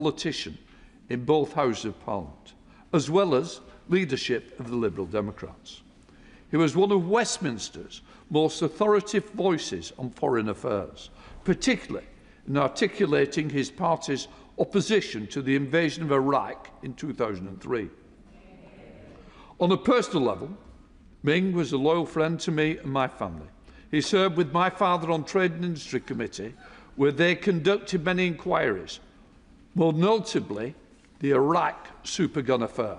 politician in both Houses of Parliament, as well as leadership of the Liberal Democrats. He was one of Westminster's most authoritative voices on foreign affairs, particularly in articulating his party's opposition to the invasion of Iraq in 2003. On a personal level, Ming was a loyal friend to me and my family. He served with my father on Trade and Industry Committee, where they conducted many inquiries, more notably the Iraq supergun affair.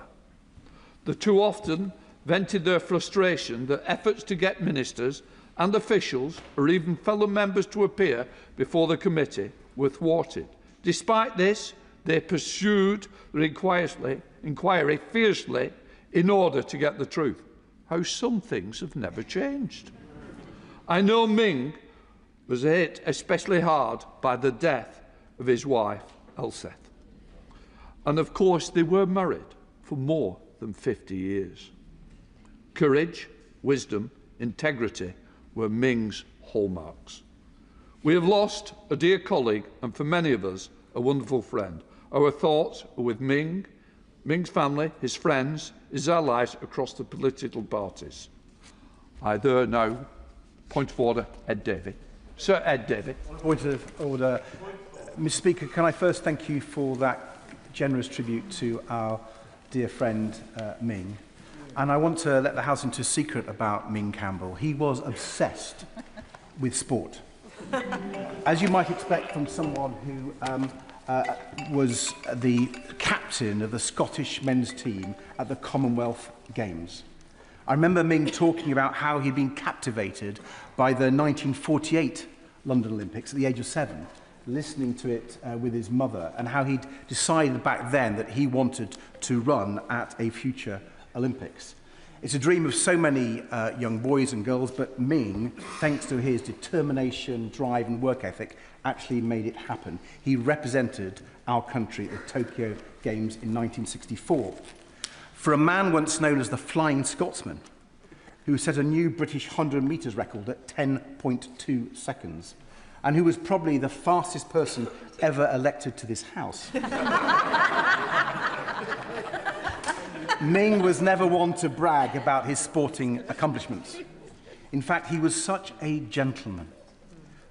The two often vented their frustration that efforts to get ministers and officials, or even fellow members, to appear before the committee were thwarted. Despite this, they pursued the inquiry fiercely in order to get the truth. How some things have never changed. I know Ming was hit especially hard by the death of his wife, Elseth. And of course, they were married for more than 50 years. Courage, wisdom, integrity were Ming's hallmarks. We have lost a dear colleague and, for many of us, a wonderful friend. Our thoughts are with Ming, Ming's family, his friends, his allies across the political parties. I now, point of order, Ed Davey. Sir Ed Davey. Point of order. Mr. Speaker, can I first thank you for that generous tribute to our dear friend Ming. And I want to let the House into a secret about Ming Campbell. He was obsessed with sport. As you might expect from someone who was the captain of the Scottish men's team at the Commonwealth Games. I remember Ming talking about how he'd been captivated by the 1948 London Olympics at the age of 7, listening to it with his mother, and how he'd decided back then that he wanted to run at a future Olympics. It's a dream of so many young boys and girls, but Ming, thanks to his determination, drive and work ethic, actually made it happen. He represented our country at the Tokyo Games in 1964. For a man once known as the Flying Scotsman, who set a new British 100 metres record at 10.2 seconds, and who was probably the fastest person ever elected to this House. Ming was never one to brag about his sporting accomplishments. In fact, he was such a gentleman,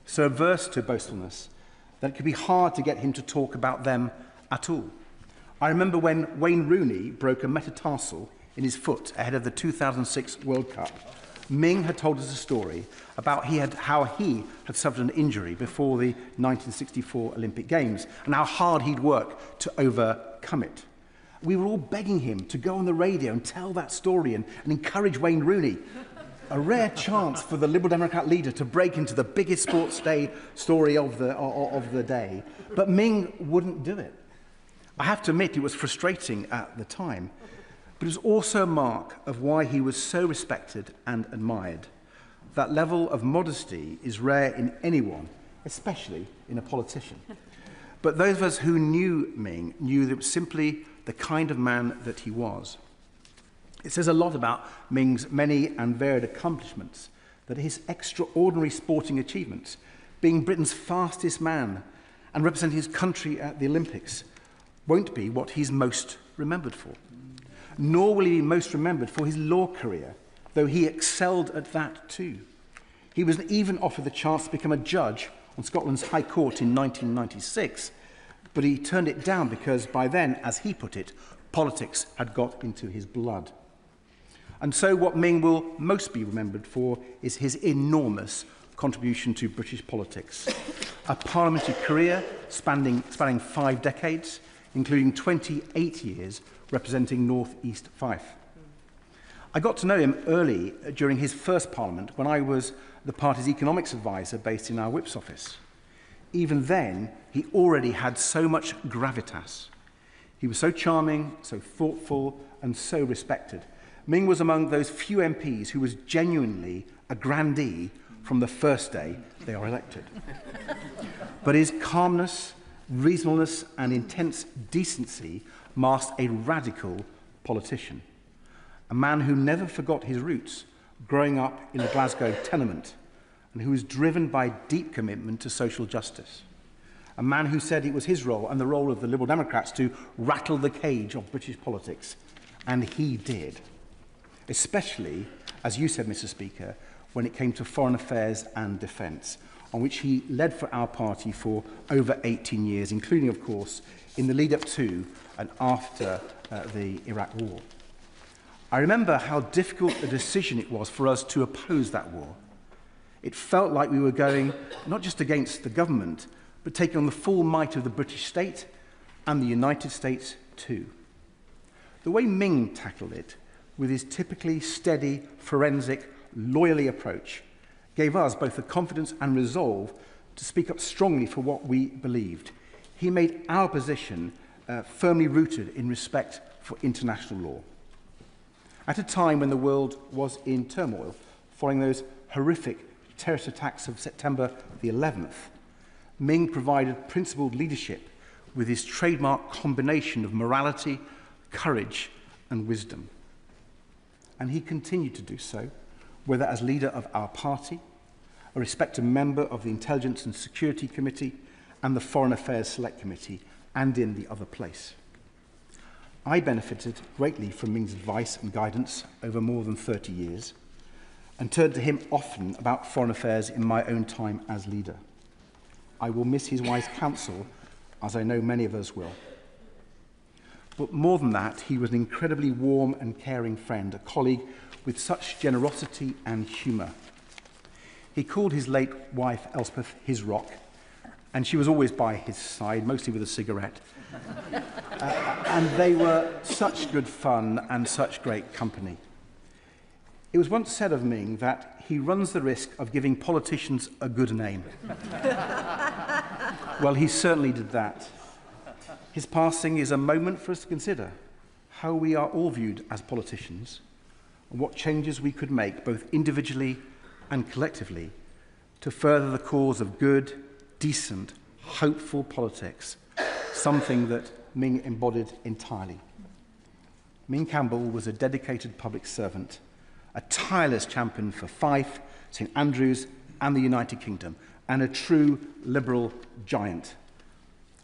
so averse to boastfulness, that it could be hard to get him to talk about them at all. I remember when Wayne Rooney broke a metatarsal in his foot ahead of the 2006 World Cup. Ming had told us a story about how he had suffered an injury before the 1964 Olympic Games and how hard he'd worked to overcome it. We were all begging him to go on the radio and tell that story and encourage Wayne Rooney. A rare chance for the Liberal Democrat leader to break into the biggest sports day story of the day. But Ming wouldn't do it. I have to admit it was frustrating at the time, but it was also a mark of why he was so respected and admired. That level of modesty is rare in anyone, especially in a politician. But those of us who knew Ming knew that it was simply the kind of man that he was. It says a lot about Ming's many and varied accomplishments, that his extraordinary sporting achievements, being Britain's fastest man and representing his country at the Olympics, won't be what he's most remembered for. Nor will he be most remembered for his law career, though he excelled at that too. He was even offered the chance to become a judge on Scotland's High Court in 1996, but he turned it down because by then, as he put it, politics had got into his blood. And so what Ming will most be remembered for is his enormous contribution to British politics. A parliamentary career spanning 5 decades, including 28 years representing North East Fife. I got to know him early during his first parliament when I was the party's economics advisor based in our whip's office. Even then, he already had so much gravitas. He was so charming, so thoughtful, and so respected. Ming was among those few MPs who was genuinely a grandee from the first day they are elected. But his calmness, reasonableness, and intense decency masked a radical politician. A man who never forgot his roots, growing up in a Glasgow tenement, and who was driven by deep commitment to social justice. a man who said it was his role and the role of the Liberal Democrats to rattle the cage of British politics. And he did. Especially, as you said, Mr. Speaker, when it came to foreign affairs and defence, on which he led for our party for over 18 years, including, of course, in the lead-up to and after the Iraq War. I remember how difficult a decision it was for us to oppose that war. It felt like we were going not just against the government, but taking on the full might of the British state and the United States too. The way Ming tackled it, with his typically steady, forensic, lawyerly approach, gave us both the confidence and resolve to speak up strongly for what we believed. He made our position firmly rooted in respect for international law. At a time when the world was in turmoil, following those horrific terrorist attacks of September the 11th, Ming provided principled leadership with his trademark combination of morality, courage, and wisdom. And he continued to do so, whether as leader of our party, a respected member of the Intelligence and Security Committee and the Foreign Affairs Select Committee, and in the other place. I benefited greatly from Ming's advice and guidance over more than 30 years, and turned to him often about foreign affairs in my own time as leader. I will miss his wise counsel, as I know many of us will. But more than that, he was an incredibly warm and caring friend, a colleague with such generosity and humour. He called his late wife, Elspeth, his rock, and she was always by his side, mostly with a cigarette. And they were such good fun and such great company. It was once said of Ming that he runs the risk of giving politicians a good name. Well, he certainly did that. His passing is a moment for us to consider how we are all viewed as politicians and what changes we could make, both individually and collectively, to further the cause of good, decent, hopeful politics, something that Ming embodied entirely. Ming Campbell was a dedicated public servant, a tireless champion for Fife, St Andrews and the United Kingdom, and a true Liberal giant.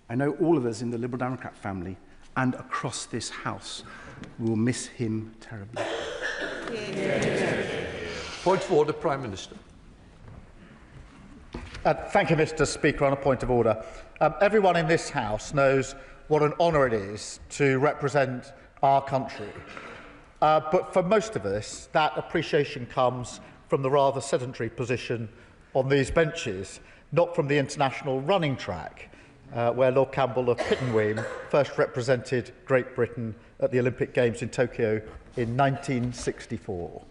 I know all of us in the Liberal Democrat family and across this House will miss him terribly. Point of order, Prime Minister. Thank you, Mr. Speaker. On a point of order, everyone in this House knows what an honour it is to represent our country. But for most of us, that appreciation comes from the rather sedentary position on these benches, not from the international running track, where Lord Campbell of Pittenweem first represented Great Britain at the Olympic Games in Tokyo in 1964.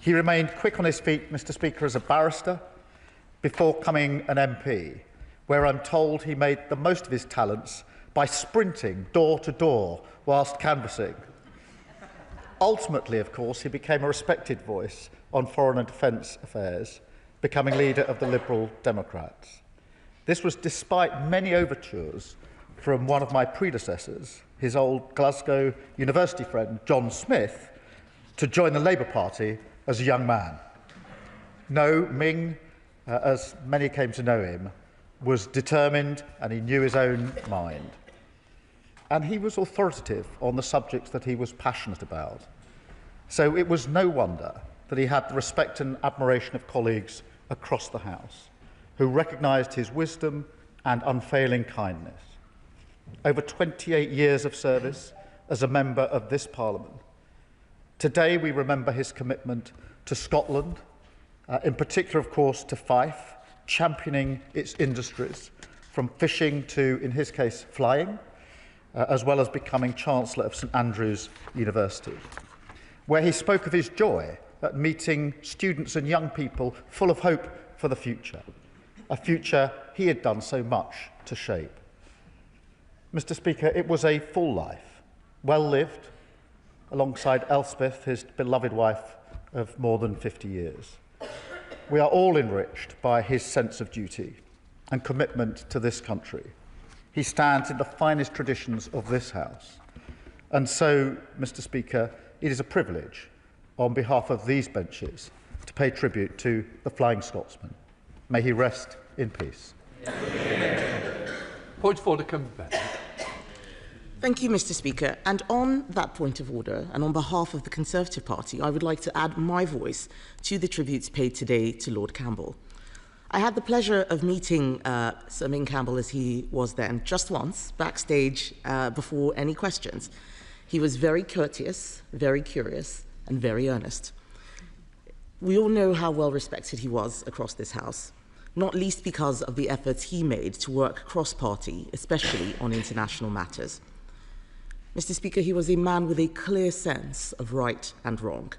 He remained quick on his feet, Mr. Speaker, as a barrister before becoming an MP, where I'm told he made the most of his talents by sprinting door to door whilst canvassing. Ultimately, of course, he became a respected voice on foreign and defence affairs, becoming leader of the Liberal Democrats. This was despite many overtures from one of my predecessors, his old Glasgow University friend, John Smith, to join the Labour Party as a young man. No, Ming, as many came to know him, was determined and he knew his own mind. And he was authoritative on the subjects that he was passionate about. So it was no wonder that he had the respect and admiration of colleagues across the House, who recognised his wisdom and unfailing kindness. Over 28 years of service as a member of this Parliament. Today we remember his commitment to Scotland, in particular, of course, to Fife, championing its industries, from fishing to, in his case, flying, as well as becoming Chancellor of St Andrews University, where he spoke of his joy at meeting students and young people full of hope for the future, a future he had done so much to shape. Mr. Speaker, it was a full life, well lived, alongside Elspeth, his beloved wife of more than 50 years. We are all enriched by his sense of duty and commitment to this country. He stands in the finest traditions of this House. And so, Mr. Speaker, it is a privilege, on behalf of these benches, to pay tribute to the Flying Scotsman. May he rest in peace. Point of order, Campbell. Thank you, Mr. Speaker. And on that point of order, and on behalf of the Conservative Party, I would like to add my voice to the tributes paid today to Lord Campbell. I had the pleasure of meeting Sir Ming Campbell, as he was then, just once, backstage, before any questions. He was very courteous, very curious, and very earnest. We all know how well respected he was across this House, not least because of the efforts he made to work cross-party, especially on international matters. Mr. Speaker, he was a man with a clear sense of right and wrong,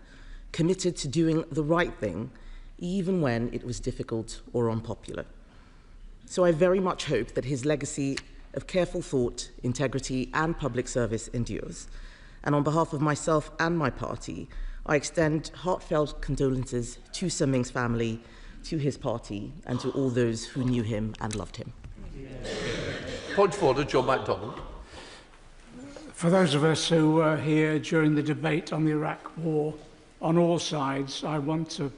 committed to doing the right thing, even when it was difficult or unpopular. So I very much hope that his legacy of careful thought, integrity, and public service endures. And on behalf of myself and my party, I extend heartfelt condolences to Sir Ming's family, to his party, and to all those who knew him and loved him. Point of order, John MacDonald. For those of us who were here during the debate on the Iraq War, on all sides, I want to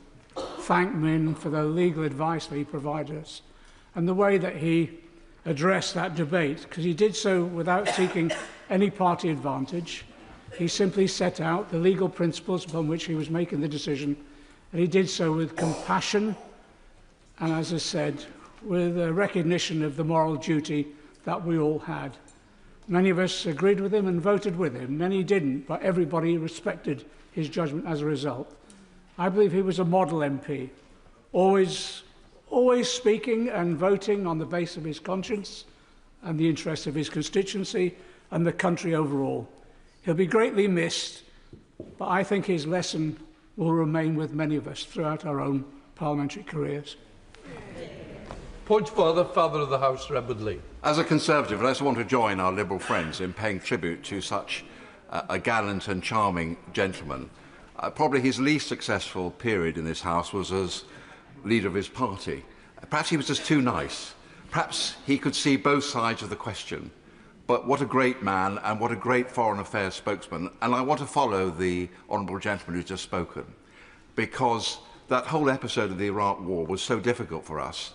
thank Ming for the legal advice that he provided us and the way that he addressed that debate, because he did so without seeking any party advantage. He simply set out the legal principles upon which he was making the decision, and he did so with compassion and, as I said, with a recognition of the moral duty that we all had. Many of us agreed with him and voted with him. Many didn't, but everybody respected his judgment as a result. I believe he was a model MP, always speaking and voting on the basis of his conscience and the interests of his constituency and the country overall. He'll be greatly missed, but I think his lesson will remain with many of us throughout our own parliamentary careers. Point of order, Father of the House, Redwood Lee. As a Conservative, I also want to join our Liberal friends in paying tribute to such a gallant and charming gentleman. Probably his least successful period in this House was as leader of his party. Perhaps he was just too nice. Perhaps he could see both sides of the question. But what a great man and what a great foreign affairs spokesman. And I want to follow the honourable gentleman who's just spoken, because that whole episode of the Iraq War was so difficult for us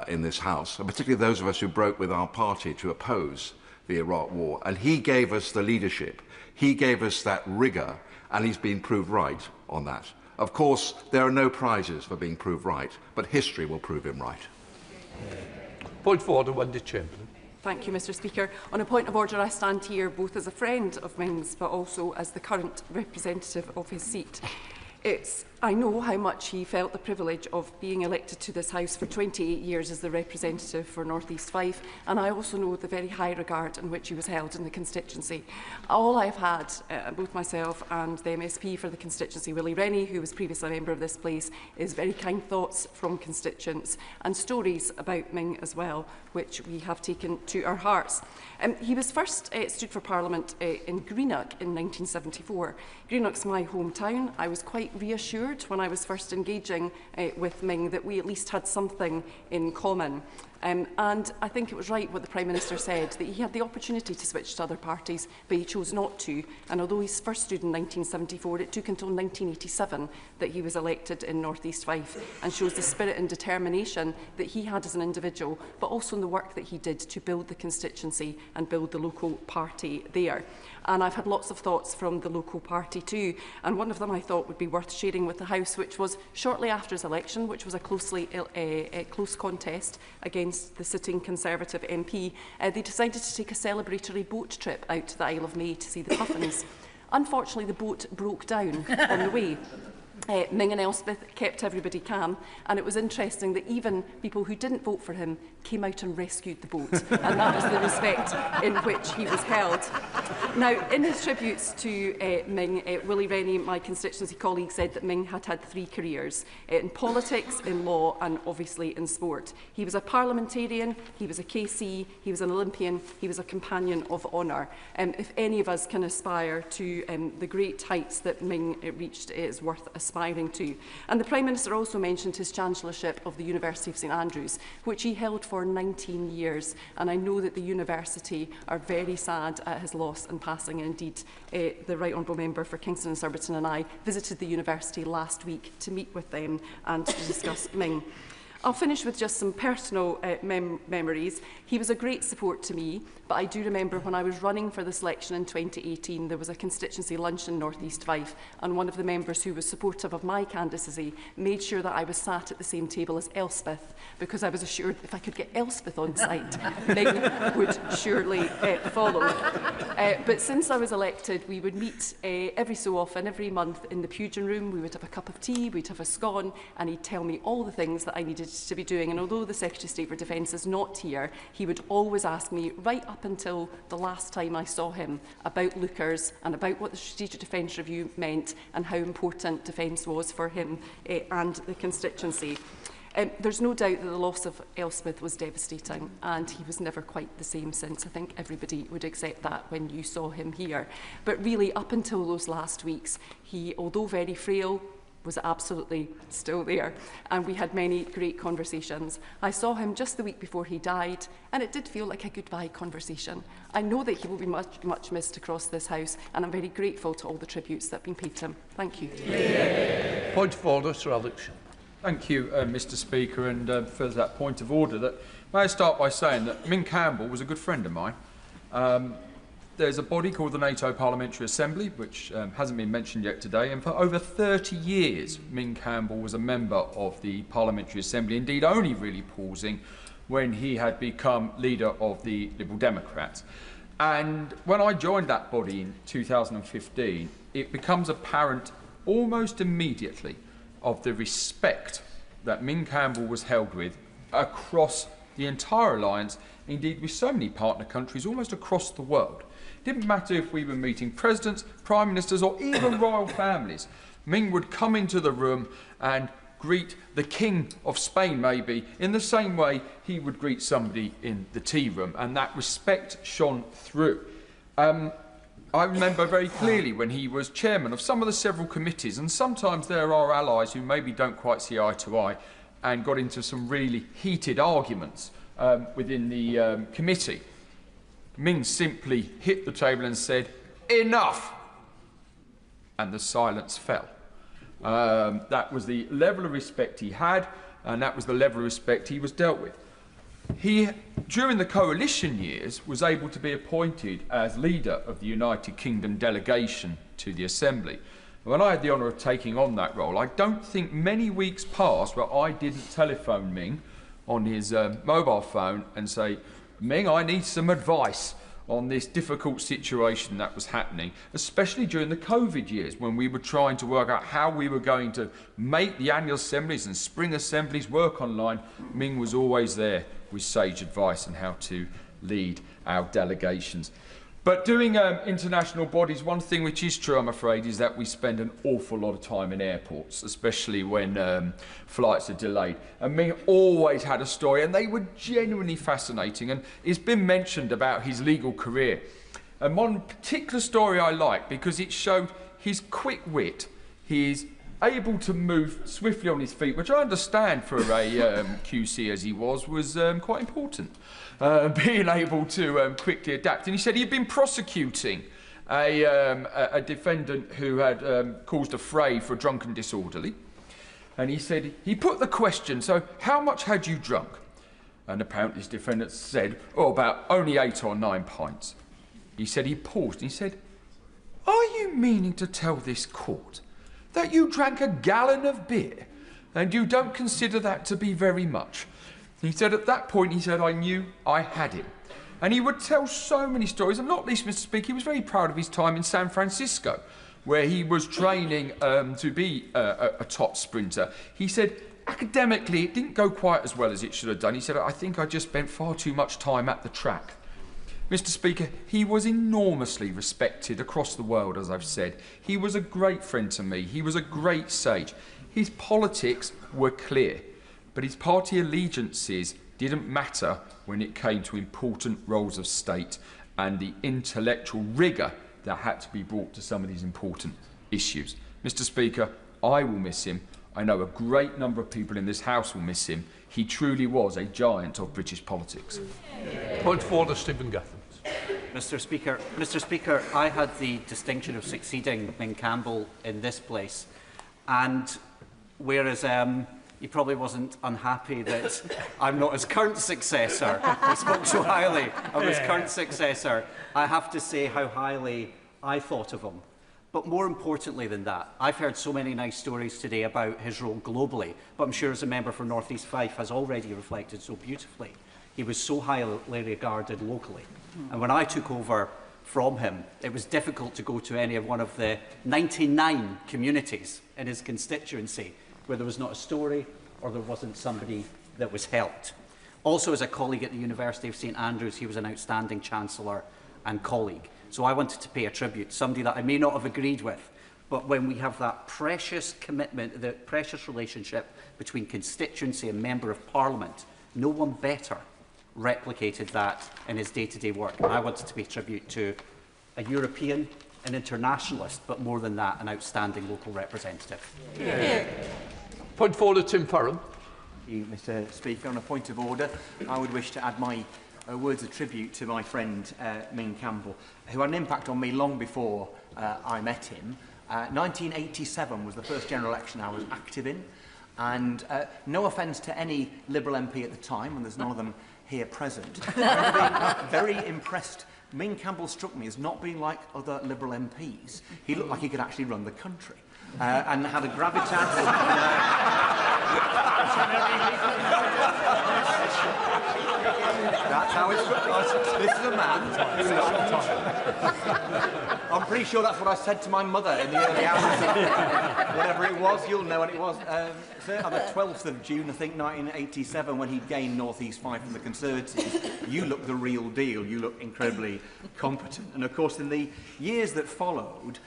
in this House, and particularly those of us who broke with our party to oppose the Iraq War. And he gave us the leadership. He gave us that rigour, and he's been proved right on that. Of course, there are no prizes for being proved right, but history will prove him right. Point of order, Wendy Chamberlain. Thank you, Mr. Speaker. On a point of order, I stand here both as a friend of Ming's, but also as the current representative of his seat. I know how much he felt the privilege of being elected to this House for 28 years as the representative for North East Fife, and I also know the very high regard in which he was held in the constituency. All I've had, both myself and the MSP for the constituency, Willie Rennie, who was previously a member of this place, is very kind thoughts from constituents and stories about Ming as well, which we have taken to our hearts. He was first stood for Parliament in Greenock in 1974. Greenock's my hometown. I was quite reassured when I was first engaging with Ming that we at least had something in common. And I think it was right what the Prime Minister said, that he had the opportunity to switch to other parties, but he chose not to. And although he first stood in 1974, it took until 1987 that he was elected in North East Fife, and shows the spirit and determination that he had as an individual, but also in the work that he did to build the constituency and build the local party there. And I've had lots of thoughts from the local party too, and one of them I thought would be worth sharing with the House, which was shortly after his election, which was a close contest against the sitting Conservative MP, they decided to take a celebratory boat trip out to the Isle of May to see the puffins. Unfortunately, the boat broke down on the way. Ming and Elspeth kept everybody calm, and it was interesting that even people who didn't vote for him came out and rescued the boat, and that was the respect in which he was held. Now, in his tributes to Ming, Willie Rennie, my constituency colleague, said that Ming had had 3 careers, in politics, in law and obviously in sport. He was a parliamentarian, he was a KC, he was an Olympian, he was a companion of honour. If any of us can aspire to the great heights that Ming reached, it is worth aspiring to. And the Prime Minister also mentioned his chancellorship of the University of St Andrews, which he held for 19 years. And I know that the university are very sad at his loss and passing. And indeed, the Right Honourable Member for Kingston and Surbiton and I visited the university last week to meet with them and to discuss Ming. I'll finish with just some personal memories. He was a great support to me, but I do remember when I was running for this election in 2018, there was a constituency lunch in North East Fife, and one of the members who was supportive of my candidacy made sure that I was sat at the same table as Elspeth, because I was assured if I could get Elspeth on site, Ming would surely follow. But since I was elected, we would meet every so often, every month in the Pugin room. We would have a cup of tea, we'd have a scone, and he'd tell me all the things that I needed to be doing. And although the Secretary of State for Defence is not here, he would always ask me, right up until the last time I saw him, about lookers and about what the Strategic Defence Review meant and how important defence was for him and the constituency. There's no doubt that the loss of Elspeth was devastating, and he was never quite the same since. I think everybody would accept that when you saw him here. But really, up until those last weeks, he, although very frail, was absolutely still there, and we had many great conversations. I saw him just the week before he died, and it did feel like a goodbye conversation. I know that he will be much missed across this House, and I'm very grateful to all the tributes that have been paid to him. Thank you. Point of order, Sir Alex. Thank you, Mr Speaker, and for that point of order, may I start by saying that Ming Campbell was a good friend of mine. There's a body called the NATO Parliamentary Assembly, which hasn't been mentioned yet today, and for over 30 years Ming Campbell was a member of the Parliamentary Assembly, indeed only really pausing when he had become leader of the Liberal Democrats. And when I joined that body in 2015, it becomes apparent almost immediately of the respect that Ming Campbell was held with across the entire alliance, indeed with so many partner countries almost across the world. It didn't matter if we were meeting presidents, prime ministers or even royal families. Ming would come into the room and greet the King of Spain maybe in the same way he would greet somebody in the tea room, and that respect shone through. I remember very clearly when he was chairman of some of the several committees, and sometimes there are allies who maybe don't quite see eye to eye and got into some really heated arguments within the committee. Ming simply hit the table and said, "Enough!" And the silence fell. That was the level of respect he had, and that was the level of respect he was dealt with. He, during the coalition years, was able to be appointed as leader of the United Kingdom delegation to the Assembly. When I had the honour of taking on that role, I don't think many weeks passed where I didn't telephone Ming on his mobile phone and say, "Ming, I need some advice on this difficult situation that was happening," especially during the COVID years when we were trying to work out how we were going to make the annual assemblies and spring assemblies work online. Ming was always there with sage advice on how to lead our delegations. But doing international bodies, one thing which is true, I'm afraid, is that we spend an awful lot of time in airports, especially when flights are delayed. And Ming always had a story, and they were genuinely fascinating. And it's been mentioned about his legal career. And one particular story I like, because it showed his quick wit, his able to move swiftly on his feet, which I understand for a QC as he was quite important. Being able to quickly adapt. And he said he'd been prosecuting a defendant who had caused a fray for a drunken disorderly. And he said, he put the question, "So how much had you drunk?" And apparently this defendant said, "Oh, about only 8 or 9 pints. He said he paused and he said, "Are you meaning to tell this court that you drank a gallon of beer and you don't consider that to be very much?" He said at that point, he said, I knew I had him. And he would tell so many stories, and not least, Mr. Speaker, he was very proud of his time in San Francisco, where he was training to be a top sprinter. He said, academically, it didn't go quite as well as it should have done. He said, "I think I just spent far too much time at the track." Mr. Speaker, he was enormously respected across the world, as I've said. He was a great friend to me. He was a great sage. His politics were clear, but his party allegiances didn't matter when it came to important roles of state and the intellectual rigour that had to be brought to some of these important issues. Mr. Speaker, I will miss him. I know a great number of people in this House will miss him. He truly was a giant of British politics. Point of order, Stephen Gatham. Mr. Speaker, I had the distinction of succeeding Ming Campbell in this place, and whereas he probably wasn't unhappy that I'm not his current successor. He spoke so highly of his current successor. I have to say how highly I thought of him. But more importantly than that, I've heard so many nice stories today about his role globally, but I'm sure as a member for North East Fife has already reflected so beautifully. He was so highly regarded locally. And when I took over from him, it was difficult to go to any of one of the 99 communities in his constituency where there was not a story or there wasn't somebody that was helped. Also, as a colleague at the University of St Andrews, he was an outstanding Chancellor and colleague. So I wanted to pay a tribute, somebody that I may not have agreed with, but when we have that precious commitment, the precious relationship between constituency and Member of Parliament, no one better replicated that in his day-to-day work. And I wanted to pay tribute to a European, an internationalist, but more than that, an outstanding local representative. Yeah. Point of order, Tim Farron. Thank you, Mr. Speaker. On a point of order, I would wish to add my words of tribute to my friend Ming Campbell, who had an impact on me long before I met him. 1987 was the first general election I was active in, and no offence to any Liberal MP at the time, and there's none of them here present, I remember being very impressed. Ming Campbell struck me as not being like other Liberal MPs. He looked like he could actually run the country and had a gravitas. That's how it struck me. This is a man. I'm pretty sure that's what I said to my mother in the early hours. Whatever it was, you'll know what it was. On the 12th of June, I think, 1987, when he gained North East Fife from the Conservatives, you look the real deal. You look incredibly competent. And of course, in the years that followed,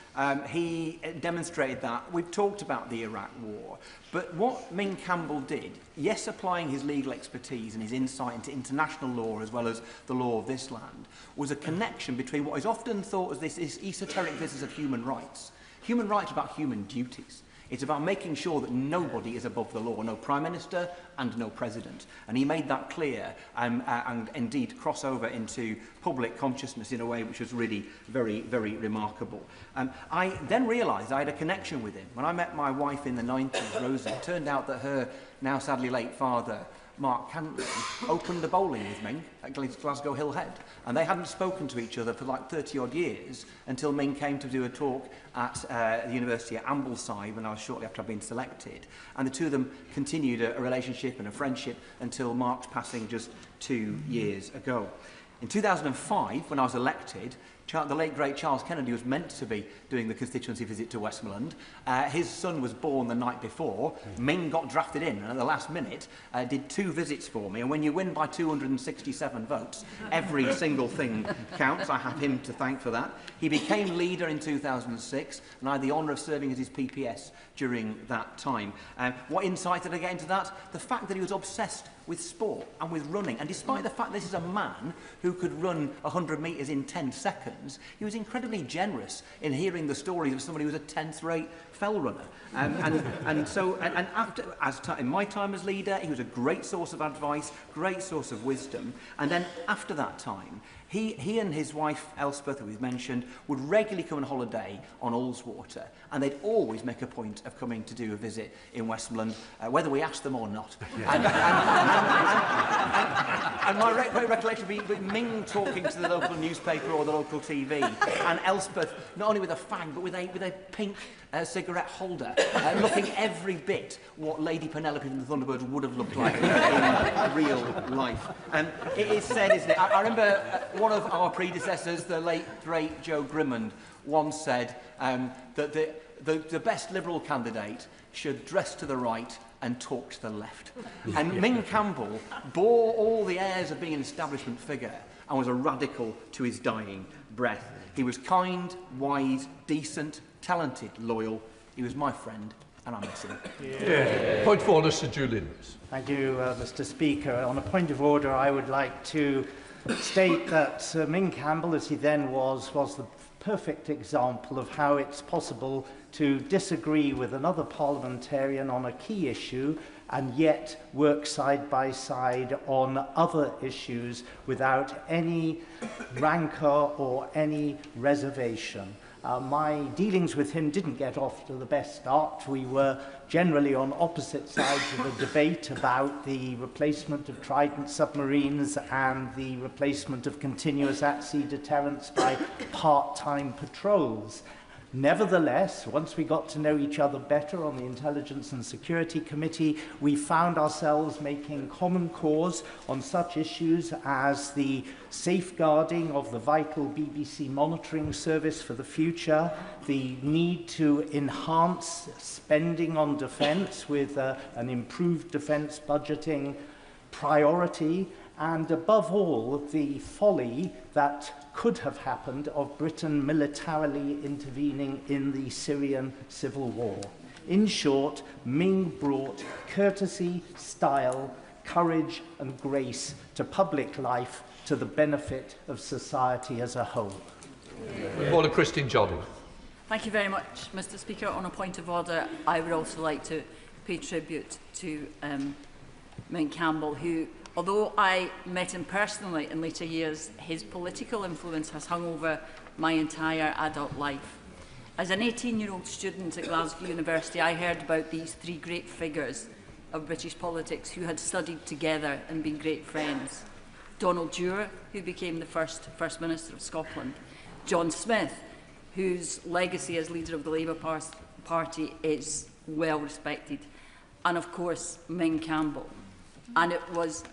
he demonstrated that. We've talked about the Iraq War, but what Ming Campbell did, yes, applying his legal expertise and his insight into international law as well as the law of this land, was a connection between what is often thought as this esoteric business of human rights. Human rights are about human duties. It's about making sure that nobody is above the law, no Prime Minister and no President. And he made that clear and indeed cross over into public consciousness in a way which was really very, very remarkable. I then realised I had a connection with him. When I met my wife in the 90s, Rosie, it turned out that her now sadly late father, Mark Cantley, opened a bowling with Ming at Glasgow Hill Head. And they hadn't spoken to each other for like 30-odd years until Ming came to do a talk at the University at Ambleside when I was shortly after I'd been selected. And the two of them continued a relationship and a friendship until Mark's passing just 2 years ago. In 2005, when I was elected, the late, great Charles Kennedy was meant to be doing the constituency visit to Westmoreland. His son was born the night before. Ming got drafted in, and at the last minute did 2 visits for me. And when you win by 267 votes, every single thing counts. I have him to thank for that. He became leader in 2006, and I had the honour of serving as his PPS during that time. What insight did I get into that? The fact that he was obsessed with sport and with running. And despite the fact this is a man who could run 100 metres in 10 seconds, he was incredibly generous in hearing the stories of somebody who was a 10th-rate fell runner. In my time as leader, he was a great source of advice, great source of wisdom. And then after that time, he and his wife, Elspeth, who we've mentioned, would regularly come on holiday on Ullswater, and they'd always make a point of coming to do a visit in Westmoreland, whether we asked them or not. Yeah. And my great recollection would be Ming talking to the local newspaper or the local TV, and Elspeth, not only with a fag, but with a pink cigarette holder, looking every bit what Lady Penelope from the Thunderbirds would have looked like in real life. It is said, isn't it? I remember one of our predecessors, the late, great Joe Grimmond, once said that the best Liberal candidate should dress to the right and talk to the left. And Ming Campbell bore all the airs of being an establishment figure and was a radical to his dying breath. He was kind, wise, decent, talented, loyal. He was my friend, and I miss him. Yeah. Point of order, Sir Julian. Thank you, Mr. Speaker. On a point of order, I would like to state that Ming Campbell, as he then was the perfect example of how it's possible to disagree with another parliamentarian on a key issue and yet work side by side on other issues without any rancour or any reservation. My dealings with him didn't get off to the best start. We were generally on opposite sides of a debate about the replacement of Trident submarines and the replacement of continuous at-sea deterrence by part-time patrols. Nevertheless, once we got to know each other better on the Intelligence and Security Committee, we found ourselves making common cause on such issues as the safeguarding of the vital BBC monitoring service for the future, the need to enhance spending on defence with an improved defence budgeting priority, and above all, the folly that could have happened of Britain militarily intervening in the Syrian civil war. In short, Ming brought courtesy, style, courage and grace to public life to the benefit of society as a whole. Order, Christine Jolly. Thank you very much, Mr. Speaker. On a point of order, I would also like to pay tribute to Ming Campbell, who, although I met him personally in later years, his political influence has hung over my entire adult life. As an 18-year-old student at Glasgow University, I heard about these three great figures of British politics who had studied together and been great friends. Donald Dewar, who became the First Minister of Scotland. John Smith, whose legacy as leader of the Labour Party is well respected. And of course, Ming Campbell. And it was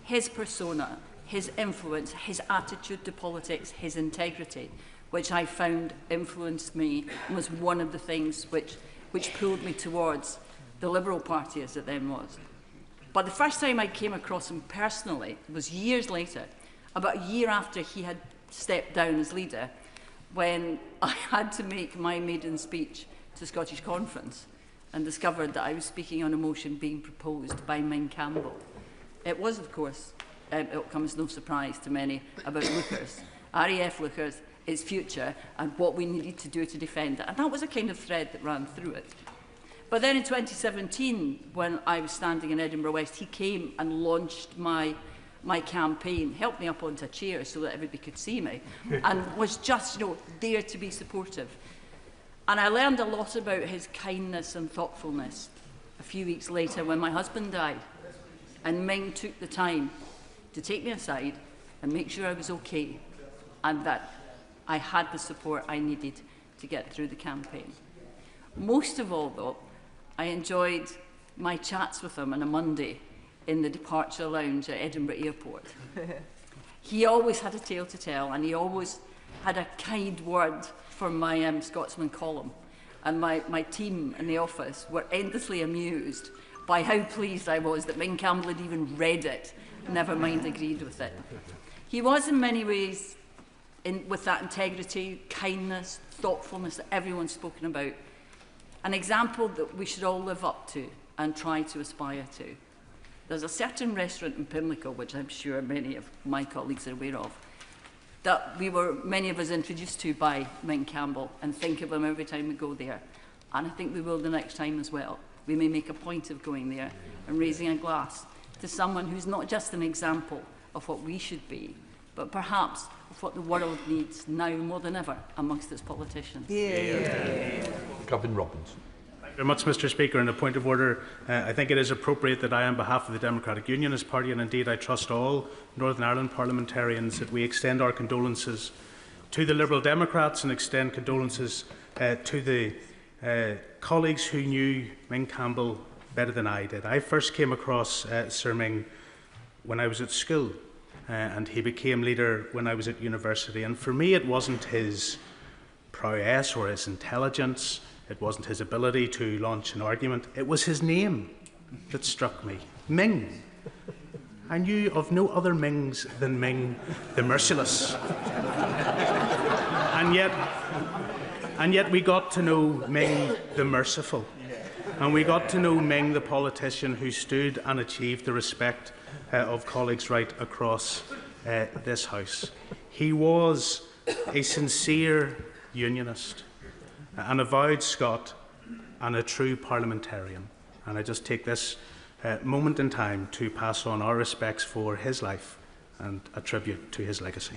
his persona, his influence, his attitude to politics, his integrity, which I found influenced me and was one of the things which pulled me towards the Liberal Party as it then was. But the first time I came across him personally was years later, about a year after he had stepped down as leader, when I had to make my maiden speech to Scottish Conference and discovered that I was speaking on a motion being proposed by Ming Campbell. It was, of course, it comes no surprise to many, about Lookers, RAF Lookers, its future, and what we needed to do to defend it. And that was a kind of thread that ran through it. But then in 2017, when I was standing in Edinburgh West, he came and launched my campaign, helped me up onto a chair so that everybody could see me, and was just, there to be supportive. And I learned a lot about his kindness and thoughtfulness a few weeks later when my husband died. And Ming took the time to take me aside and make sure I was okay and that I had the support I needed to get through the campaign. Most of all, though, I enjoyed my chats with him on a Monday in the departure lounge at Edinburgh Airport. He always had a tale to tell, and he always had a kind word for my Scotsman column. And my team in the office were endlessly amused by how pleased I was that Ming Campbell had even read it, never mind agreed with it. He was in many ways, with that integrity, kindness, thoughtfulness that everyone's spoken about, an example that we should all live up to and try to aspire to. There's a certain restaurant in Pimlico, which I'm sure many of my colleagues are aware of, that many of us introduced to by Ming Campbell and think of him every time we go there. And I think we will the next time as well. We may make a point of going there and raising a glass to someone who's not just an example of what we should be, but perhaps of what the world needs now more than ever amongst its politicians. Gavin Robbins. Thank you very much, Mr. Speaker. In a point of order, I think it is appropriate that I, on behalf of the Democratic Unionist Party, and indeed I trust all Northern Ireland parliamentarians, that we extend our condolences to the Liberal Democrats and extend condolences to the colleagues who knew Ming Campbell better than I did. I first came across Sir Ming when I was at school, and he became leader when I was at university. And for me, it wasn't his prowess or his intelligence, it wasn't his ability to launch an argument, it was his name that struck me, Ming. I knew of no other Mings than Ming the Merciless. And yet we got to know Ming the Merciful. And we got to know Ming the politician who stood and achieved the respect of colleagues right across this House. He was a sincere unionist, an avowed Scot, and a true parliamentarian. And I just take this moment in time to pass on our respects for his life and a tribute to his legacy.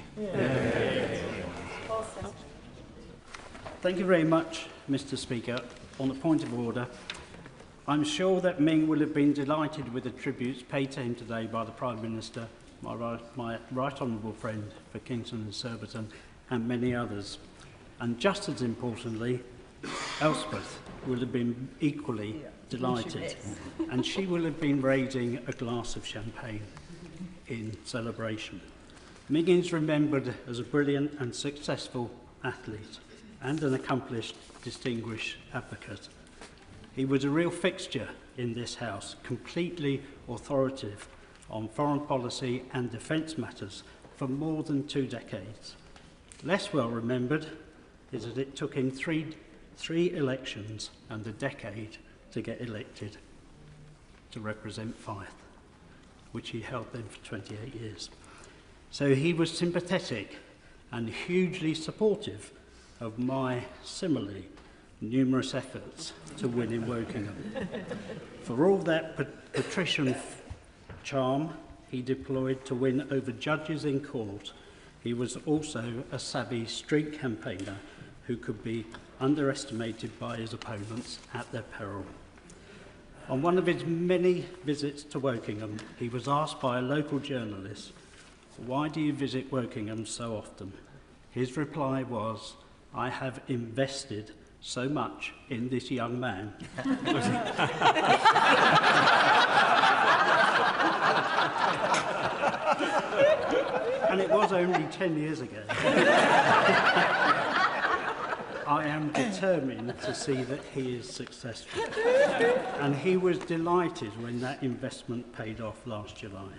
Thank you very much, Mr. Speaker. On a point of order, I'm sure that Ming will have been delighted with the tributes paid to him today by the Prime Minister, my right honourable friend for Kingston and Surbiton, and many others. And just as importantly, Elspeth will have been equally delighted, and she will have been raising a glass of champagne in celebration. Ming is remembered as a brilliant and successful athlete and an accomplished, distinguished advocate. He was a real fixture in this House, completely authoritative on foreign policy and defence matters for more than 2 decades. Less well remembered is that it took him three elections and a decade to get elected to represent Fife, which he held then for 28 years. So he was sympathetic and hugely supportive of my similarly numerous efforts to win in Wokingham. For all that patrician charm he deployed to win over judges in court, he was also a savvy street campaigner who could be underestimated by his opponents at their peril. On one of his many visits to Wokingham, he was asked by a local journalist, "Why do you visit Wokingham so often?" His reply was, "I have invested so much in this young man." And it was only 10 years ago. I am determined to see that he is successful. And he was delighted when that investment paid off last July.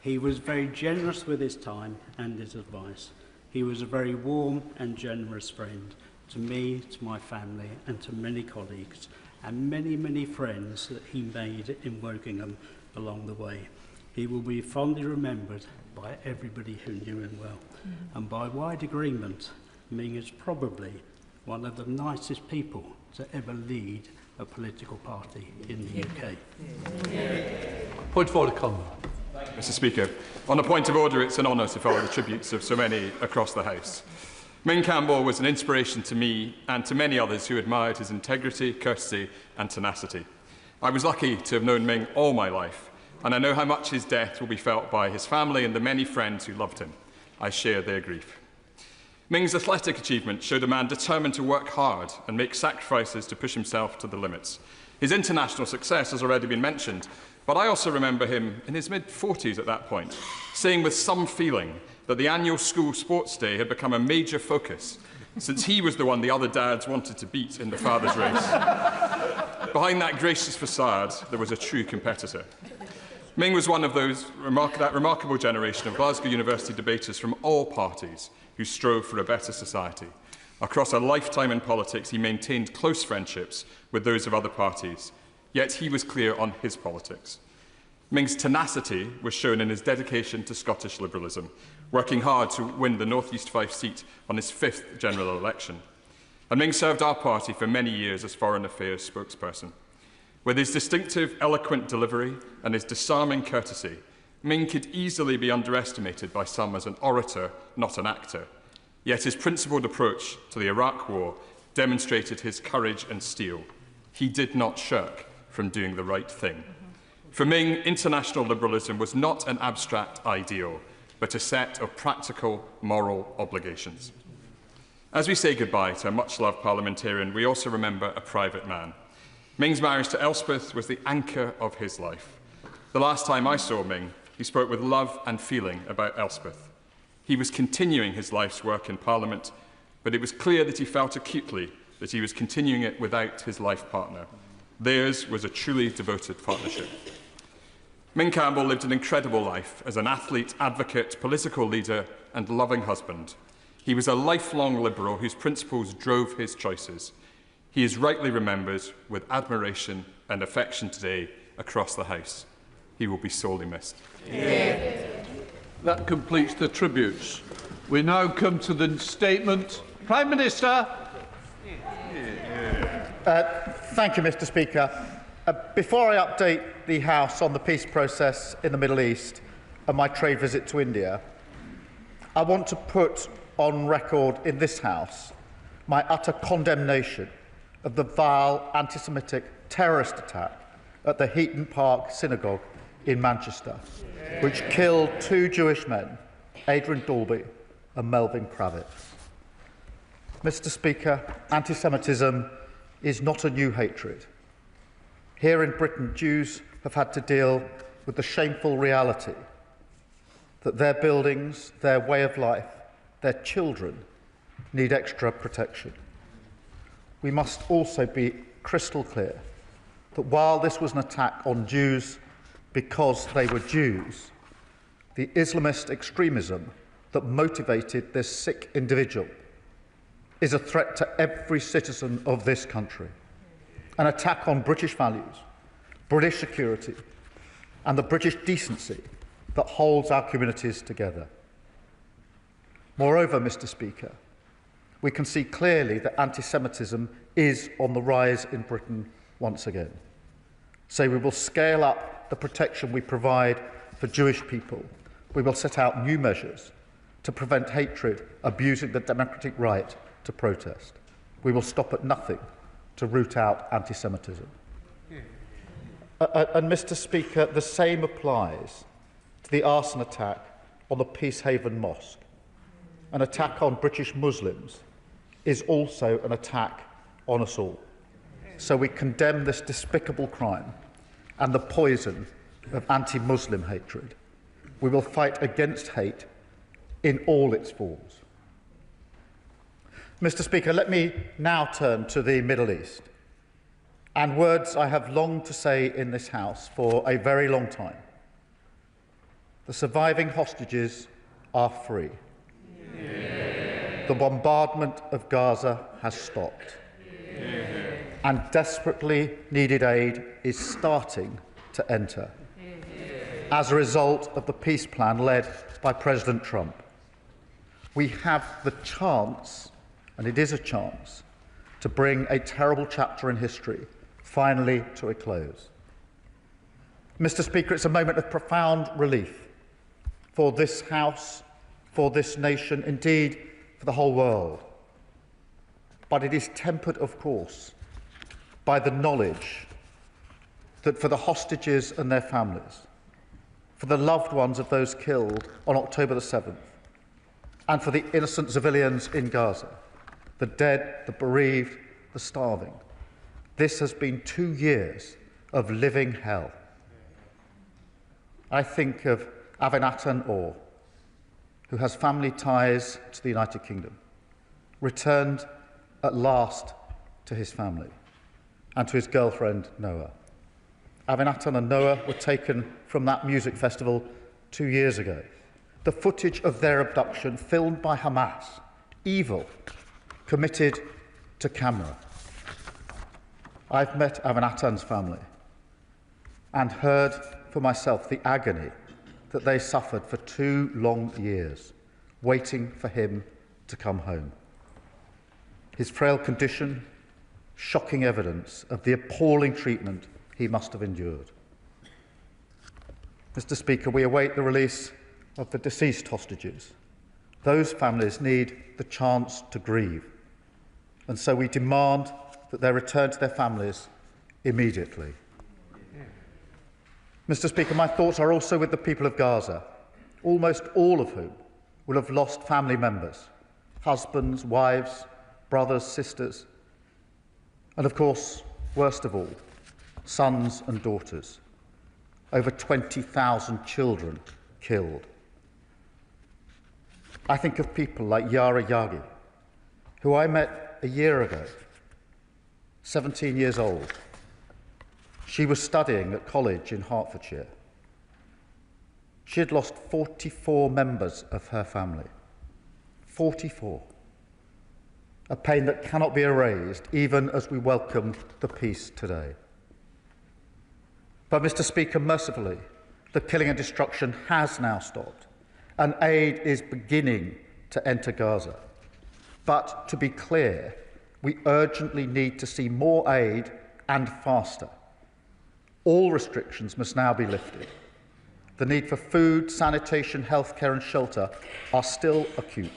He was very generous with his time and his advice. He was a very warm and generous friend to me, to my family, and to many colleagues, and many, many friends that he made in Wokingham along the way. He will be fondly remembered by everybody who knew him well. And by wide agreement, Ming is probably one of the nicest people to ever lead a political party in the UK. Point of order, Conway. Mr. Speaker, on a point of order, it's an honour to follow the tributes of so many across the House. Ming Campbell was an inspiration to me and to many others who admired his integrity, courtesy and tenacity. I was lucky to have known Ming all my life, and I know how much his death will be felt by his family and the many friends who loved him. I share their grief. Ming's athletic achievement showed a man determined to work hard and make sacrifices to push himself to the limits. His international success has already been mentioned, but I also remember him in his mid-40s at that point, saying with some feeling that the annual school sports day had become a major focus, since he was the one the other dads wanted to beat in the father's race. Behind that gracious facade, there was a true competitor. Ming was one of that remarkable generation of Glasgow University debaters from all parties who strove for a better society. Across a lifetime in politics, he maintained close friendships with those of other parties, yet he was clear on his politics. Ming's tenacity was shown in his dedication to Scottish liberalism, working hard to win the North East Fife seat on his 5th general election. And Ming served our party for many years as Foreign Affairs spokesperson. With his distinctive, eloquent delivery and his disarming courtesy, Ming could easily be underestimated by some as an orator, not an actor. Yet his principled approach to the Iraq War demonstrated his courage and steel. He did not shirk from doing the right thing. For Ming, international liberalism was not an abstract ideal, but a set of practical moral obligations. As we say goodbye to a much-loved parliamentarian, we also remember a private man. Ming's marriage to Elspeth was the anchor of his life. The last time I saw Ming, he spoke with love and feeling about Elspeth. He was continuing his life's work in Parliament, but it was clear that he felt acutely that he was continuing it without his life partner. Theirs was a truly devoted partnership. Ming Campbell lived an incredible life as an athlete, advocate, political leader and loving husband. He was a lifelong liberal whose principles drove his choices. He is rightly remembered with admiration and affection today across the House. He will be sorely missed. Yeah. That completes the tributes. We now come to the statement. Prime Minister. Thank you, Mr. Speaker. Before I update the House on the peace process in the Middle East and my trade visit to India, I want to put on record in this House my utter condemnation of the vile anti-Semitic terrorist attack at the Heaton Park Synagogue in Manchester, which killed 2 Jewish men, Adrian Dalby and Melvin Kravitz. Mr. Speaker, anti-Semitism is not a new hatred. Here in Britain, Jews have had to deal with the shameful reality that their buildings, their way of life, their children need extra protection. We must also be crystal clear that while this was an attack on Jews because they were Jews, the Islamist extremism that motivated this sick individual is a threat to every citizen of this country, an attack on British values, British security, and the British decency that holds our communities together. Moreover, Mr. Speaker, we can see clearly that anti-Semitism is on the rise in Britain once again. So we will scale up the protection we provide for Jewish people. We will set out new measures to prevent hatred abusing the democratic right to protest. We will stop at nothing to root out anti-Semitism. And Mr. Speaker, the same applies to the arson attack on the Peacehaven Mosque. An attack on British Muslims is also an attack on us all. So we condemn this despicable crime and the poison of anti-Muslim hatred. We will fight against hate in all its forms. Mr. Speaker, let me now turn to the Middle East, and words I have longed to say in this House for a very long time. The surviving hostages are free. Yeah. The bombardment of Gaza has stopped. Yeah. And desperately needed aid is starting to enter as a result of the peace plan led by President Trump. We have the chance, and it is a chance, to bring a terrible chapter in history finally to a close. Mr. Speaker, it's a moment of profound relief for this House, for this nation, indeed for the whole world. But it is tempered, of course, by the knowledge that for the hostages and their families, for the loved ones of those killed on October the 7th, and for the innocent civilians in Gaza, the dead, the bereaved, the starving, this has been 2 years of living hell. I think of Avinatan Orr, who has family ties to the United Kingdom, returned at last to his family and to his girlfriend, Noah. Avinatan and Noah were taken from that music festival 2 years ago. The footage of their abduction, filmed by Hamas, evil, committed to camera. I've met Avinatan's family and heard for myself the agony that they suffered for 2 long years, waiting for him to come home. His frail condition, shocking evidence of the appalling treatment he must have endured. Mr. Speaker, we await the release of the deceased hostages. Those families need the chance to grieve, and so we demand that they return to their families immediately. Mr. Speaker, my thoughts are also with the people of Gaza, almost all of whom will have lost family members, husbands, wives, brothers, sisters, and of course, worst of all, sons and daughters. Over 20,000 children killed. I think of people like Yara Yagi, who I met a year ago, 17 years old. She was studying at college in Hertfordshire. She had lost 44 members of her family. 44. A pain that cannot be erased, even as we welcome the peace today. But, Mr. Speaker, mercifully, the killing and destruction has now stopped, and aid is beginning to enter Gaza. But, to be clear, we urgently need to see more aid and faster. All restrictions must now be lifted. The need for food, sanitation, healthcare and shelter are still acute.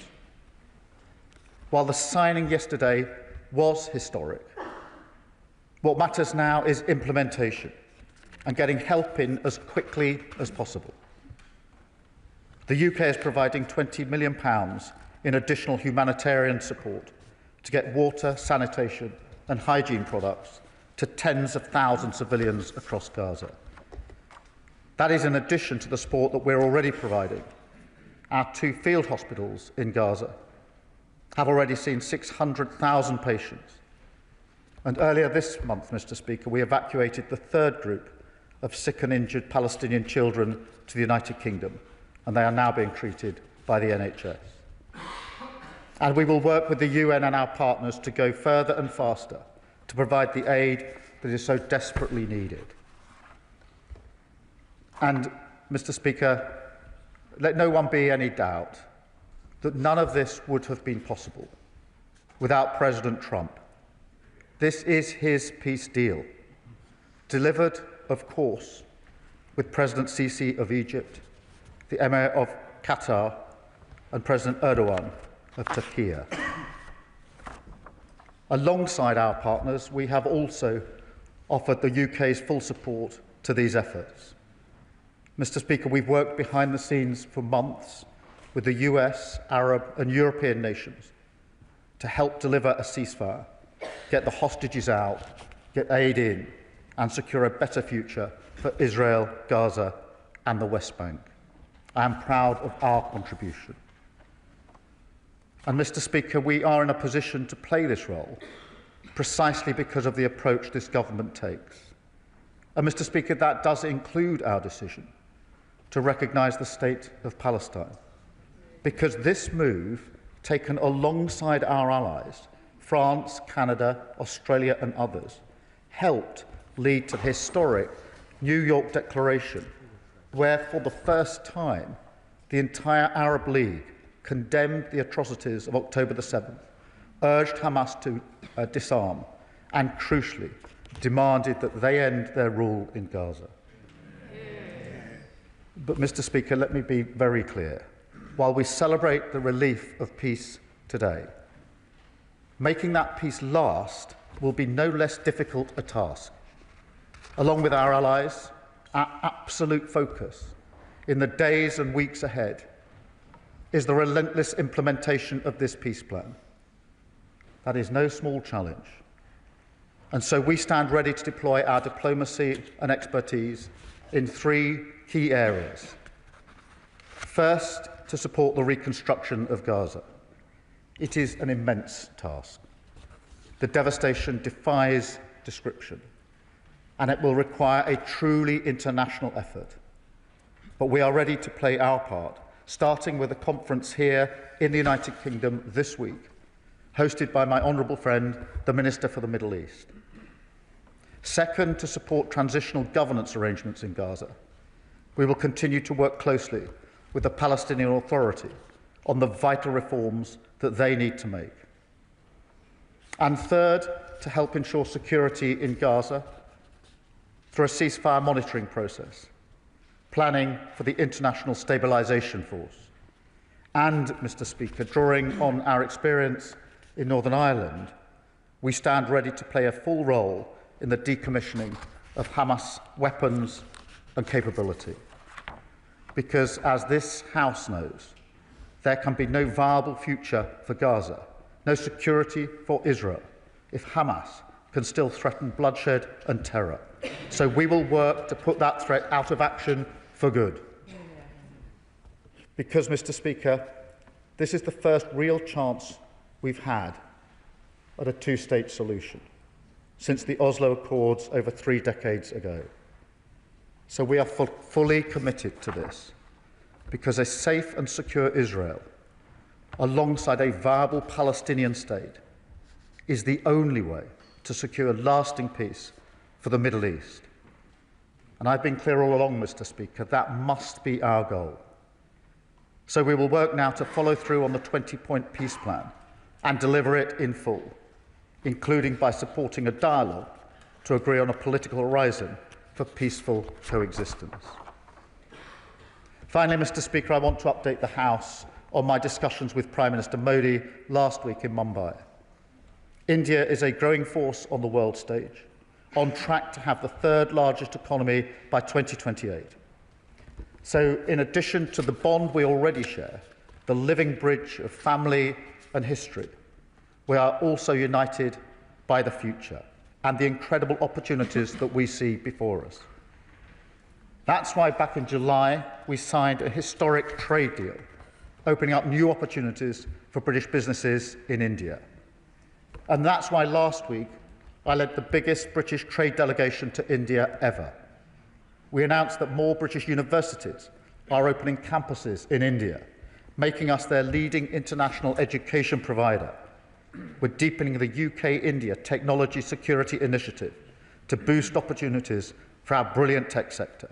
While the signing yesterday was historic, what matters now is implementation and getting help in as quickly as possible. The UK is providing £20 million in additional humanitarian support to get water, sanitation and hygiene products to tens of thousands of civilians across Gaza. That is in addition to the support that we're already providing. Our 2 field hospitals in Gaza have already seen 600,000 patients. And earlier this month, Mr. Speaker, we evacuated the 3rd group of sick and injured Palestinian children to the United Kingdom, and they are now being treated by the NHS. And we will work with the UN and our partners to go further and faster to provide the aid that is so desperately needed. And, Mr. Speaker, let no one be any doubt that none of this would have been possible without President Trump. This is his peace deal, delivered, of course, with President Sisi of Egypt, the Emir of Qatar, and President Erdogan of Turkey. Alongside our partners, we have also offered the UK's full support to these efforts. Mr. Speaker, we've worked behind the scenes for months with the US, Arab and European nations to help deliver a ceasefire, get the hostages out, get aid in and secure a better future for Israel, Gaza and the West Bank. I am proud of our contribution. And, Mr. Speaker, we are in a position to play this role precisely because of the approach this government takes. And, Mr. Speaker, that does include our decision to recognise the state of Palestine, because this move, taken alongside our allies, France, Canada, Australia and others, helped lead to the historic New York Declaration, where for the first time the entire Arab League condemned the atrocities of October the 7th, urged Hamas to disarm and, crucially, demanded that they end their rule in Gaza. But, Mr. Speaker, let me be very clear. While we celebrate the relief of peace today, making that peace last will be no less difficult a task. Along with our allies, our absolute focus in the days and weeks ahead is the relentless implementation of this peace plan. That is no small challenge. And so we stand ready to deploy our diplomacy and expertise in 3 key areas. First, to support the reconstruction of Gaza. It is an immense task. The devastation defies description, and it will require a truly international effort. But we are ready to play our part, starting with a conference here in the United Kingdom this week, hosted by my honourable friend, the Minister for the Middle East. Second, to support transitional governance arrangements in Gaza. We will continue to work closely with the Palestinian Authority on the vital reforms that they need to make. And third, to help ensure security in Gaza through a ceasefire monitoring process, planning for the International Stabilisation Force. And, Mr. Speaker, drawing on our experience in Northern Ireland, we stand ready to play a full role in the decommissioning of Hamas weapons and capability. Because, as this House knows, there can be no viable future for Gaza, no security for Israel, if Hamas can still threaten bloodshed and terror. So we will work to put that threat out of action for good. Because, Mr. Speaker, this is the first real chance we've had at a 2-state solution since the Oslo Accords over 3 decades ago. So we are fully committed to this, because a safe and secure Israel, alongside a viable Palestinian state, is the only way to secure lasting peace for the Middle East. And I've been clear all along, Mr. Speaker, that must be our goal. So we will work now to follow through on the 20-point peace plan and deliver it in full, including by supporting a dialogue to agree on a political horizon for peaceful coexistence. Finally, Mr. Speaker, I want to update the House on my discussions with Prime Minister Modi last week in Mumbai. India is a growing force on the world stage, on track to have the third largest economy by 2028. So, in addition to the bond we already share, the living bridge of family and history, we are also united by the future and the incredible opportunities that we see before us. That's why back in July we signed a historic trade deal, opening up new opportunities for British businesses in India. And that's why last week I led the biggest British trade delegation to India ever. We announced that more British universities are opening campuses in India, making us their leading international education provider. We're deepening the UK-India Technology Security Initiative to boost opportunities for our brilliant tech sector.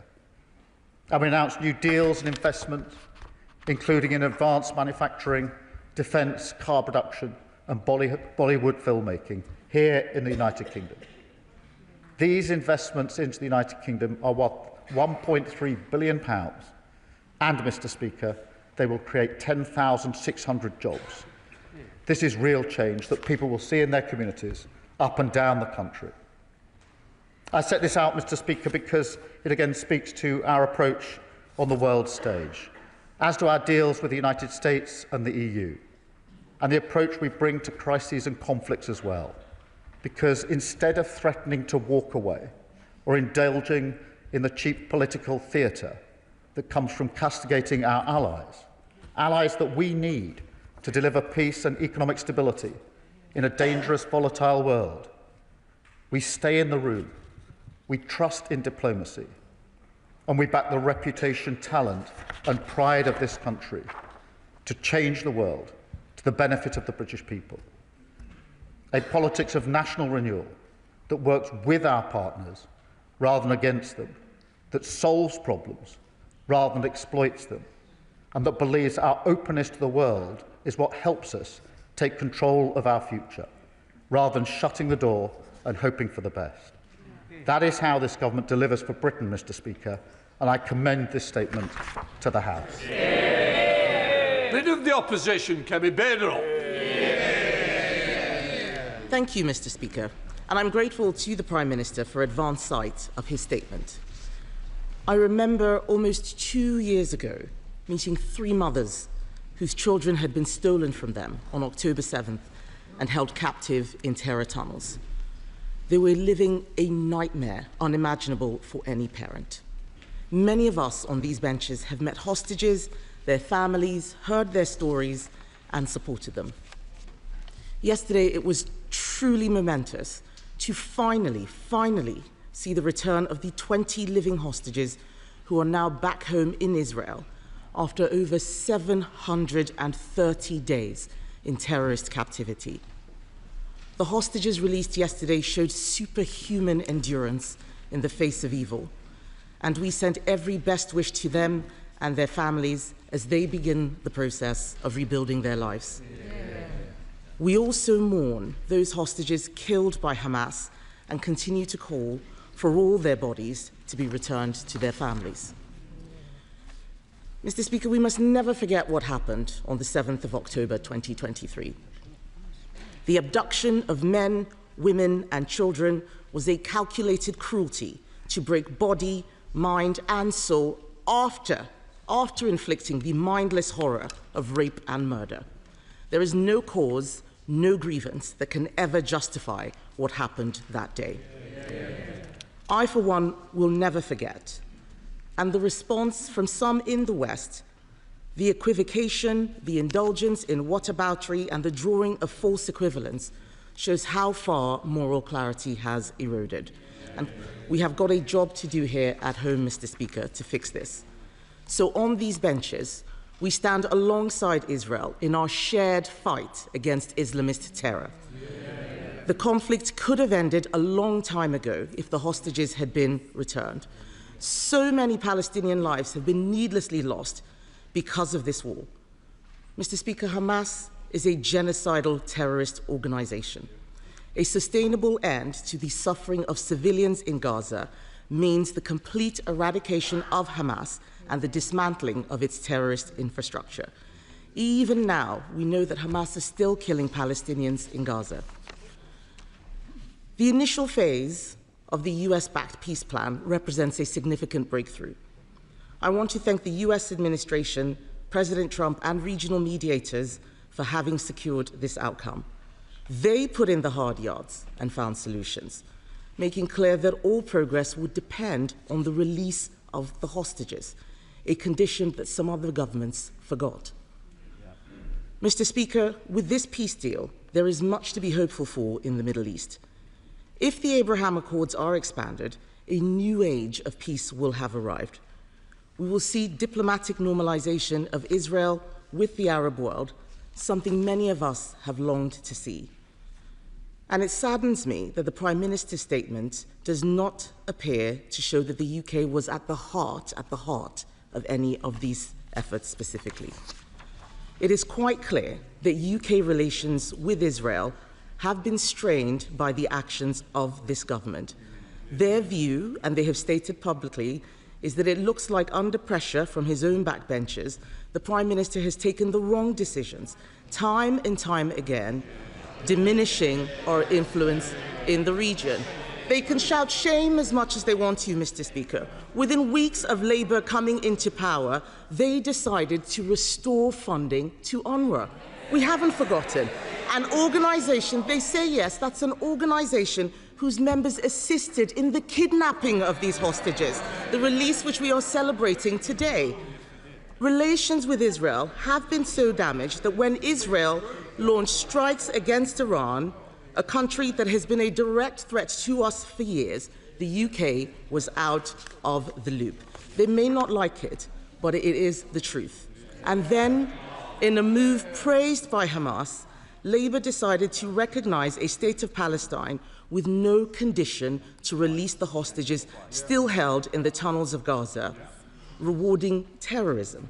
And we announced new deals and investment, including in advanced manufacturing, defence, car production and Bollywood filmmaking here in the United Kingdom. These investments into the United Kingdom are worth £1.3 billion, and, Mr. Speaker, they will create 10,600 jobs. This is real change that people will see in their communities up and down the country. I set this out, Mr. Speaker, because it again speaks to our approach on the world stage, as do our deals with the United States and the EU, and the approach we bring to crises and conflicts as well. Because instead of threatening to walk away or indulging in the cheap political theatre that comes from castigating our allies that we need to deliver peace and economic stability in a dangerous, volatile world, we stay in the room, we trust in diplomacy, and we back the reputation, talent and pride of this country to change the world to the benefit of the British people. A politics of national renewal that works with our partners rather than against them, that solves problems rather than exploits them, and that believes our openness to the world is what helps us take control of our future, rather than shutting the door and hoping for the best. That is how this government delivers for Britain, Mr. Speaker, and I commend this statement to the House. Leader of the Opposition, Kemi Bedro. Thank you, Mr. Speaker, and I'm grateful to the Prime Minister for advance sight of his statement. I remember almost 2 years ago meeting 3 mothers whose children had been stolen from them on October 7th and held captive in terror tunnels. They were living a nightmare unimaginable for any parent. Many of us on these benches have met hostages, their families, heard their stories, and supported them. Yesterday, it was truly momentous to finally see the return of the 20 living hostages who are now back home in Israel after over 730 days in terrorist captivity. The hostages released yesterday showed superhuman endurance in the face of evil, and we send every best wish to them and their families as they begin the process of rebuilding their lives. We also mourn those hostages killed by Hamas and continue to call for all their bodies to be returned to their families. Mr. Speaker, we must never forget what happened on the 7th of October 2023. The abduction of men, women, and children was a calculated cruelty to break body, mind, and soul after inflicting the mindless horror of rape and murder. There is no cause, no grievance that can ever justify what happened that day. I, for one, will never forget. And the response from some in the West, the equivocation, the indulgence in whataboutery, and the drawing of false equivalence shows how far moral clarity has eroded. And we have got a job to do here at home, Mr. Speaker, to fix this. So on these benches, we stand alongside Israel in our shared fight against Islamist terror. The conflict could have ended a long time ago if the hostages had been returned. So many Palestinian lives have been needlessly lost because of this war. Mr. Speaker, Hamas is a genocidal terrorist organization. A sustainable end to the suffering of civilians in Gaza means the complete eradication of Hamas and the dismantling of its terrorist infrastructure. Even now, we know that Hamas is still killing Palestinians in Gaza. The initial phase of the US-backed peace plan represents a significant breakthrough. I want to thank the US administration, President Trump, and regional mediators for having secured this outcome. They put in the hard yards and found solutions, making clear that all progress would depend on the release of the hostages, a condition that some other governments forgot. Mr. Speaker, with this peace deal, there is much to be hopeful for in the Middle East. If the Abraham Accords are expanded, a new age of peace will have arrived. We will see diplomatic normalization of Israel with the Arab world, something many of us have longed to see. And it saddens me that the Prime Minister's statement does not appear to show that the UK was at the heart of any of these efforts specifically. It is quite clear that UK relations with Israel have been strained by the actions of this government. Their view, and they have stated publicly, is that it looks like under pressure from his own backbenchers, the Prime Minister has taken the wrong decisions, time and time again, diminishing our influence in the region. They can shout shame as much as they want to, Mr. Speaker. Within weeks of Labour coming into power, they decided to restore funding to UNRWA. We haven't forgotten. An organisation, they say yes, that's an organisation whose members assisted in the kidnapping of these hostages, the release which we are celebrating today. Relations with Israel have been so damaged that when Israel launched strikes against Iran, a country that has been a direct threat to us for years, the UK was out of the loop. They may not like it, but it is the truth. And then, in a move praised by Hamas, Labour decided to recognise a state of Palestine with no condition to release the hostages still held in the tunnels of Gaza, rewarding terrorism.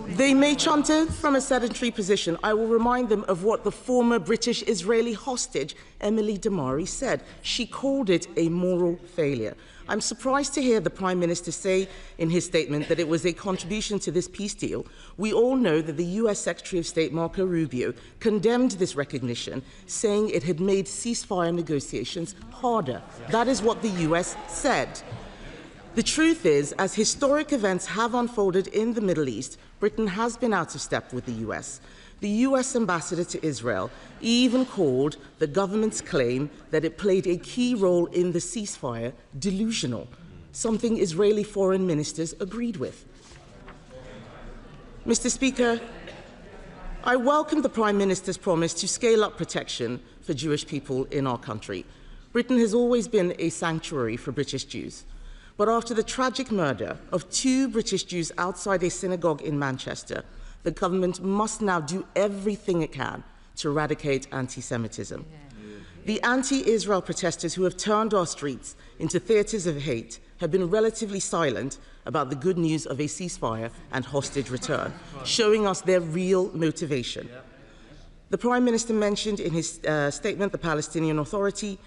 They may chant it from a sedentary position. I will remind them of what the former British-Israeli hostage, Emily Damari, said. She called it a moral failure. I'm surprised to hear the Prime Minister say in his statement that it was a contribution to this peace deal. We all know that the US Secretary of State, Marco Rubio, condemned this recognition, saying it had made ceasefire negotiations harder. That is what the US said. The truth is, as historic events have unfolded in the Middle East, Britain has been out of step with the US. The US ambassador to Israel even called the government's claim that it played a key role in the ceasefire delusional, something Israeli foreign ministers agreed with. Mr. Speaker, I welcome the Prime Minister's promise to scale up protection for Jewish people in our country. Britain has always been a sanctuary for British Jews. But after the tragic murder of 2 British Jews outside a synagogue in Manchester, the government must now do everything it can to eradicate anti-Semitism. The anti-Israel protesters who have turned our streets into theatres of hate have been relatively silent about the good news of a ceasefire and hostage return, showing us their real motivation. The Prime Minister mentioned in his statement the Palestinian Authority.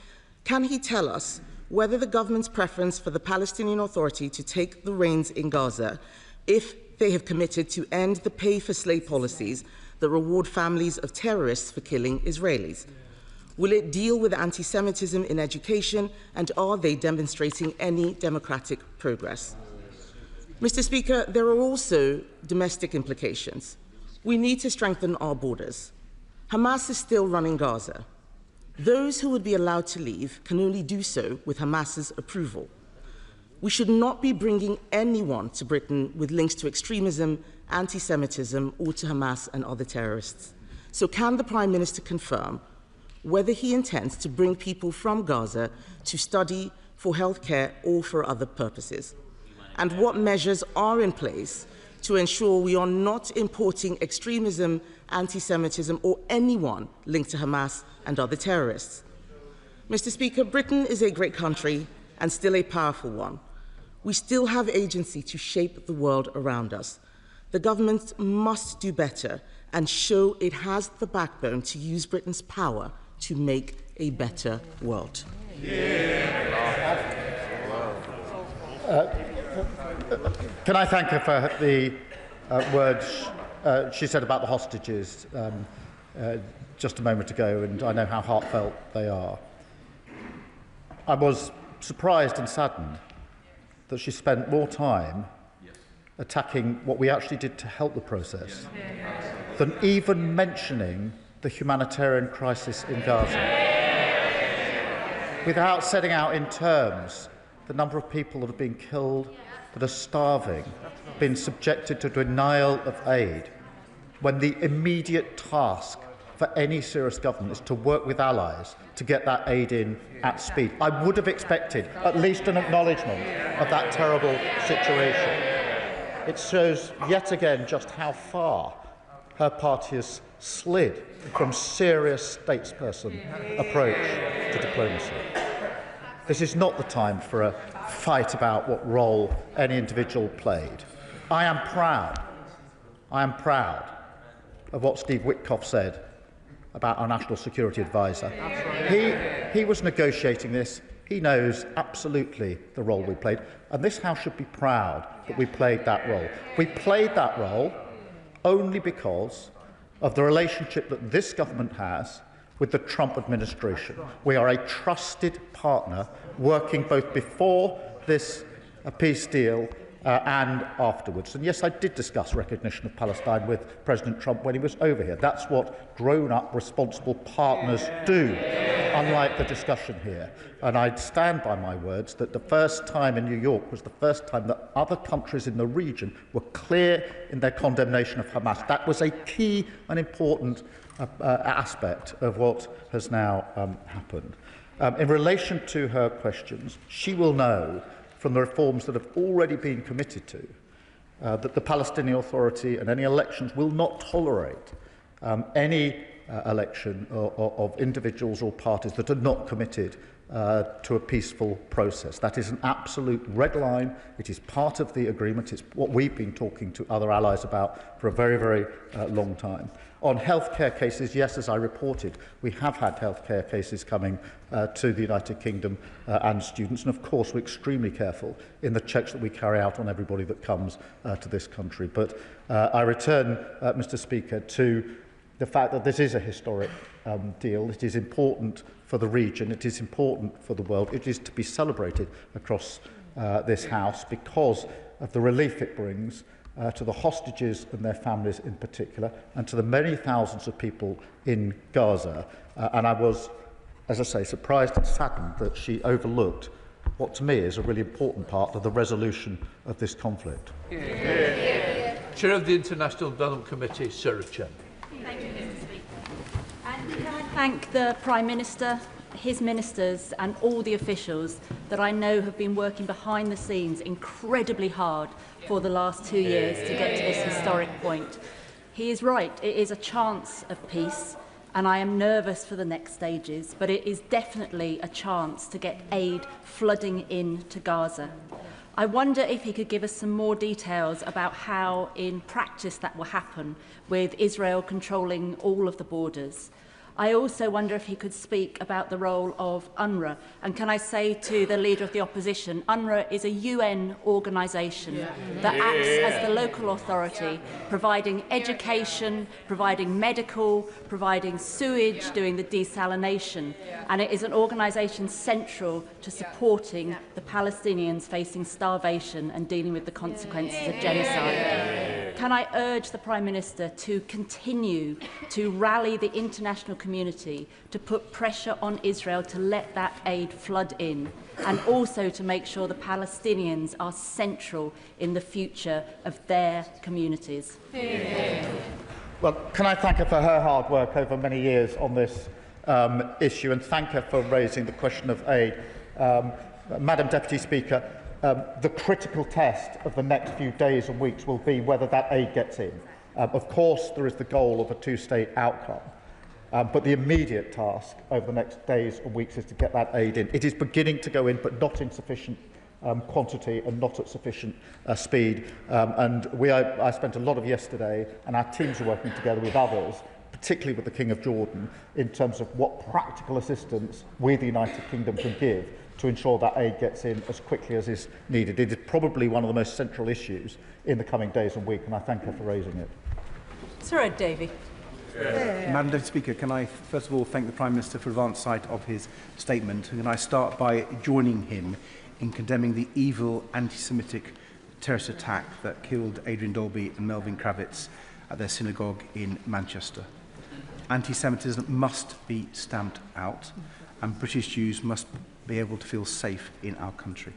Can he tell us whether the government's preference for the Palestinian Authority to take the reins in Gaza, if they have committed to end the pay-for-slay policies that reward families of terrorists for killing Israelis? Will it deal with anti-Semitism in education, and are they demonstrating any democratic progress? Mr. Speaker, there are also domestic implications. We need to strengthen our borders. Hamas is still running Gaza. Those who would be allowed to leave can only do so with Hamas's approval. We should not be bringing anyone to Britain with links to extremism, anti-Semitism, or to Hamas and other terrorists. So can the Prime Minister confirm whether he intends to bring people from Gaza to study, for healthcare, or for other purposes? And what measures are in place to ensure we are not importing extremism, anti-Semitism, or anyone linked to Hamas and other terrorists? Mr. Speaker, Britain is a great country and still a powerful one. We still have agency to shape the world around us. The government must do better and show it has the backbone to use Britain's power to make a better world. Can I thank her for the words she said about the hostages just a moment ago, and I know how heartfelt they are. I was surprised and saddened that she spent more time attacking what we actually did to help the process than even mentioning the humanitarian crisis in Gaza, without setting out in terms the number of people that have been killed, that are starving, been subjected to denial of aid, when the immediate task for any serious government is to work with allies to get that aid in at speed. I would have expected at least an acknowledgement of that terrible situation. It shows yet again just how far her party has slid from serious statesperson approach to diplomacy. This is not the time for a fight about what role any individual played. I am proud of what Steve Witkoff said about our National Security Advisor. He was negotiating this. He knows absolutely the role we played, and this House should be proud that we played that role. We played that role only because of the relationship that this government has with the Trump administration. We are a trusted partner working both before this peace deal and afterwards. And yes, I did discuss recognition of Palestine with President Trump when he was over here. That's what grown-up, responsible partners do, unlike the discussion here. And I'd stand by my words that the first time in New York was the first time that other countries in the region were clear in their condemnation of Hamas. That was a key and important aspect of what has now happened. In relation to her questions, she will know from the reforms that have already been committed to, that the Palestinian Authority and any elections will not tolerate any election of individuals or parties that are not committed to a peaceful process. That is an absolute red line. It is part of the agreement. It's what we've been talking to other allies about for a very, very long time. On healthcare cases, yes, as I reported, we have had healthcare cases coming to the United Kingdom and students, and of course we're extremely careful in the checks that we carry out on everybody that comes to this country. But I return, Mr. Speaker, to the fact that this is a historic deal. It is important for the region, it is important for the world, it is to be celebrated across this House because of the relief it brings to the hostages and their families in particular, and to the many thousands of people in Gaza. And I was, as I say, surprised and saddened that she overlooked what to me is a really important part of the resolution of this conflict. Chair of the International Development Committee, Sarah Chen. Thank you, Mr. Speaker. And can I thank the Prime Minister, his ministers and all the officials that I know have been working behind the scenes incredibly hard for the last 2 years to get to this historic point. He is right, it is a chance of peace, and I am nervous for the next stages, but it is definitely a chance to get aid flooding into Gaza. I wonder if he could give us some more details about how in practice that will happen, with Israel controlling all of the borders. I also wonder if he could speak about the role of UNRWA. And can I say to the Leader of the Opposition, UNRWA is a UN organisation that acts as the local authority, providing education, providing medical, providing sewage, doing the desalination. And it is an organisation central to supporting the Palestinians facing starvation and dealing with the consequences of genocide. Can I urge the Prime Minister to continue to rally the international community to put pressure on Israel to let that aid flood in, and also to make sure the Palestinians are central in the future of their communities? Well, can I thank her for her hard work over many years on this issue, and thank her for raising the question of aid. Madam Deputy Speaker, the critical test of the next few days and weeks will be whether that aid gets in. Of course, there is the goal of a two-state outcome, but the immediate task over the next days and weeks is to get that aid in. It is beginning to go in, but not in sufficient quantity and not at sufficient speed. I spent a lot of yesterday, and our teams are working together with others particularly with the King of Jordan, in terms of what practical assistance we, the United Kingdom, can give to ensure that aid gets in as quickly as is needed. It is probably one of the most central issues in the coming days and week, and I thank her for raising it. Sir Ed Davey. Madam Deputy Speaker, can I first of all thank the Prime Minister for advance sight of his statement, and can I start by joining him in condemning the evil anti-Semitic terrorist attack that killed Adrian Dolby and Melvin Kravitz at their synagogue in Manchester. Anti-Semitism must be stamped out, and British Jews must be able to feel safe in our country.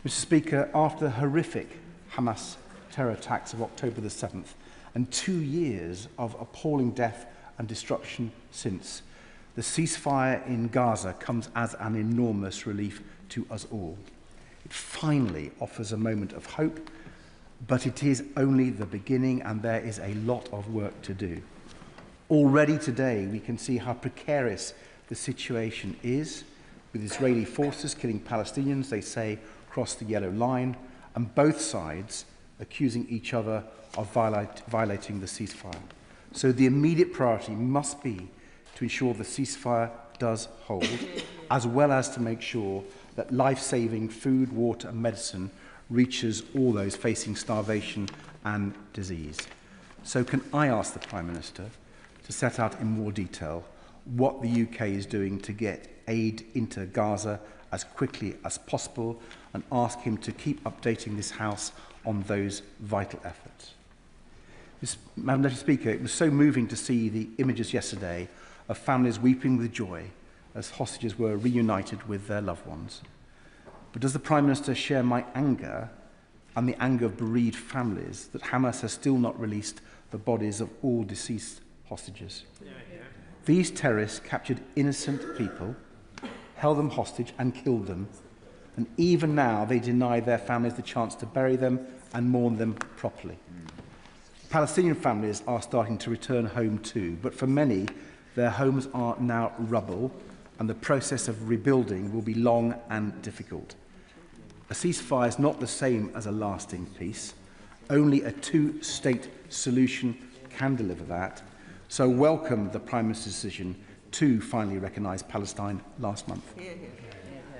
Mr. Speaker, after the horrific Hamas terror attacks of October the 7th, and 2 years of appalling death and destruction since, the ceasefire in Gaza comes as an enormous relief to us all. It finally offers a moment of hope, but it is only the beginning, and there is a lot of work to do. Already today, we can see how precarious the situation is, with Israeli forces killing Palestinians, they say, across the yellow line, and both sides accusing each other of violating the ceasefire. So the immediate priority must be to ensure the ceasefire does hold, as well as to make sure that life-saving food, water and medicine reaches all those facing starvation and disease. So can I ask the Prime Minister to set out in more detail what the UK is doing to get aid into Gaza as quickly as possible, and ask him to keep updating this House on those vital efforts. Madam Deputy Speaker, it was so moving to see the images yesterday of families weeping with joy as hostages were reunited with their loved ones. But does the Prime Minister share my anger and the anger of bereaved families that Hamas has still not released the bodies of all deceased hostages? These terrorists captured innocent people, held them hostage and killed them, and even now they deny their families the chance to bury them and mourn them properly. Palestinian families are starting to return home too, but for many, their homes are now rubble, and the process of rebuilding will be long and difficult. A ceasefire is not the same as a lasting peace. Only a two-state solution can deliver that. So welcome the Prime Minister's decision to finally recognise Palestine last month.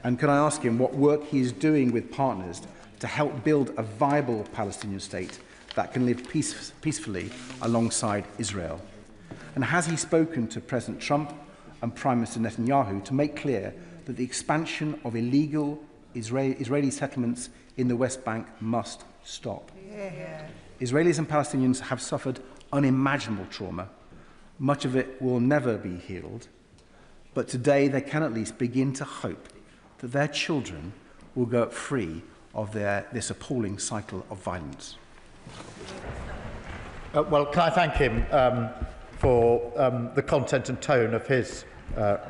And can I ask him what work he is doing with partners to help build a viable Palestinian state that can live peacefully alongside Israel? And has he spoken to President Trump and Prime Minister Netanyahu to make clear that the expansion of illegal Israeli settlements in the West Bank must stop? Israelis and Palestinians have suffered unimaginable trauma. Much of it will never be healed, but today they can at least begin to hope that their children will go free of this appalling cycle of violence. Well, can I thank him for the content and tone of his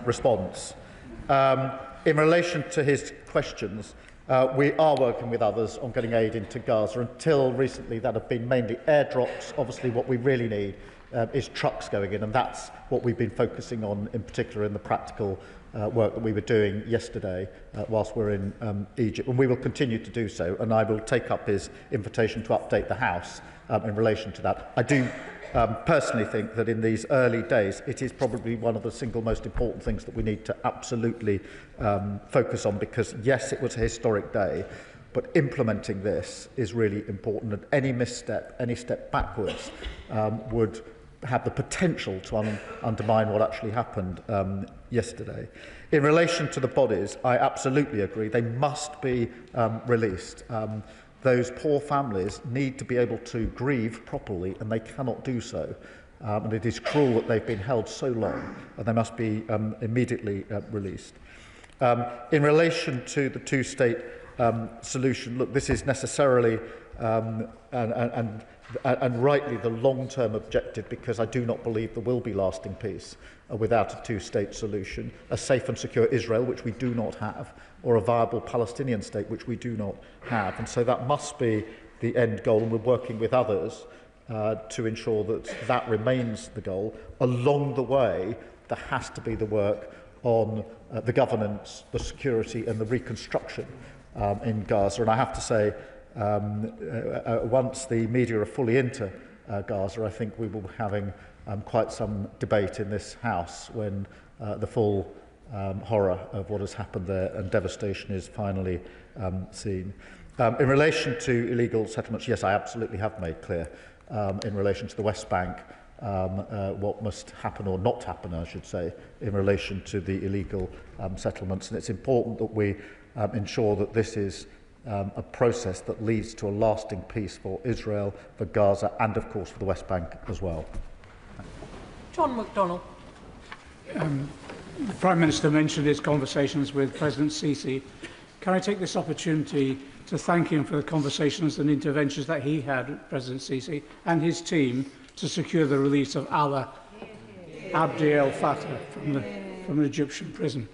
response. In relation to his questions, we are working with others on getting aid into Gaza. Until recently, that have been mainly airdrops. Obviously, what we really need is trucks going in, and that's what we've been focusing on, in particular in the practical work that we were doing yesterday whilst we're in Egypt, and we will continue to do so, and I will take up his invitation to update the House in relation to that. I do personally think that in these early days it is probably one of the single most important things that we need to absolutely focus on, because yes, it was a historic day, but implementing this is really important, and any misstep, any step backwards would have the potential to undermine what actually happened yesterday. In relation to the bodies, I absolutely agree. They must be released. Those poor families need to be able to grieve properly, and they cannot do so. And it is cruel that they've been held so long, and they must be immediately released. In relation to the two-state solution, look, this is necessarily and rightly the long-term objective, because I do not believe there will be lasting peace without a two-state solution, a safe and secure Israel, which we do not have, or a viable Palestinian state, which we do not have. And so that must be the end goal, and we're working with others to ensure that that remains the goal. Along the way, there has to be the work on the governance, the security and the reconstruction in Gaza. And I have to say, once the media are fully into Gaza, I think we will be having quite some debate in this House when the full horror of what has happened there and devastation is finally seen. In relation to illegal settlements, yes, I absolutely have made clear in relation to the West Bank what must happen or not happen, I should say, in relation to the illegal settlements. And it's important that we ensure that this is a process that leads to a lasting peace for Israel, for Gaza, and of course for the West Bank as well. John McDonnell. The Prime Minister mentioned his conversations with President Sisi. Can I take this opportunity to thank him for the conversations and interventions that he had with President Sisi and his team to secure the release of Allah Abdi el-Fattah from an Egyptian prison?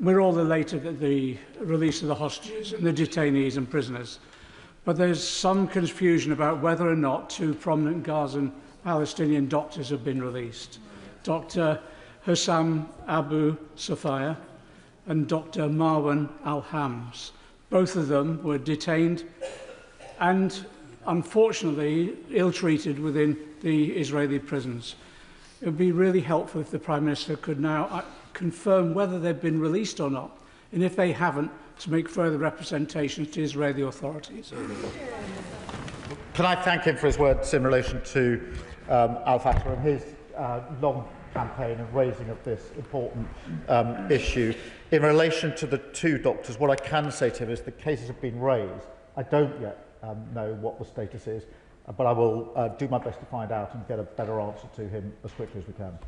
We're all elated at the release of the hostages and the detainees and prisoners, but there's some confusion about whether or not two prominent Gazan Palestinian doctors have been released. Dr. Hussam Abu Safaya and Dr. Marwan Al-Hams. Both of them were detained and, unfortunately, ill-treated within the Israeli prisons. It would be really helpful if the Prime Minister could now confirm whether they've been released or not, and if they haven't, to make further representations to Israeli authorities. Can I thank him for his words in relation to Al-Fattah and his long campaign of raising of this important issue. In relation to the two doctors, what I can say to him is the cases have been raised. I don't yet know what the status is, but I will do my best to find out and get a better answer to him as quickly as we can.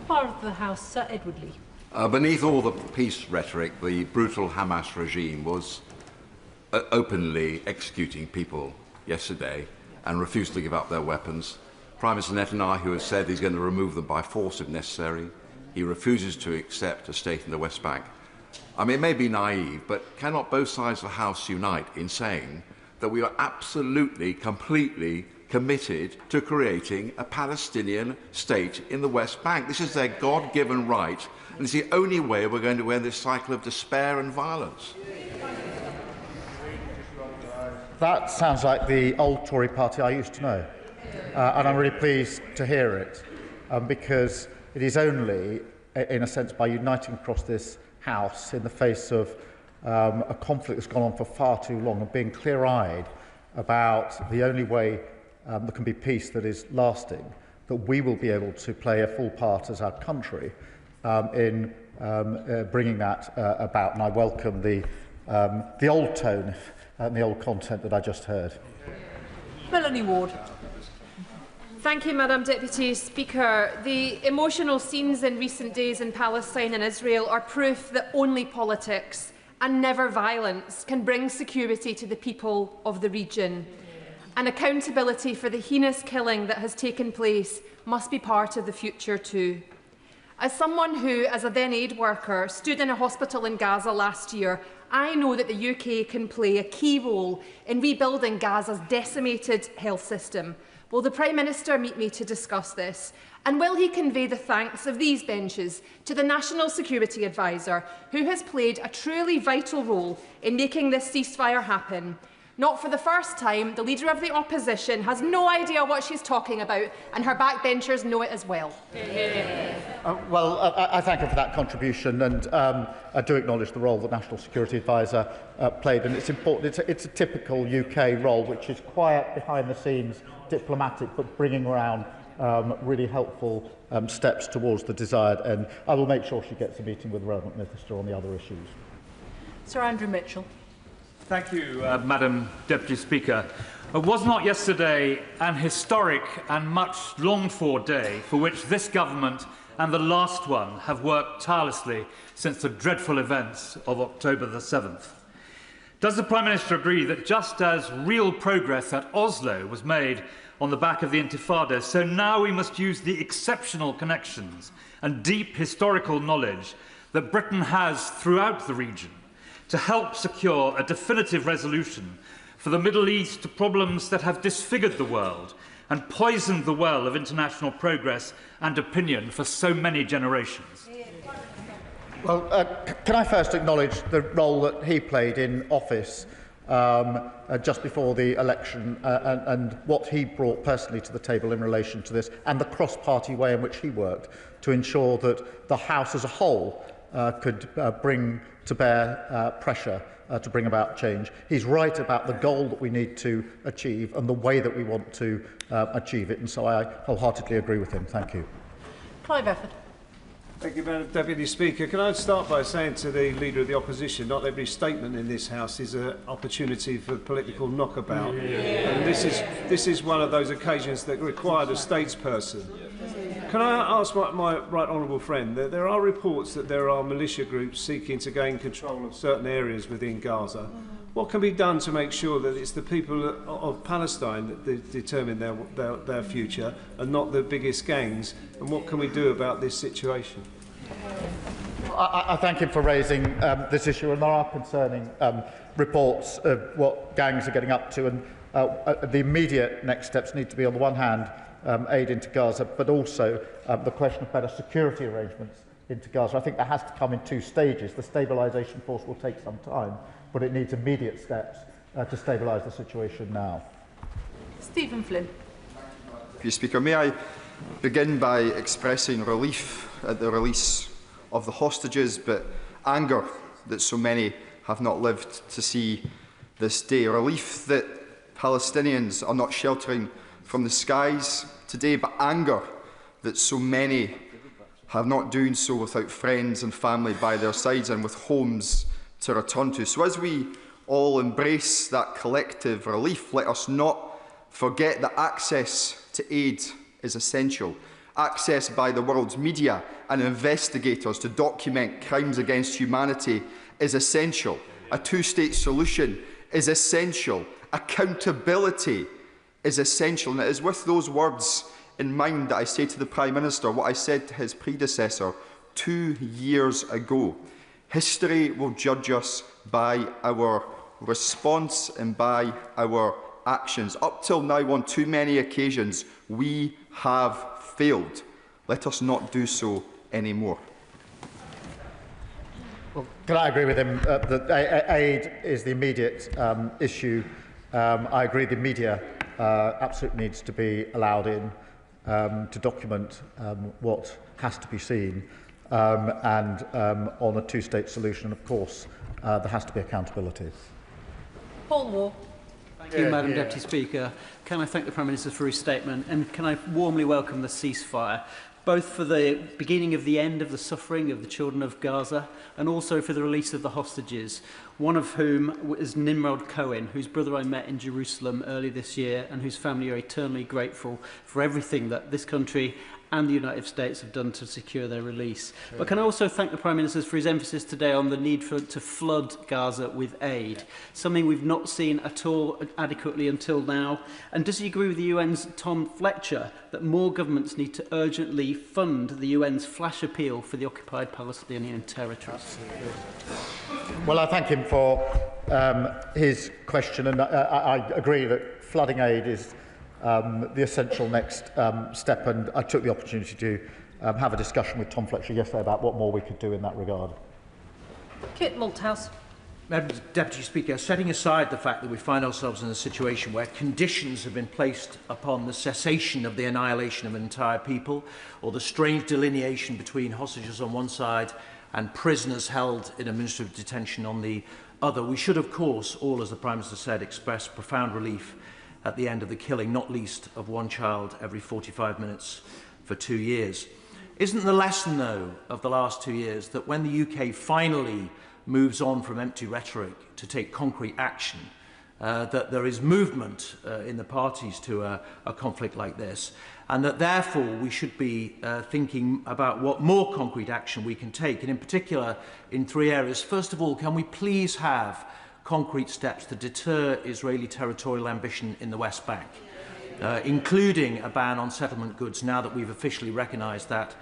Part of the House, Sir Edward Lee. Beneath all the peace rhetoric, the brutal Hamas regime was openly executing people yesterday and refused to give up their weapons. Prime Minister Netanyahu has said he's going to remove them by force if necessary. He refuses to accept a state in the West Bank. I mean, it may be naive, but cannot both sides of the House unite in saying that we are absolutely, completely committed to creating a Palestinian state in the West Bank? This is their God-given right, and it's the only way we're going to end this cycle of despair and violence. That sounds like the old Tory party I used to know, and I'm really pleased to hear it, because it is only, in a sense, by uniting across this House in the face of a conflict that's gone on for far too long and being clear-eyed about the only way there can be peace that is lasting, that we will be able to play a full part as our country in bringing that about. And I welcome the old tone and the old content that I just heard. Melanie Ward. Thank you, Madam Deputy Speaker. The emotional scenes in recent days in Palestine and Israel are proof that only politics and never violence can bring security to the people of the region. And accountability for the heinous killing that has taken place must be part of the future too. As someone who, as a then aid worker, stood in a hospital in Gaza last year, I know that the UK can play a key role in rebuilding Gaza's decimated health system. Will the Prime Minister meet me to discuss this? And will he convey the thanks of these benches to the National Security Advisor, who has played a truly vital role in making this ceasefire happen? Not for the first time, the Leader of the Opposition has no idea what she's talking about, and her backbenchers know it as well. I thank her for that contribution, and I do acknowledge the role the National Security Advisor played, and it's important. It's a typical UK role, which is quiet, behind the scenes, diplomatic, but bringing around really helpful steps towards the desired end. I will make sure she gets a meeting with the relevant minister on the other issues. Sir Andrew Mitchell. Thank you, Madam Deputy Speaker. Was not yesterday an historic and much longed-for day for which this government and the last one have worked tirelessly since the dreadful events of October the 7th? Does the Prime Minister agree that just as real progress at Oslo was made on the back of the Intifada, so now we must use the exceptional connections and deep historical knowledge that Britain has throughout the region to help secure a definitive resolution for the Middle East problems that have disfigured the world and poisoned the well of international progress and opinion for so many generations? Well, can I first acknowledge the role that he played in office just before the election and what he brought personally to the table in relation to this and the cross-party way in which he worked to ensure that the House as a whole could bring to bear pressure to bring about change. He's right about the goal that we need to achieve and the way that we want to achieve it, and so I wholeheartedly agree with him. Thank you. Clive Efford. Thank you, Madam Deputy Speaker. Can I start by saying to the Leader of the Opposition, not every statement in this House is an opportunity for political knockabout. And this is one of those occasions that required a statesperson. Can I ask my right honourable friend, that there are reports that there are militia groups seeking to gain control of certain areas within Gaza. What can be done to make sure that it's the people of Palestine that determine their future and not the biggest gangs? And what can we do about this situation? I thank him for raising this issue, and there are concerning reports of what gangs are getting up to, and the immediate next steps need to be, on the one hand, aid into Gaza, but also the question of better security arrangements into Gaza. I think that has to come in two stages. The stabilisation force will take some time, but it needs immediate steps to stabilise the situation now. Stephen Flynn. Mr. Speaker, may I begin by expressing relief at the release of the hostages, but anger that so many have not lived to see this day. Relief that Palestinians are not sheltering from the skies today, but anger that so many have not done so without friends and family by their sides and with homes to return to. So as we all embrace that collective relief, let us not forget that access to aid is essential. Access by the world's media and investigators to document crimes against humanity is essential. A two-state solution is essential. Accountability is essential. And it is with those words in mind that I say to the Prime Minister what I said to his predecessor 2 years ago. History will judge us by our response and by our actions. Up till now, on too many occasions, we have failed. Let us not do so anymore. Well, can I agree with him that aid is the immediate issue? I agree the media absolutely needs to be allowed in to document what has to be seen, and on a two-state solution, of course, there has to be accountability. Paul Wall. Thank you, Madam Deputy Speaker. Can I thank the Prime Minister for his statement, and can I warmly welcome the ceasefire, both for the beginning of the end of the suffering of the children of Gaza and also for the release of the hostages, one of whom is Nimrod Cohen, whose brother I met in Jerusalem early this year and whose family are eternally grateful for everything that this country and the United States have done to secure their release. But can I also thank the Prime Minister for his emphasis today on the need to flood Gaza with aid, something we've not seen at all adequately until now. And does he agree with the UN's Tom Fletcher that more governments need to urgently fund the UN's flash appeal for the occupied Palestinian territories? Well, I thank him for his question, and I agree that flooding aid is the essential next step, and I took the opportunity to have a discussion with Tom Fletcher yesterday about what more we could do in that regard. Kit Malthouse. Madam Deputy Speaker, setting aside the fact that we find ourselves in a situation where conditions have been placed upon the cessation of the annihilation of an entire people, or the strange delineation between hostages on one side and prisoners held in administrative detention on the other, we should, of course, all, as the Prime Minister said, express profound relief at the end of the killing, not least of one child every 45 minutes for 2 years. Isn't the lesson, though, of the last 2 years that when the UK finally moves on from empty rhetoric to take concrete action, that there is movement in the parties to a conflict like this, and that therefore we should be thinking about what more concrete action we can take, and in particular in 3 areas. First of all, can we please have concrete steps to deter Israeli territorial ambition in the West Bank, including a ban on settlement goods now that we've officially recognised that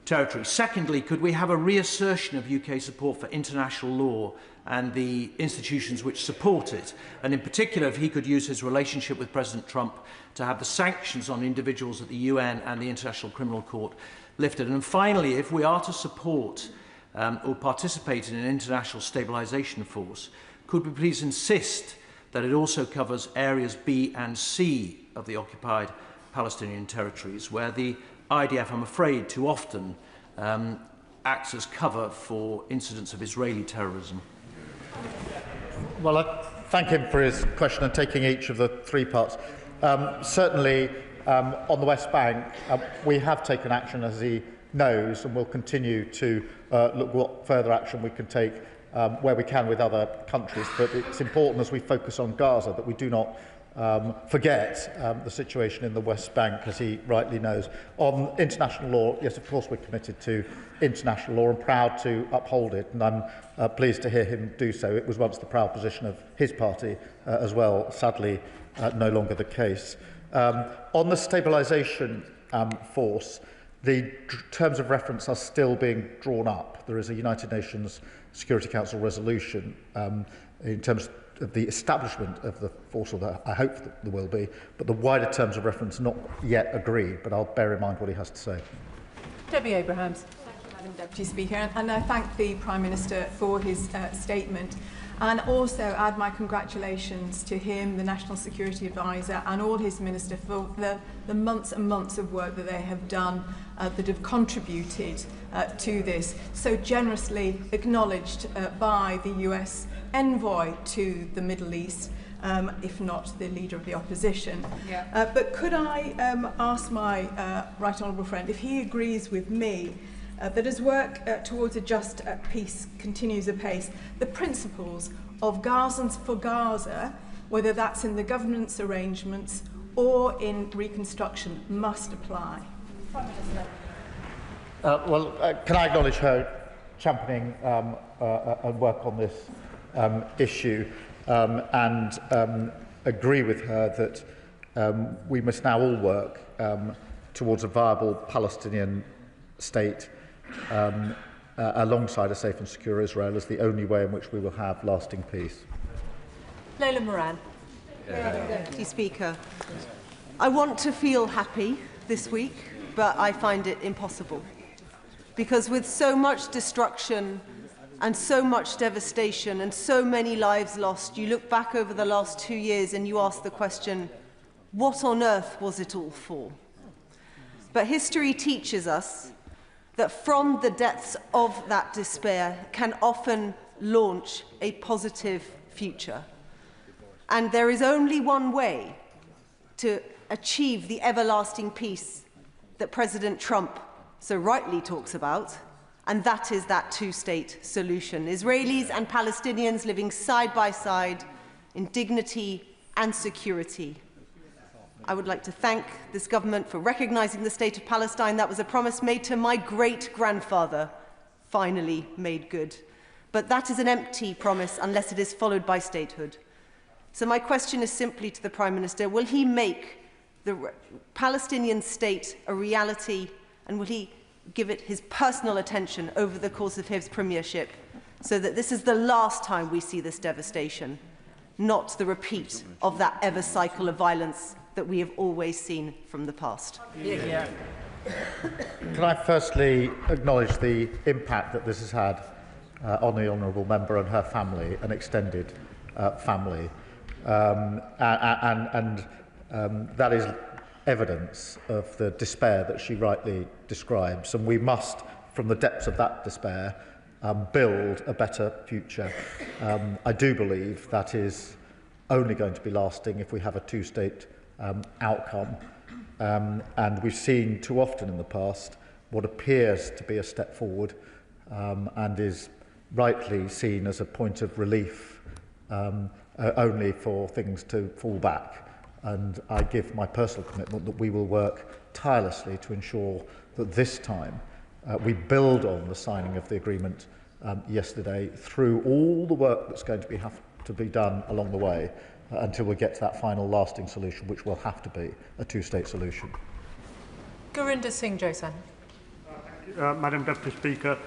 territory? Secondly, could we have a reassertion of UK support for international law and the institutions which support it? And in particular, if he could use his relationship with President Trump to have the sanctions on individuals at the UN and the International Criminal Court lifted. And finally, if we are to support or participate in an international stabilisation force, could we please insist that it also covers areas B and C of the occupied Palestinian territories, where the IDF, I'm afraid, too often acts as cover for incidents of Israeli terrorism? Well, I thank him for his question and taking each of the three parts. Certainly, on the West Bank, we have taken action, as he knows, and will continue to look what further action we can take where we can with other countries. But it's important, as we focus on Gaza, that we do not forget the situation in the West Bank, as he rightly knows. On international law, yes, of course, we're committed to international law and proud to uphold it, and I'm pleased to hear him do so. It was once the proud position of his party as well, sadly no longer the case. On the stabilisation force, the terms of reference are still being drawn up. There is a United Nations Security Council resolution in terms of the establishment of the force, or I hope that there will be, but the wider terms of reference not yet agreed, but I'll bear in mind what he has to say. Debbie Abrahams. Thank you, Madam Deputy Speaker, and I thank the Prime Minister for his statement, and also add my congratulations to him, the National Security Advisor, and all his ministers for the months and months of work that they have done that have contributed to this, so generously acknowledged by the US envoy to the Middle East, if not the Leader of the Opposition. Yeah. But could I ask my right honourable friend if he agrees with me that as work towards a just peace continues apace, the principles of Gazans for Gaza, whether that's in the governance arrangements or in reconstruction, must apply? Prime Minister. Can I acknowledge her championing and work on this issue and agree with her that we must now all work towards a viable Palestinian state alongside a safe and secure Israel as the only way in which we will have lasting peace. Leila Moran. Deputy Speaker, I want to feel happy this week, but I find it impossible. Because with so much destruction and so much devastation and so many lives lost, you look back over the last 2 years and you ask the question, what on earth was it all for? But history teaches us that from the depths of that despair can often launch a positive future. And there is only one way to achieve the everlasting peace that President Trump so rightly talks about, and that is that two-state solution. Israelis and Palestinians living side by side in dignity and security. I would like to thank this government for recognising the state of Palestine. That was a promise made to my great-grandfather, finally made good. But that is an empty promise unless it is followed by statehood. So my question is simply to the Prime Minister, will he make the Palestinian state a reality, and will he give it his personal attention over the course of his premiership so that this is the last time we see this devastation, not the repeat of that ever cycle of violence that we have always seen from the past? Yeah. Can I firstly acknowledge the impact that this has had on the honourable member and her family, an extended family, and that is evidence of the despair that she rightly describes, and we must, from the depths of that despair, build a better future. I do believe that is only going to be lasting if we have a two-state outcome, and we've seen too often in the past what appears to be a step forward and is rightly seen as a point of relief only for things to fall back. And I give my personal commitment that we will work tirelessly to ensure that this time we build on the signing of the agreement yesterday through all the work that's going to have to be done along the way until we get to that final lasting solution, which will have to be a two-state solution. Gurinder Singh Josan. Madam Deputy Speaker,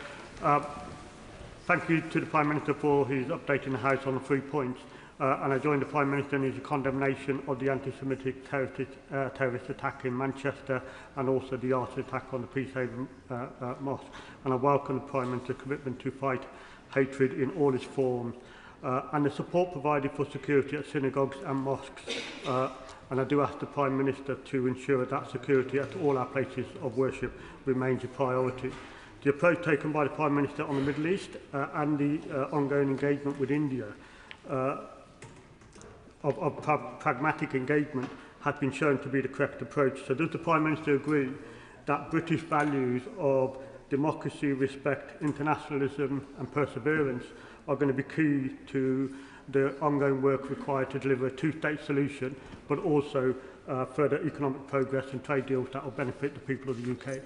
thank you to the Prime Minister for his updating the House on the 3 points. And I join the Prime Minister in his condemnation of the anti-Semitic terrorist attack in Manchester and also the arson attack on the Peacehaven Mosque. And I welcome the Prime Minister's commitment to fight hatred in all its forms. and the support provided for security at synagogues and mosques. And I do ask the Prime Minister to ensure that security at all our places of worship remains a priority. The approach taken by the Prime Minister on the Middle East and the ongoing engagement with India of pragmatic engagement has been shown to be the correct approach. So does the Prime Minister agree that British values of democracy, respect, internationalism and perseverance are going to be key to the ongoing work required to deliver a two-state solution, but also further economic progress and trade deals that will benefit the people of the UK?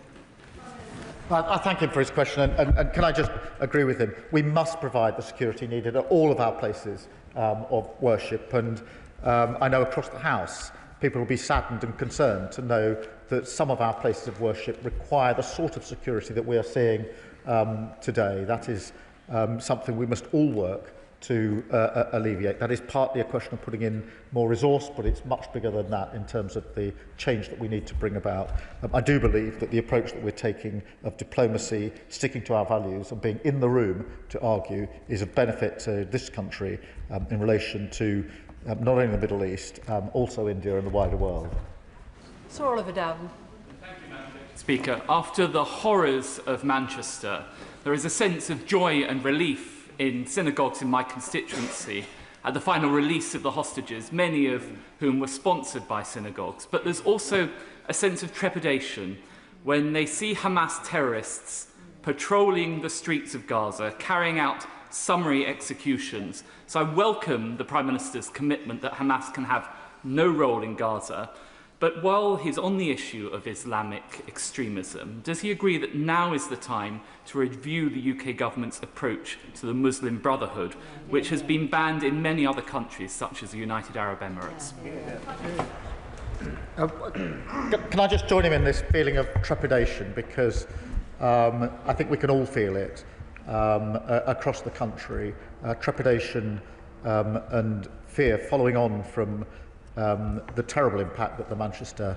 I thank him for his question, and can I just agree with him? We must provide the security needed at all of our places of worship, and I know across the House people will be saddened and concerned to know that some of our places of worship require the sort of security that we are seeing today. That is something we must all work to alleviate. That is partly a question of putting in more resource, but it's much bigger than that in terms of the change that we need to bring about. I do believe that the approach that we're taking of diplomacy, sticking to our values and being in the room to argue is of benefit to this country in relation to not only the Middle East, also India and the wider world. Sir Oliver Dowden. Speaker, after the horrors of Manchester, there is a sense of joy and relief in synagogues in my constituency at the final release of the hostages, many of whom were sponsored by synagogues. But there's also a sense of trepidation when they see Hamas terrorists patrolling the streets of Gaza, carrying out summary executions. So I welcome the Prime Minister's commitment that Hamas can have no role in Gaza. But while he's on the issue of Islamic extremism, does he agree that now is the time to review the UK government's approach to the Muslim Brotherhood, which has been banned in many other countries, such as the United Arab Emirates? Can I just join him in this feeling of trepidation? Because I think we can all feel it across the country. Trepidation and fear following on from the terrible impact that the Manchester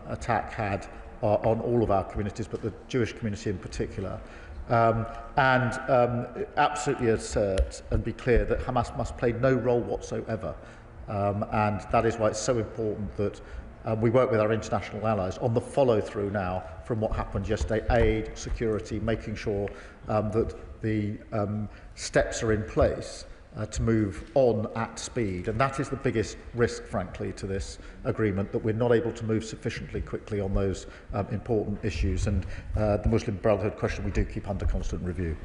attack had on all of our communities, but the Jewish community in particular. Absolutely assert and be clear that Hamas must play no role whatsoever. And that is why it's so important that we work with our international allies on the follow-through now from what happened yesterday, aid, security, making sure that the steps are in place to move on at speed. And that is the biggest risk, frankly, to this agreement, that we're not able to move sufficiently quickly on those important issues. And the Muslim Brotherhood question we do keep under constant review.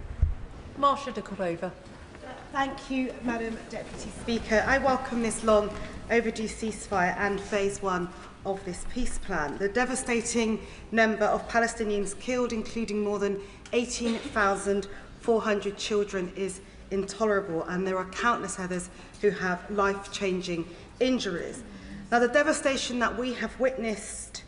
Marsha de Cordova. Thank you, Madam Deputy Speaker. I welcome this long overdue ceasefire and phase 1 of this peace plan. The devastating number of Palestinians killed, including more than 18,400 children, is intolerable, and there are countless others who have life-changing injuries. Now, the devastation that we have witnessed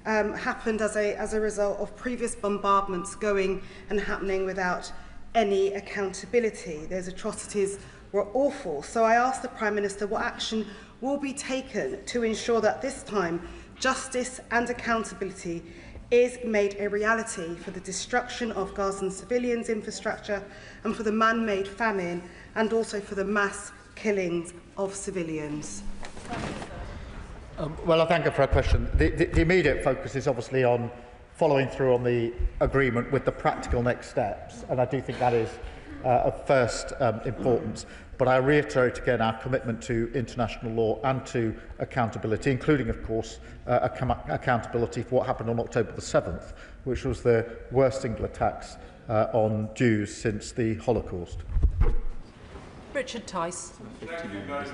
happened as a result of previous bombardments going and happening without any accountability. Those atrocities were awful. So I asked the Prime Minister what action will be taken to ensure that this time justice and accountability is made a reality for the destruction of Gazan civilians' infrastructure and for the man-made famine, and also for the mass killings of civilians. Well, I thank her for her question. The immediate focus is obviously on following through on the agreement with the practical next steps, and I do think that is of first importance. But I reiterate again our commitment to international law and to accountability, including, of course, accountability for what happened on October the 7th, which was the worst single attacks on Jews since the Holocaust. Richard Tice.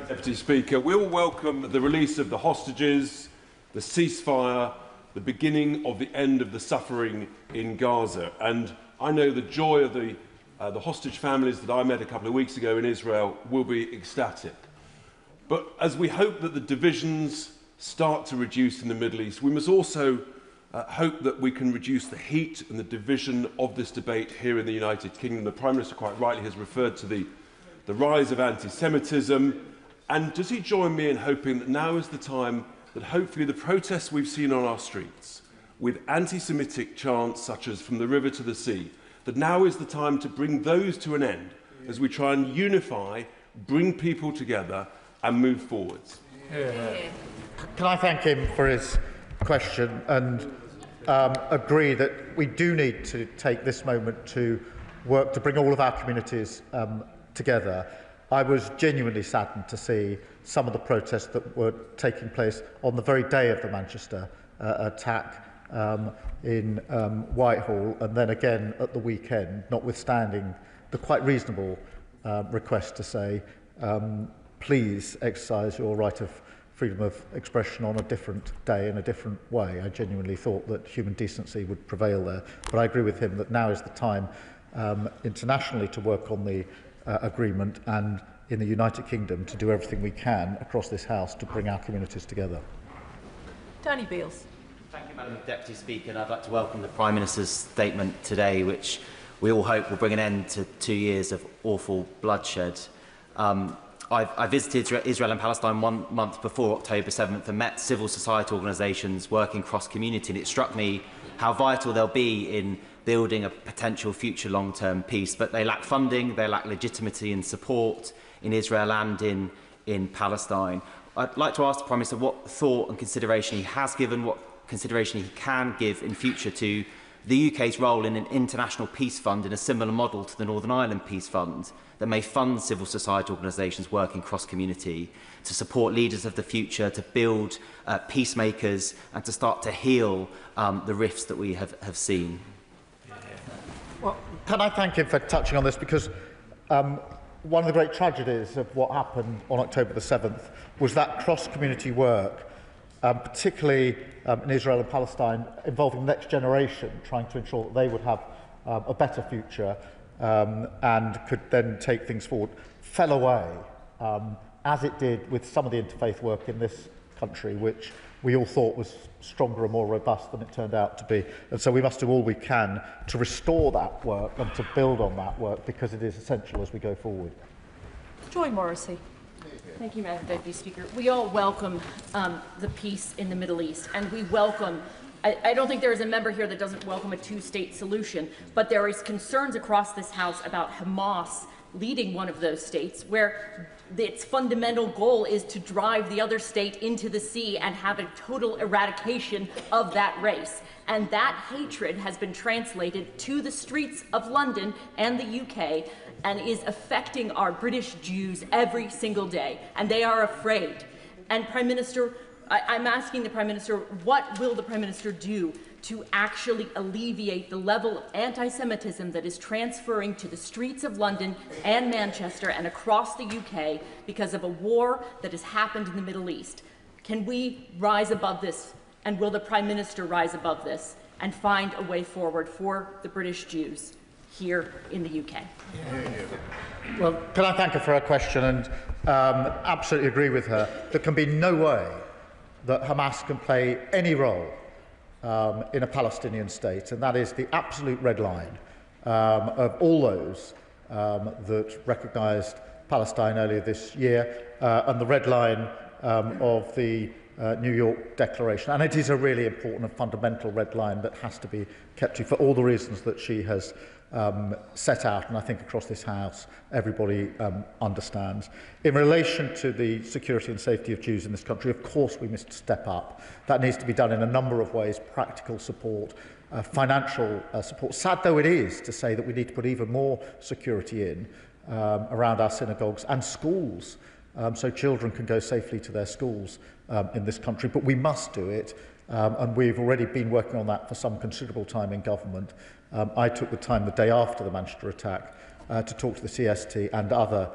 Deputy Speaker, we all welcome the release of the hostages, the ceasefire, the beginning of the end of the suffering in Gaza. And I know the joy of the hostage families that I met a couple of weeks ago in Israel will be ecstatic. But as we hope that the divisions start to reduce in the Middle East, we must also hope that we can reduce the heat and the division of this debate here in the United Kingdom. The Prime Minister quite rightly has referred to the rise of anti-Semitism. And does he join me in hoping that now is the time that hopefully the protests we've seen on our streets, with anti-Semitic chants such as "from the river to the sea," that now is the time to bring those to an end as we try and unify, bring people together and move forwards. Can I thank him for his question and agree that we do need to take this moment to work to bring all of our communities together. I was genuinely saddened to see some of the protests that were taking place on the very day of the Manchester attack in Whitehall, and then again at the weekend, notwithstanding the quite reasonable request to say, please exercise your right of freedom of expression on a different day in a different way. I genuinely thought that human decency would prevail there, but I agree with him that now is the time internationally to work on the agreement, and in the United Kingdom to do everything we can across this House to bring our communities together. Tony Beales. Thank you, Madam Deputy Speaker, and I'd like to welcome the Prime Minister's statement today, which we all hope will bring an end to 2 years of awful bloodshed. I visited Israel and Palestine 1 month before October 7th and met civil society organisations working cross-community, and it struck me how vital they'll be in building a potential future long-term peace. But they lack funding, they lack legitimacy and support in Israel and in Palestine. I'd like to ask the Prime Minister what thought and consideration he has given, what consideration he can give in future to the UK's role in an international peace fund in a similar model to the Northern Ireland Peace Fund that may fund civil society organisations working cross-community to support leaders of the future, to build peacemakers and to start to heal the rifts that we have seen. Well, can I thank him for touching on this, because one of the great tragedies of what happened on October the 7th was that cross-community work, particularly in Israel and Palestine, involving the next generation, trying to ensure that they would have a better future and could then take things forward, fell away, as it did with some of the interfaith work in this country, which we all thought was stronger and more robust than it turned out to be. And so we must do all we can to restore that work and to build on that work, because it is essential as we go forward. Joy Morrissey. Thank you, Madam Deputy Speaker. We all welcome the peace in the Middle East, and we welcome, I don't think there is a member here that doesn't welcome a two-state solution, but there is concerns across this House about Hamas leading one of those states, where its fundamental goal is to drive the other state into the sea and have a total eradication of that race. And that hatred has been translated to the streets of London and the UK and is affecting our British Jews every single day. And they are afraid. And Prime Minister, I'm asking the Prime Minister, what will the Prime Minister do to actually alleviate the level of anti-Semitism that is transferring to the streets of London and Manchester and across the UK because of a war that has happened in the Middle East? Can we rise above this, and will the Prime Minister rise above this and find a way forward for the British Jews here in the UK? Well, can I thank her for her question, and absolutely agree with her. There can be no way that Hamas can play any role in a Palestinian state, and that is the absolute red line of all those that recognised Palestine earlier this year, and the red line of the New York Declaration. And it is a really important and fundamental red line that has to be kept to, for all the reasons that she has set out, and I think across this House everybody understands. In relation to the security and safety of Jews in this country, of course we must step up. That needs to be done in a number of ways: practical support, financial support. Sad though it is to say that we need to put even more security in around our synagogues and schools, so children can go safely to their schools in this country, but we must do it. And we've already been working on that for some considerable time in government. I took the time the day after the Manchester attack to talk to the CST and other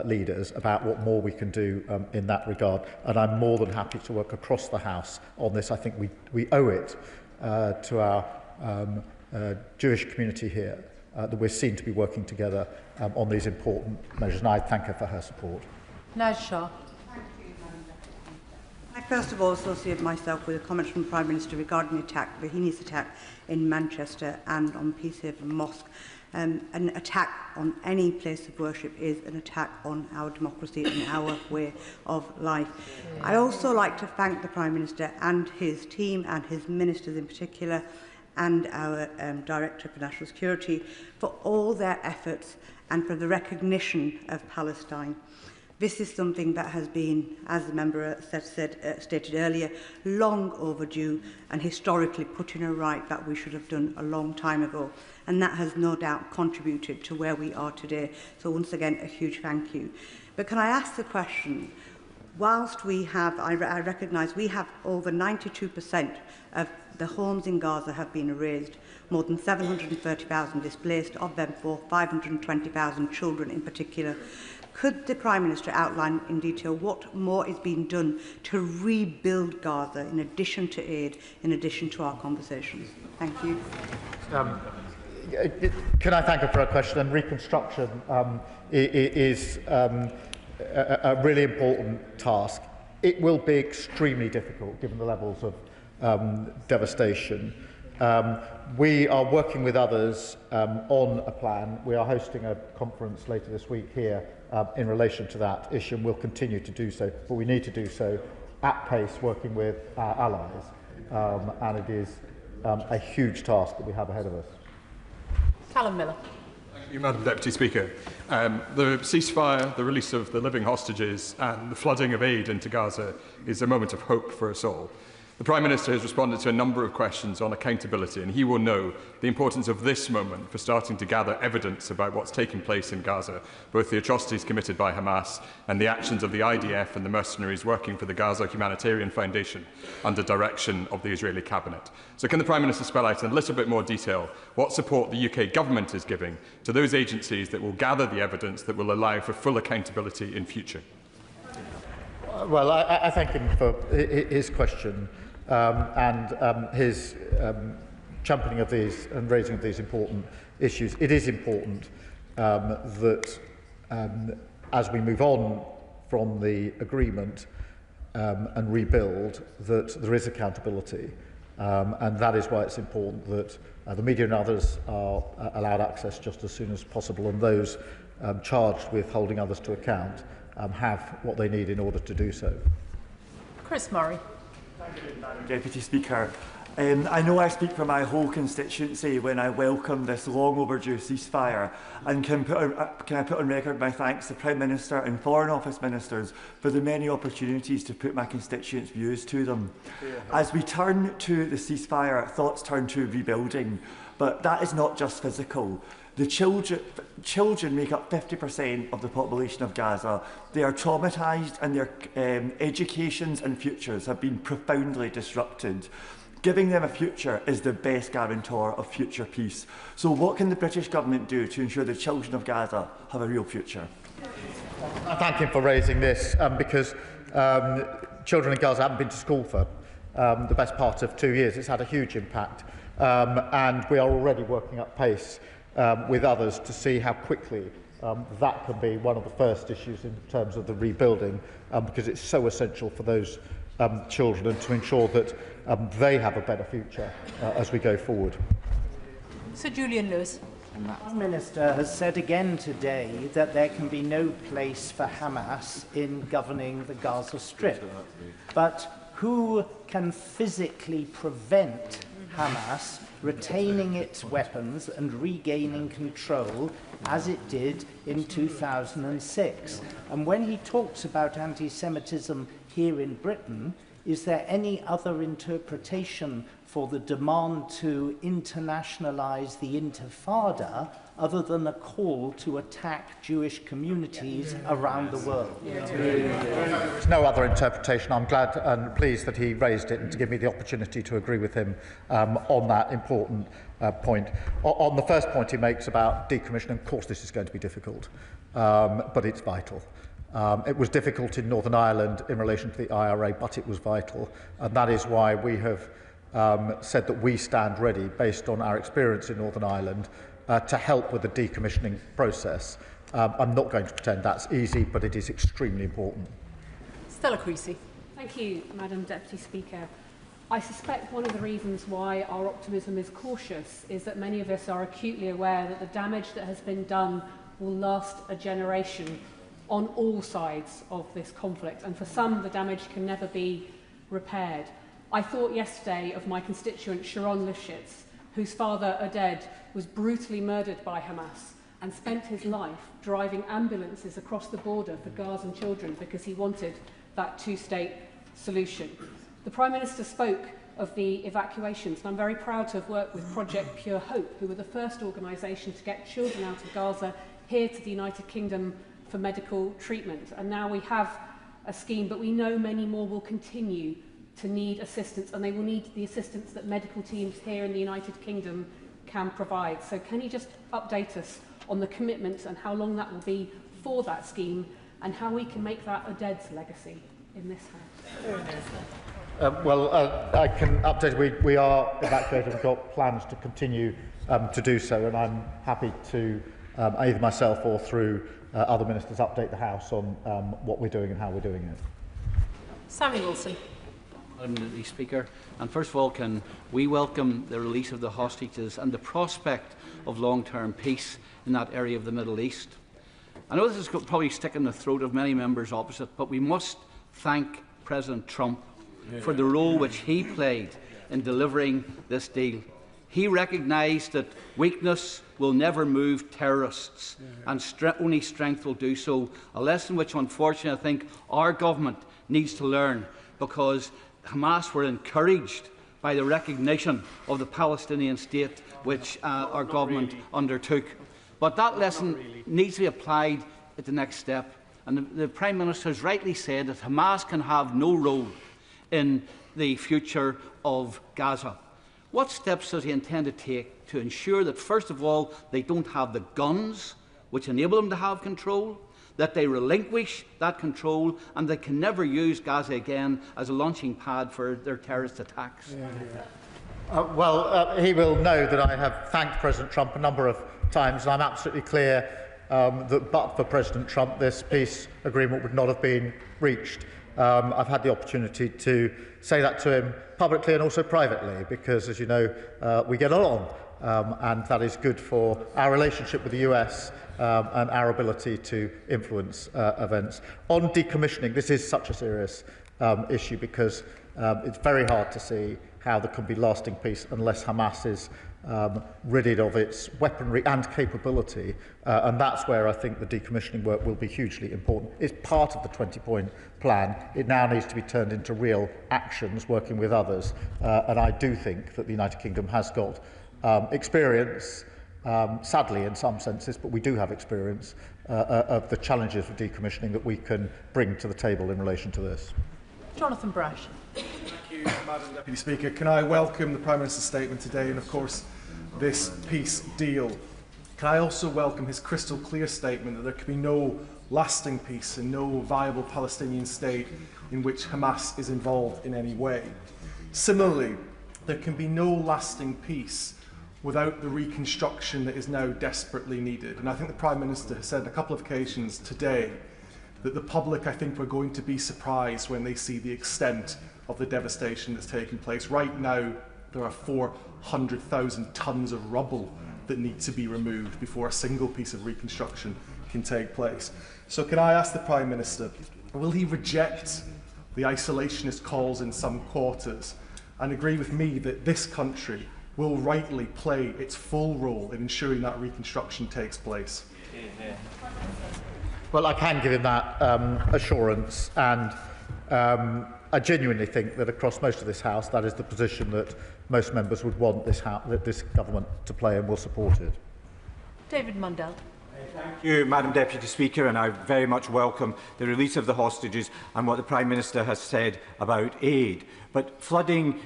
leaders about what more we can do in that regard. And I'm more than happy to work across the House on this. I think we owe it to our Jewish community here that we're seen to be working together on these important measures. And I thank her for her support. Naz Shah. I first of all associate myself with the comments from the Prime Minister regarding the attack, the heinous attack in Manchester and on Peacehaven Mosque. An attack on any place of worship is an attack on our democracy and our way of life. I also like to thank the Prime Minister and his team and his ministers in particular, and our Director for National Security, for all their efforts and for the recognition of Palestine. This is something that has been, as the member stated earlier, long overdue and historically put in a right that we should have done a long time ago. And that has no doubt contributed to where we are today. So once again, a huge thank you. But can I ask the question, whilst we have, I recognise we have over 92% of the homes in Gaza have been erased, more than 730,000 displaced, of them 520,000 children in particular. Could the Prime Minister outline in detail what more is being done to rebuild Gaza in addition to aid, in addition to our conversations? Thank you. Can I thank her for her question? And reconstruction is a really important task. It will be extremely difficult given the levels of devastation. We are working with others on a plan. We are hosting a conference later this week here in relation to that issue, and we'll continue to do so, but we need to do so at pace, working with our allies, and it is a huge task that we have ahead of us. Callum Miller. Thank you, Madam Deputy Speaker. The ceasefire, the release of the living hostages and the flooding of aid into Gaza is a moment of hope for us all. The Prime Minister has responded to a number of questions on accountability, and he will know the importance of this moment for starting to gather evidence about what's taking place in Gaza, both the atrocities committed by Hamas and the actions of the IDF and the mercenaries working for the Gaza Humanitarian Foundation under direction of the Israeli Cabinet. So can the Prime Minister spell out in a little bit more detail what support the UK Government is giving to those agencies that will gather the evidence that will allow for full accountability in future? Well, I thank him for his question and his championing of these and raising of these important issues. It is important that as we move on from the agreement and rebuild, that there is accountability. And that is why it's important that the media and others are allowed access just as soon as possible, and those charged with holding others to account have what they need in order to do so. Chris Murray. Thank you, Madam Deputy Speaker. I know I speak for my whole constituency when I welcome this long overdue ceasefire, and can I put on record my thanks to Prime Minister and Foreign Office Ministers for the many opportunities to put my constituents' views to them. As we turn to the ceasefire, thoughts turn to rebuilding, but that is not just physical. The children make up 50% of the population of Gaza. They are traumatised, and their educations and futures have been profoundly disrupted. Giving them a future is the best guarantor of future peace. So what can the British Government do to ensure the children of Gaza have a real future? I thank him for raising this because children in Gaza haven't been to school for the best part of 2 years. It's had a huge impact, and we are already working at pace with others to see how quickly that can be one of the first issues in terms of the rebuilding, because it's so essential for those children and to ensure that they have a better future as we go forward. Sir Julian Lewis. The Prime Minister has said again today that there can be no place for Hamas in governing the Gaza Strip. But who can physically prevent Hamas retaining its weapons and regaining control as it did in 2006? And when he talks about anti-Semitism here in Britain, is there any other interpretation for the demand to internationalise the Intifada other than a call to attack Jewish communities around the world? There's no other interpretation. I'm glad and pleased that he raised it and to give me the opportunity to agree with him on that important point. On the first point he makes about decommissioning, of course this is going to be difficult, but it's vital. It was difficult in Northern Ireland in relation to the IRA, but it was vital, and that is why we have said that we stand ready, based on our experience in Northern Ireland, to help with the decommissioning process. I'm not going to pretend that's easy, but it is extremely important. Stella Creasy. Thank you, Madam Deputy Speaker. I suspect one of the reasons why our optimism is cautious is that many of us are acutely aware that the damage that has been done will last a generation on all sides of this conflict, and for some the damage can never be repaired. I thought yesterday of my constituent Sharon Lifshitz, whose father, Oded, was brutally murdered by Hamas, and spent his life driving ambulances across the border for Gazan children because he wanted that two-state solution. The Prime Minister spoke of the evacuations, and I'm very proud to have worked with Project Pure Hope, who were the first organisation to get children out of Gaza here to the United Kingdom for medical treatment. And now we have a scheme, but we know many more will continue to need assistance, and they will need the assistance that medical teams here in the United Kingdom can provide. So can you just update us on the commitment and how long that will be for that scheme, and how we can make that a Dead's legacy in this House? I can update. We are evacuated. We've got plans to continue to do so, and I'm happy to either myself or through other ministers update the House on what we're doing and how we're doing it. Sammy Wilson. Madam Deputy Speaker, and first of all, can we welcome the release of the hostages and the prospect of long-term peace in that area of the Middle East. I know this is probably stick in the throat of many members opposite, but we must thank President Trump for the role which he played in delivering this deal. He recognised that weakness will never move terrorists, and only strength will do so, a lesson which unfortunately I think our government needs to learn, because Hamas were encouraged by the recognition of the Palestinian state which our government undertook. But that lesson needs to be applied at the next step. And the Prime Minister has rightly said that Hamas can have no role in the future of Gaza. What steps does he intend to take to ensure that, first of all, they don't have the guns which enable them to have control, that they relinquish that control, and they can never use Gaza again as a launching pad for their terrorist attacks? He will know that I have thanked President Trump a number of times, and I'm absolutely clear that but for President Trump, this peace agreement would not have been reached. I've had the opportunity to say that to him publicly and also privately, because, as you know, we get along, and that is good for our relationship with the US and our ability to influence events. On decommissioning, this is such a serious issue, because it's very hard to see how there can be lasting peace unless Hamas is ridded of its weaponry and capability, and that's where I think the decommissioning work will be hugely important. It's part of the 20-point plan. It now needs to be turned into real actions, working with others, and I do think that the United Kingdom has got experience, sadly in some senses, but we do have experience of the challenges of decommissioning that we can bring to the table in relation to this. Jonathan Brash. Thank you, Madam Deputy Speaker. Can I welcome the Prime Minister's statement today and, of course, this peace deal? Can I also welcome his crystal clear statement that there can be no lasting peace and no viable Palestinian state in which Hamas is involved in any way? Similarly, there can be no lasting peace without the reconstruction that is now desperately needed. And I think the Prime Minister has said on a couple of occasions today that the public, I think, were going to be surprised when they see the extent of the devastation that's taking place. Right now, there are 400,000 tonnes of rubble that need to be removed before a single piece of reconstruction can take place. So can I ask the Prime Minister, will he reject the isolationist calls in some quarters and agree with me that this country will rightly play its full role in ensuring that reconstruction takes place? Well, I can give him that assurance, and I genuinely think that across most of this House, that is the position that most members would want this government to play, and will support it. David Mundell. Thank you, Madam Deputy Speaker, and I very much welcome the release of the hostages and what the Prime Minister has said about aid. But flooding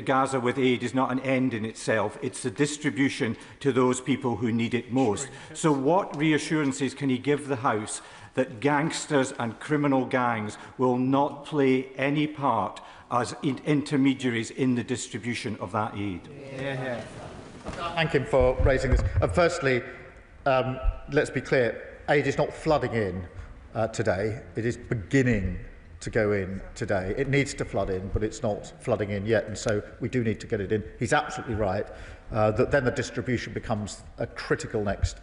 Gaza with aid is not an end in itself. It's the distribution to those people who need it most. So what reassurances can he give the House that gangsters and criminal gangs will not play any part as intermediaries in the distribution of that aid? Thank him for raising this. Firstly, let's be clear, aid is not flooding in today. It is beginning to go in today. It needs to flood in, but it's not flooding in yet, and so we do need to get it in. He's absolutely right that then the distribution becomes a critical next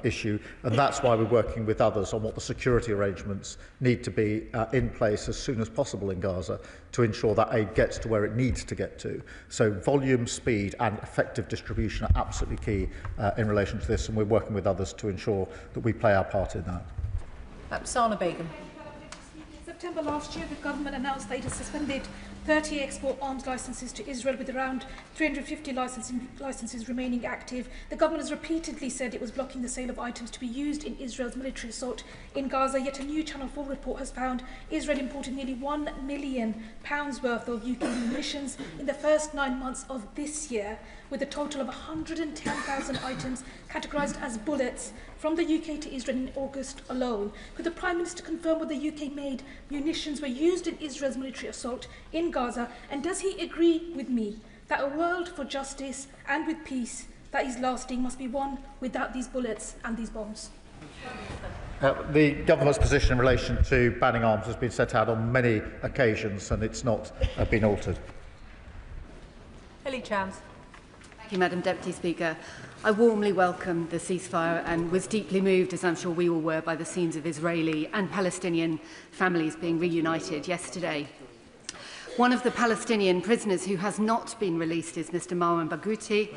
issue, and that's why we're working with others on what the security arrangements need to be in place as soon as possible in Gaza to ensure that aid gets to where it needs to get to. So volume, speed and effective distribution are absolutely key in relation to this, and we're working with others to ensure that we play our part in that. Sana Begum. September last year, the government announced that it has suspended 30 export arms licences to Israel, with around 350 licences remaining active. The government has repeatedly said it was blocking the sale of items to be used in Israel's military assault in Gaza, yet a new Channel 4 report has found Israel imported nearly £1 million worth of UK munitions in the first 9 months of this year, with a total of 110,000 items categorised as bullets from the UK to Israel in August alone. Could the Prime Minister confirm whether UK-made munitions were used in Israel's military assault in Gaza, and does he agree with me that a world for justice and with peace that is lasting must be one without these bullets and these bombs? The government's position in relation to banning arms has been set out on many occasions, and it's not been altered. Ellie Chams. Thank you, Madam Deputy Speaker. I warmly welcome the ceasefire and was deeply moved, as I'm sure we all were, by the scenes of Israeli and Palestinian families being reunited yesterday. One of the Palestinian prisoners who has not been released is Mr. Marwan Barghouti,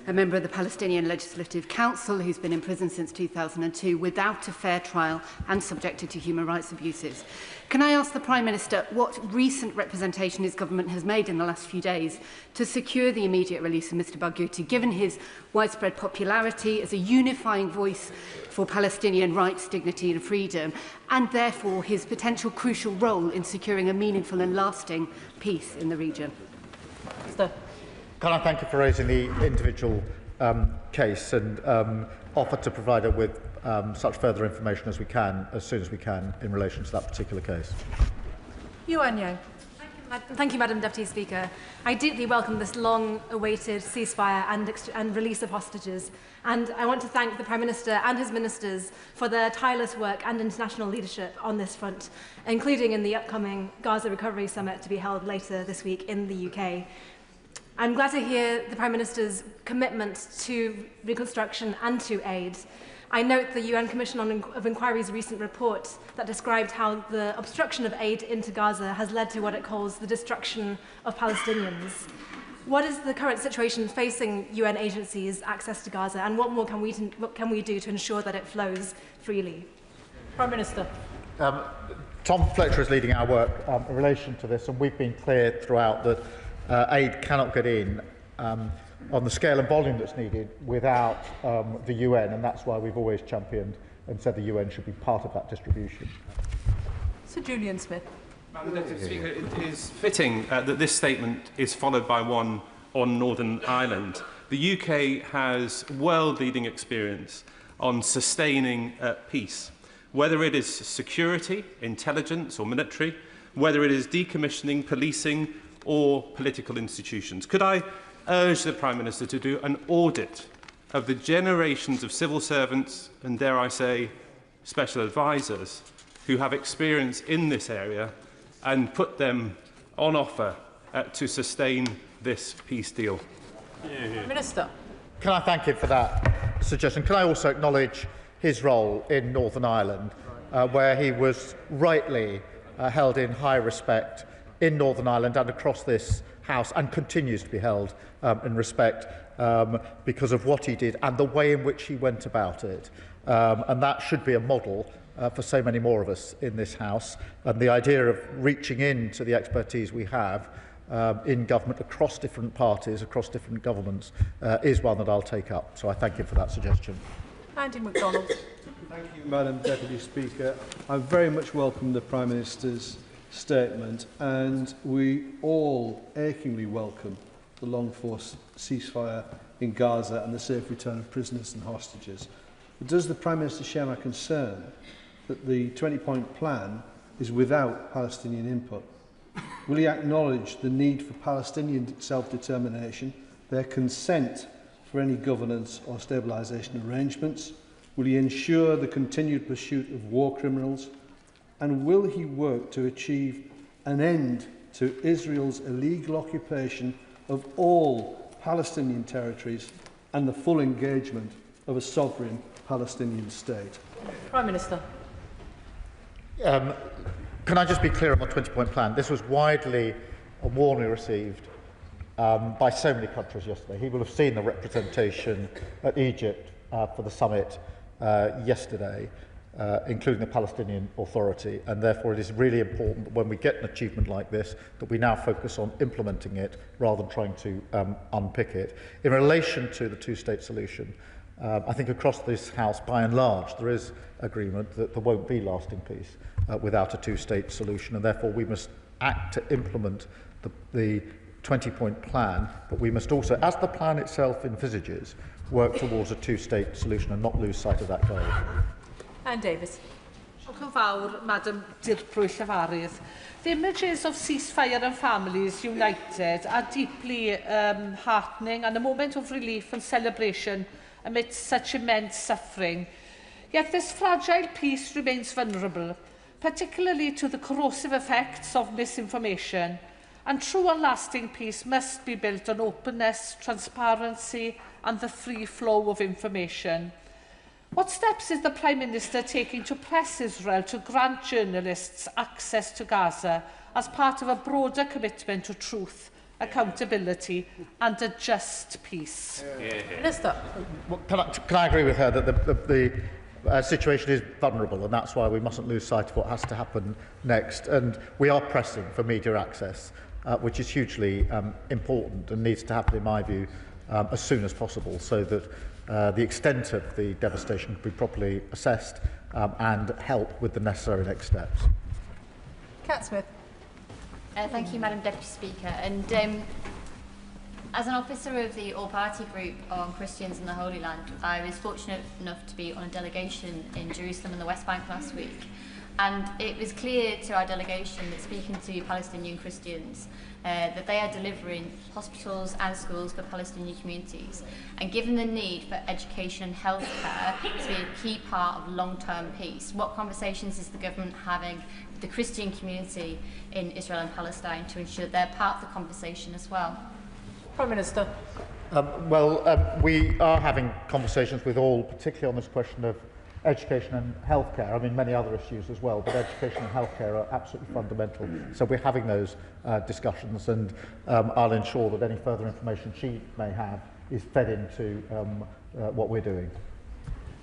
a member of the Palestinian Legislative Council who's been in prison since 2002 without a fair trial and subjected to human rights abuses. Can I ask the Prime Minister what recent representation his government has made in the last few days to secure the immediate release of Mr. Barghouti, given his widespread popularity as a unifying voice for Palestinian rights, dignity and freedom, and therefore his potential crucial role in securing a meaningful and lasting peace in the region? Can I thank you for raising the individual case and offer to provide her with such further information as we can, as soon as we can, in relation to that particular case. Yuan Yang. Thank you, Madam Deputy Speaker. I deeply welcome this long-awaited ceasefire and release of hostages. And I want to thank the Prime Minister and his ministers for their tireless work and international leadership on this front, including in the upcoming Gaza Recovery Summit to be held later this week in the UK. I'm glad to hear the Prime Minister's commitment to reconstruction and to aid. I note the UN Commission of Inquiry's recent report that described how the obstruction of aid into Gaza has led to what it calls the destruction of Palestinians. What is the current situation facing UN agencies' access to Gaza, and what more can we do to ensure that it flows freely? Prime Minister. Tom Fletcher is leading our work in relation to this, and we've been clear throughout that aid cannot get in on the scale and volume that's needed without the UN, and that's why we've always championed and said the UN should be part of that distribution. Sir Julian Smith. Madam Deputy Speaker, it is fitting that this statement is followed by one on Northern Ireland. The UK has world-leading experience on sustaining peace, whether it is security, intelligence or military, whether it is decommissioning, policing or political institutions. Could I urge the Prime Minister to do an audit of the generations of civil servants and, dare I say, special advisers who have experience in this area and put them on offer to sustain this peace deal? Minister. Can I thank him for that suggestion? Can I also acknowledge his role in Northern Ireland, where he was rightly held in high respect in Northern Ireland and across this House, and continues to be held in respect because of what he did and the way in which he went about it. And that should be a model for so many more of us in this House. And the idea of reaching into the expertise we have in government across different parties, across different governments, is one that I'll take up. So I thank you for that suggestion. Andy MacDonald. Thank you, Madam Deputy Speaker. I very much welcome the Prime Minister's statement, and we all achingly welcome the longed-for ceasefire in Gaza and the safe return of prisoners and hostages. But does the Prime Minister share my concern that the 20-point plan is without Palestinian input? Will he acknowledge the need for Palestinian self-determination, their consent for any governance or stabilisation arrangements? Will he ensure the continued pursuit of war criminals? And will he work to achieve an end to Israel's illegal occupation of all Palestinian territories and the full engagement of a sovereign Palestinian state? Prime Minister. Can I just be clear on the 20-point plan? This was widely and warmly received by so many countries yesterday. He will have seen the representation at Egypt for the summit yesterday, including the Palestinian Authority, and therefore it is really important that when we get an achievement like this, that we now focus on implementing it rather than trying to unpick it. In relation to the two-state solution, I think across this House, by and large, there is agreement that there won't be lasting peace without a two-state solution, and therefore we must act to implement the 20-point plan, but we must also, as the plan itself envisages, work towards a two-state solution and not lose sight of that goal. Anne Davis. Diolch yn fawr, Madam Dirprwy Llafarydd. The images of ceasefire and families united are deeply heartening and a moment of relief and celebration amidst such immense suffering. Yet this fragile peace remains vulnerable, particularly to the corrosive effects of misinformation. And true and lasting peace must be built on openness, transparency and the free flow of information. What steps is the Prime Minister taking to press Israel to grant journalists access to Gaza as part of a broader commitment to truth, accountability and a just peace? Minister. Well, can I agree with her that the situation is vulnerable, and that's why we mustn't lose sight of what has to happen next. And we are pressing for media access, which is hugely important and needs to happen, in my view, as soon as possible, so that the extent of the devastation can be properly assessed and help with the necessary next steps. Cat Smith. Thank you, Madam Deputy Speaker. And as an officer of the all-party group on Christians in the Holy Land, I was fortunate enough to be on a delegation in Jerusalem and the West Bank last week. And it was clear to our delegation that speaking to Palestinian Christians, that they are delivering hospitals and schools for Palestinian communities. And given the need for education and healthcare to be a key part of long-term peace, what conversations is the government having with the Christian community in Israel and Palestine to ensure they're part of the conversation as well? Prime Minister. We are having conversations with all, particularly on this question of education and healthcare. I mean, many other issues as well, but education and healthcare are absolutely fundamental. So we're having those discussions, and I'll ensure that any further information she may have is fed into what we're doing.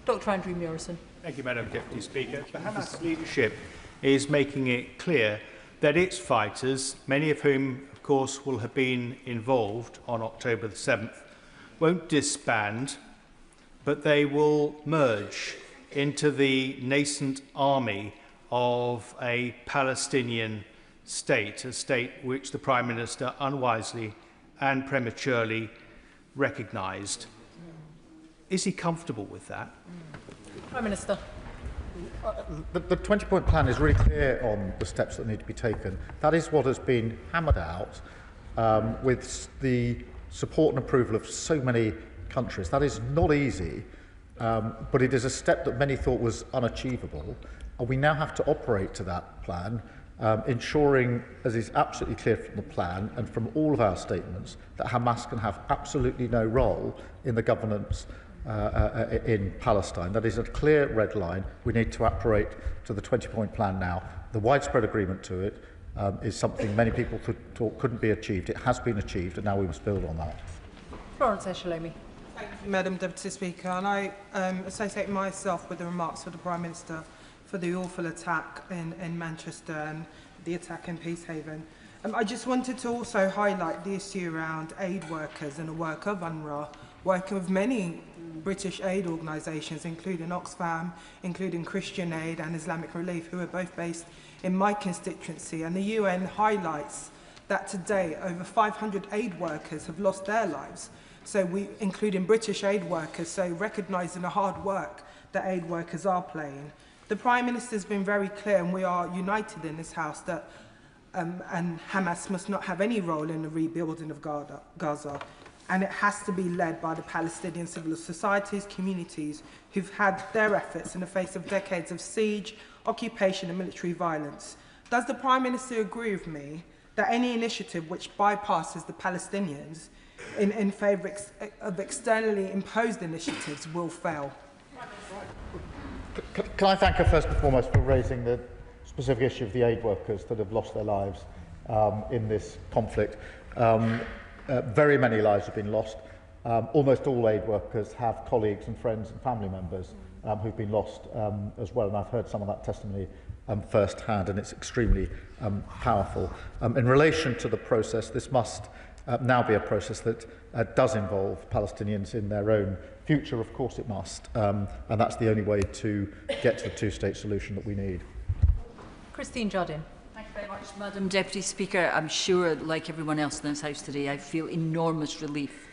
Dr. Andrew Murison. Thank you, Madam Deputy Speaker. The Hamas leadership is making it clear that its fighters, many of whom, of course, will have been involved on October the 7th, won't disband, but they will merge into the nascent army of a Palestinian state, a state which the Prime Minister unwisely and prematurely recognised. Is he comfortable with that? Prime Minister. The 20-point plan is really clear on the steps that need to be taken. That is what has been hammered out with the support and approval of so many countries. That is not easy. But it is a step that many thought was unachievable, and we now have to operate to that plan, ensuring, as is absolutely clear from the plan and from all of our statements, that Hamas can have absolutely no role in the governance in Palestine. That is a clear red line. We need to operate to the 20-point plan now. The widespread agreement to it is something many people thought couldn't be achieved. It has been achieved, and now we must build on that. Florence Eshalomi. Thank you, Madam Deputy Speaker, and I associate myself with the remarks of the Prime Minister for the awful attack in Manchester and the attack in Peacehaven. I just wanted to also highlight the issue around aid workers and the work of UNRWA, working with many British aid organisations, including Oxfam, including Christian Aid and Islamic Relief, who are both based in my constituency. And the UN highlights that today over 500 aid workers have lost their lives. So including British aid workers, so recognising the hard work that aid workers are playing. The Prime Minister has been very clear, and we are united in this House, that and Hamas must not have any role in the rebuilding of Gaza. and it has to be led by the Palestinian civil societies, communities who've had their efforts in the face of decades of siege, occupation and military violence. Does the Prime Minister agree with me that any initiative which bypasses the Palestinians in favour of externally imposed initiatives will fail? Can I thank her first and foremost for raising the specific issue of the aid workers that have lost their lives in this conflict. Very many lives have been lost. Almost all aid workers have colleagues and friends and family members who've been lost as well, and I've heard some of that testimony firsthand, and it's extremely powerful. In relation to the process, this must now be a process that does involve Palestinians in their own future. Of course it must, and that's the only way to get to the two-state solution that we need. Christine Jardine. Thank you very much, Madam Deputy Speaker. I'm sure, like everyone else in this House today, I feel enormous relief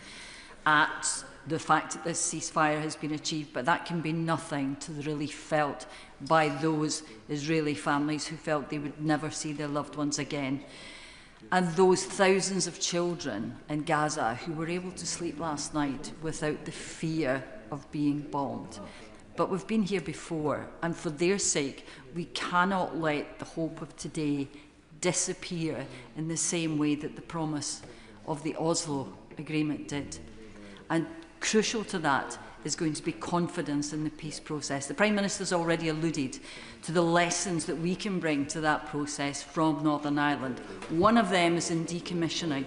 at the fact that this ceasefire has been achieved, but that can be nothing to the relief felt by those Israeli families who felt they would never see their loved ones again. And those thousands of children in Gaza who were able to sleep last night without the fear of being bombed. But we've been here before, and for their sake, we cannot let the hope of today disappear in the same way that the promise of the Oslo Agreement did. And crucial to that is going to be confidence in the peace process. The Prime Minister has already alluded to the lessons that we can bring to that process from Northern Ireland. One of them is in decommissioning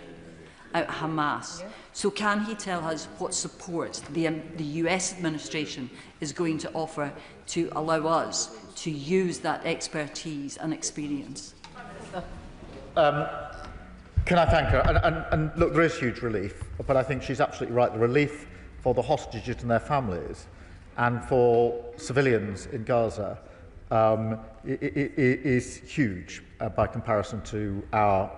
out Hamas. So can he tell us what support the US administration is going to offer to allow us to use that expertise and experience? Can I thank her? And look, there is huge relief, but I think she's absolutely right. The relief for the hostages and their families and for civilians in Gaza is huge by comparison to our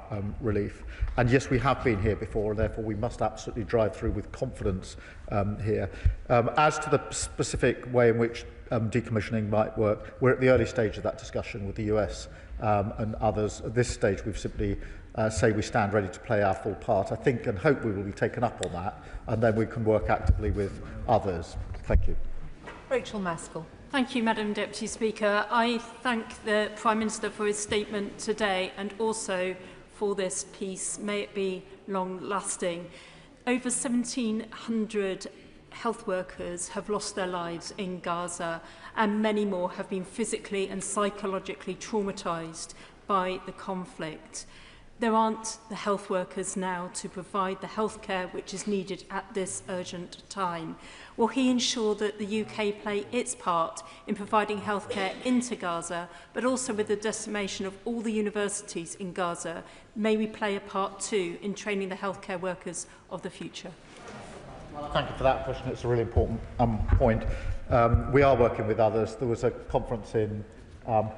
relief. And yes, we have been here before, and therefore we must absolutely drive through with confidence here. As to the specific way in which decommissioning might work, we're at the early stage of that discussion with the US and others. At this stage, we've simply say we stand ready to play our full part. I think and hope we will be taken up on that, and then we can work actively with others. Thank you. Rachel Maskell. Thank you, Madam Deputy Speaker. I thank the Prime Minister for his statement today and also for this peace. May it be long-lasting. Over 1,700 health workers have lost their lives in Gaza, and many more have been physically and psychologically traumatised by the conflict. There aren't the health workers now to provide the healthcare which is needed at this urgent time. Will he ensure that the UK play its part in providing healthcare into Gaza, but also with the decimation of all the universities in Gaza, may we play a part too in training the healthcare workers of the future? Well, thank you for that question. It's a really important point. We are working with others. There was a conference in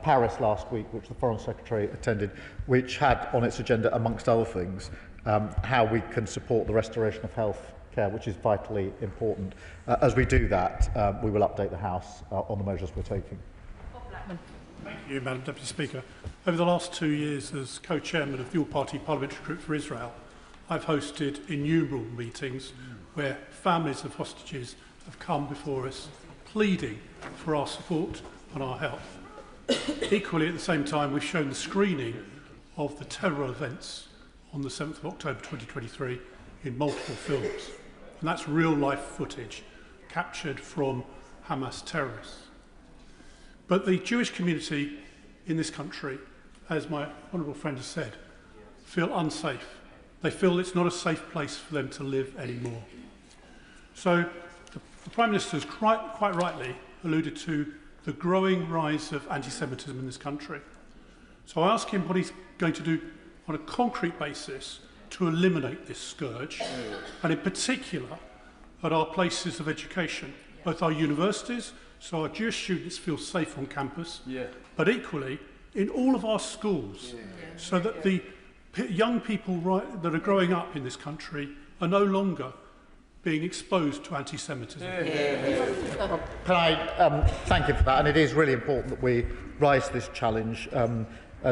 Paris last week, which the Foreign Secretary attended, which had on its agenda, amongst other things, how we can support the restoration of health care, which is vitally important. As we do that, we will update the House on the measures we're taking. Thank you, Madam Deputy Speaker. Over the last 2 years as co-chairman of the All-Party Parliamentary Group for Israel, I've hosted innumerable meetings where families of hostages have come before us pleading for our support and our help. Equally, at the same time, we've shown the screening of the terror events on the 7th of October 2023 in multiple films. And that's real-life footage captured from Hamas terrorists. But the Jewish community in this country, as my honourable friend has said, feel unsafe. They feel it's not a safe place for them to live anymore. So the Prime Minister has quite rightly alluded to the growing rise of anti-Semitism in this country. So I ask him what he's going to do on a concrete basis to eliminate this scourge, and in particular at our places of education, both our universities, so our Jewish students feel safe on campus, but equally in all of our schools, so that the young people that are growing up in this country are no longer being exposed to anti-Semitism. Can I thank you for that? And it is really important that we rise to this challenge and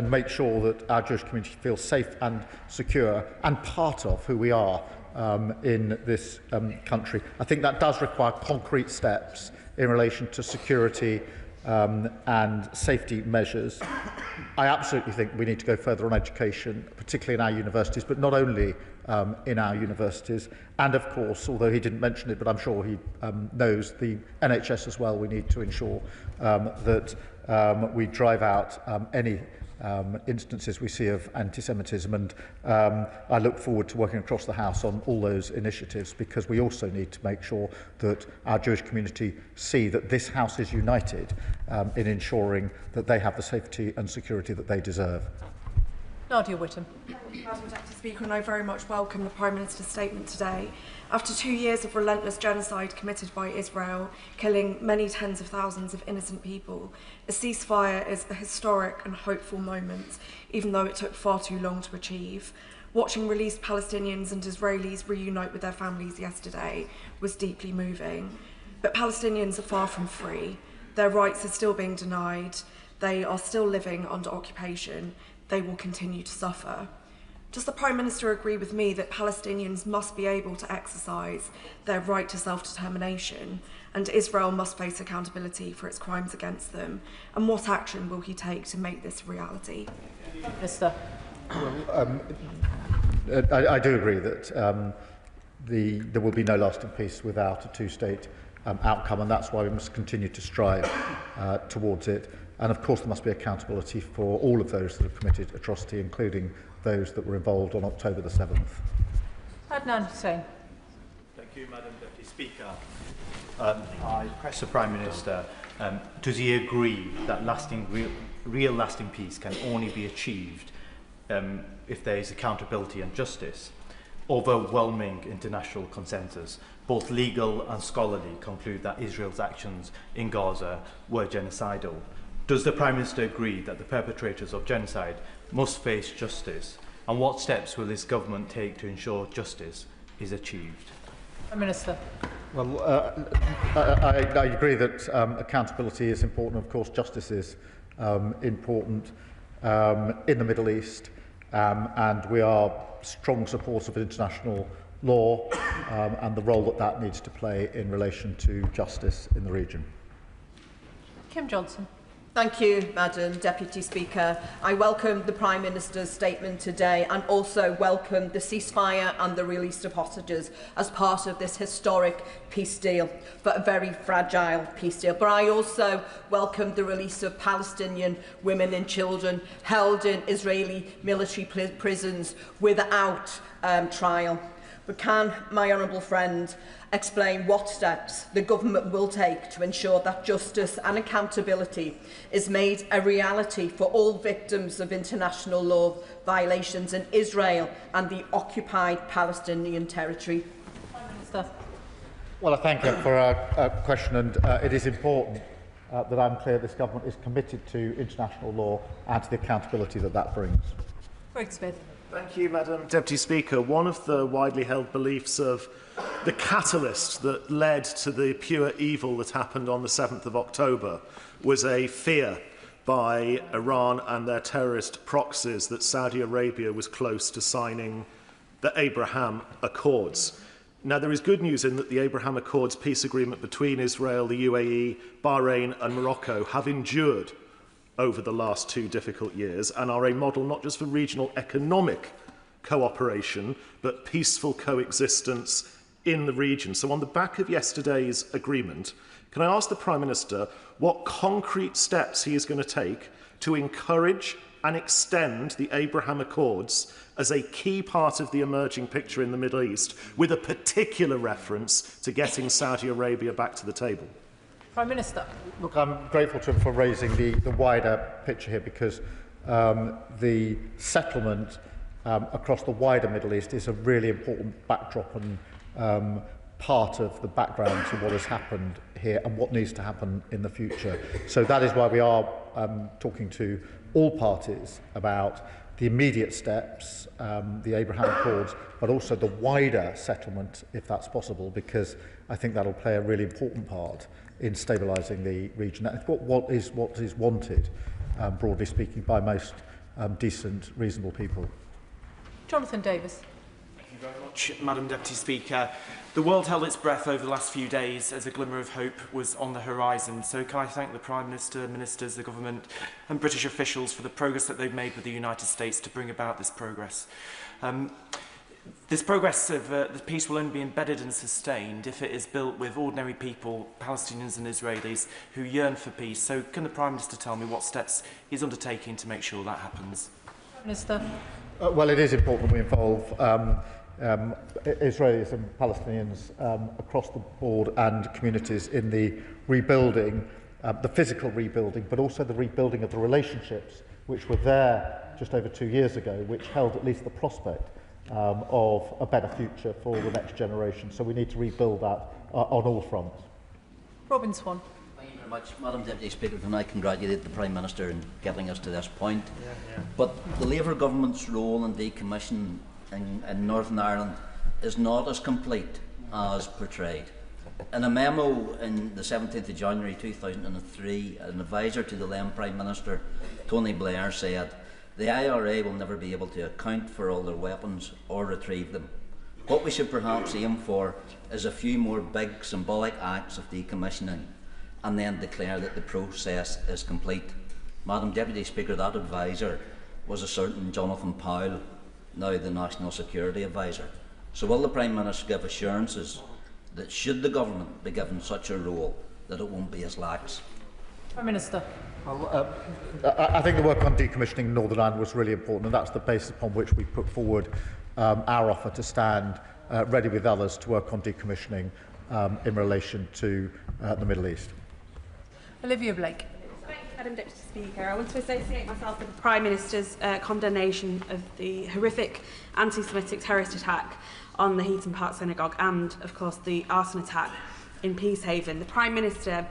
make sure that our Jewish community feels safe and secure and part of who we are in this country. I think that does require concrete steps in relation to security and safety measures. I absolutely think we need to go further on education, particularly in our universities, but not only in our universities. And of course, although he didn't mention it, but I'm sure he knows, the NHS as well, we need to ensure that we drive out any instances we see of anti-Semitism, and I look forward to working across the House on all those initiatives, because we also need to make sure that our Jewish community see that this House is united in ensuring that they have the safety and security that they deserve. Nadia Whittam. Madam Deputy Speaker, and I very much welcome the Prime Minister's statement today. After 2 years of relentless genocide committed by Israel, killing many tens of thousands of innocent people, a ceasefire is a historic and hopeful moment, even though it took far too long to achieve. Watching released Palestinians and Israelis reunite with their families yesterday was deeply moving. But Palestinians are far from free. Their rights are still being denied. They are still living under occupation. They will continue to suffer. Does the Prime Minister agree with me that Palestinians must be able to exercise their right to self-determination, and Israel must face accountability for its crimes against them? And what action will he take to make this a reality? Minister. Well, I do agree that there will be no lasting peace without a two-state outcome, and that's why we must continue to strive towards it. And of course there must be accountability for all of those that have committed atrocity, including those that were involved on October the 7th. Adnan Hussain. Thank you, Madam Deputy Speaker. I press the Prime Minister, does he agree that real lasting peace can only be achieved if there is accountability and justice? Overwhelming international consensus, both legal and scholarly, conclude that Israel's actions in Gaza were genocidal. Does the Prime Minister agree that the perpetrators of genocide must face justice? And what steps will his government take to ensure justice is achieved? Prime Minister. Well, I agree that accountability is important. Of course, justice is important in the Middle East, and we are strong supporters of international law and the role that that needs to play in relation to justice in the region. Kim Johnson. Thank you, Madam Deputy Speaker. I welcome the Prime Minister's statement today and also welcome the ceasefire and the release of hostages as part of this historic peace deal, but a very fragile peace deal. But I also welcome the release of Palestinian women and children held in Israeli military prisons without trial. But can my honourable friend explain what steps the government will take to ensure that justice and accountability is made a reality for all victims of international law violations in Israel and the occupied Palestinian territory? Well, I thank you for our question, and it is important that I'm clear this government is committed to international law and to the accountability that that brings. Greg Smith. Thank you, Madam Deputy Speaker. One of the widely held beliefs of the catalyst that led to the pure evil that happened on the 7th of October was a fear by Iran and their terrorist proxies that Saudi Arabia was close to signing the Abraham Accords. Now, there is good news in that the Abraham Accords peace agreement between Israel, the UAE, Bahrain and Morocco have endured over the last 2 difficult years and are a model not just for regional economic cooperation, but peaceful coexistence in the region. So on the back of yesterday's agreement, can I ask the Prime Minister what concrete steps he is going to take to encourage and extend the Abraham Accords as a key part of the emerging picture in the Middle East, with a particular reference to getting Saudi Arabia back to the table? Prime Minister. Look, I'm grateful to him for raising the wider picture here, because the settlement across the wider Middle East is a really important backdrop and part of the background to what has happened here and what needs to happen in the future. So that is why we are talking to all parties about the immediate steps, the Abraham Accords, but also the wider settlement, if that's possible, because I think that will play a really important part in stabilising the region. That's what is wanted, broadly speaking, by most decent, reasonable people. Jonathan Davis. you very much, Madam Deputy Speaker. The world held its breath over the last few days as a glimmer of hope was on the horizon. So can I thank the Prime Minister, Ministers, the Government and British officials for the progress that they've made with the United States to bring about this progress. This progress of the peace will only be embedded and sustained if it is built with ordinary people, Palestinians and Israelis, who yearn for peace. So can the Prime Minister tell me what steps he's undertaking to make sure that happens? Minister. Well, it is important we involve Israelis and Palestinians across the board and communities in the rebuilding, the physical rebuilding, but also the rebuilding of the relationships which were there just over 2 years ago, which held at least the prospect of a better future for the next generation. So we need to rebuild that on all fronts. Robin Swan. Thank you very much, Madam Deputy Speaker. Can I congratulate the Prime Minister in getting us to this point? But the Labour government's role in decommissioning in Northern Ireland is not as complete as portrayed. In a memo in the 17th of January 2003, an advisor to the then Prime Minister, Tony Blair, said, "The IRA will never be able to account for all their weapons or retrieve them. What we should perhaps aim for is a few more big symbolic acts of decommissioning and then declare that the process is complete." Madam Deputy Speaker, that advisor was a certain Jonathan Powell, now the National Security Advisor. So will the Prime Minister give assurances that should the government be given such a role, that it won't be as lax? Prime Minister. Well, I think the work on decommissioning Northern Ireland was really important, and that's the basis upon which we put forward our offer to stand ready with others to work on decommissioning in relation to the Middle East. Olivia Blake. Madam Deputy Speaker, I want to associate myself with the Prime Minister's condemnation of the horrific anti-Semitic terrorist attack on the Heaton Park Synagogue and, of course, the arson attack in Peacehaven. The Prime Minister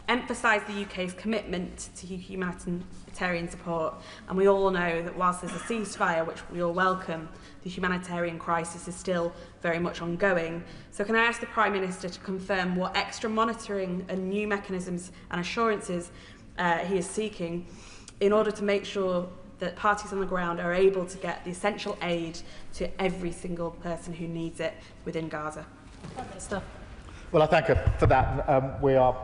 emphasised the UK's commitment to humanitarian support, and we all know that whilst there's a ceasefire, which we all welcome, the humanitarian crisis is still very much ongoing. So can I ask the Prime Minister to confirm what extra monitoring and new mechanisms and assurances he is seeking in order to make sure that parties on the ground are able to get the essential aid to every single person who needs it within Gaza? Well, I thank her for that. We are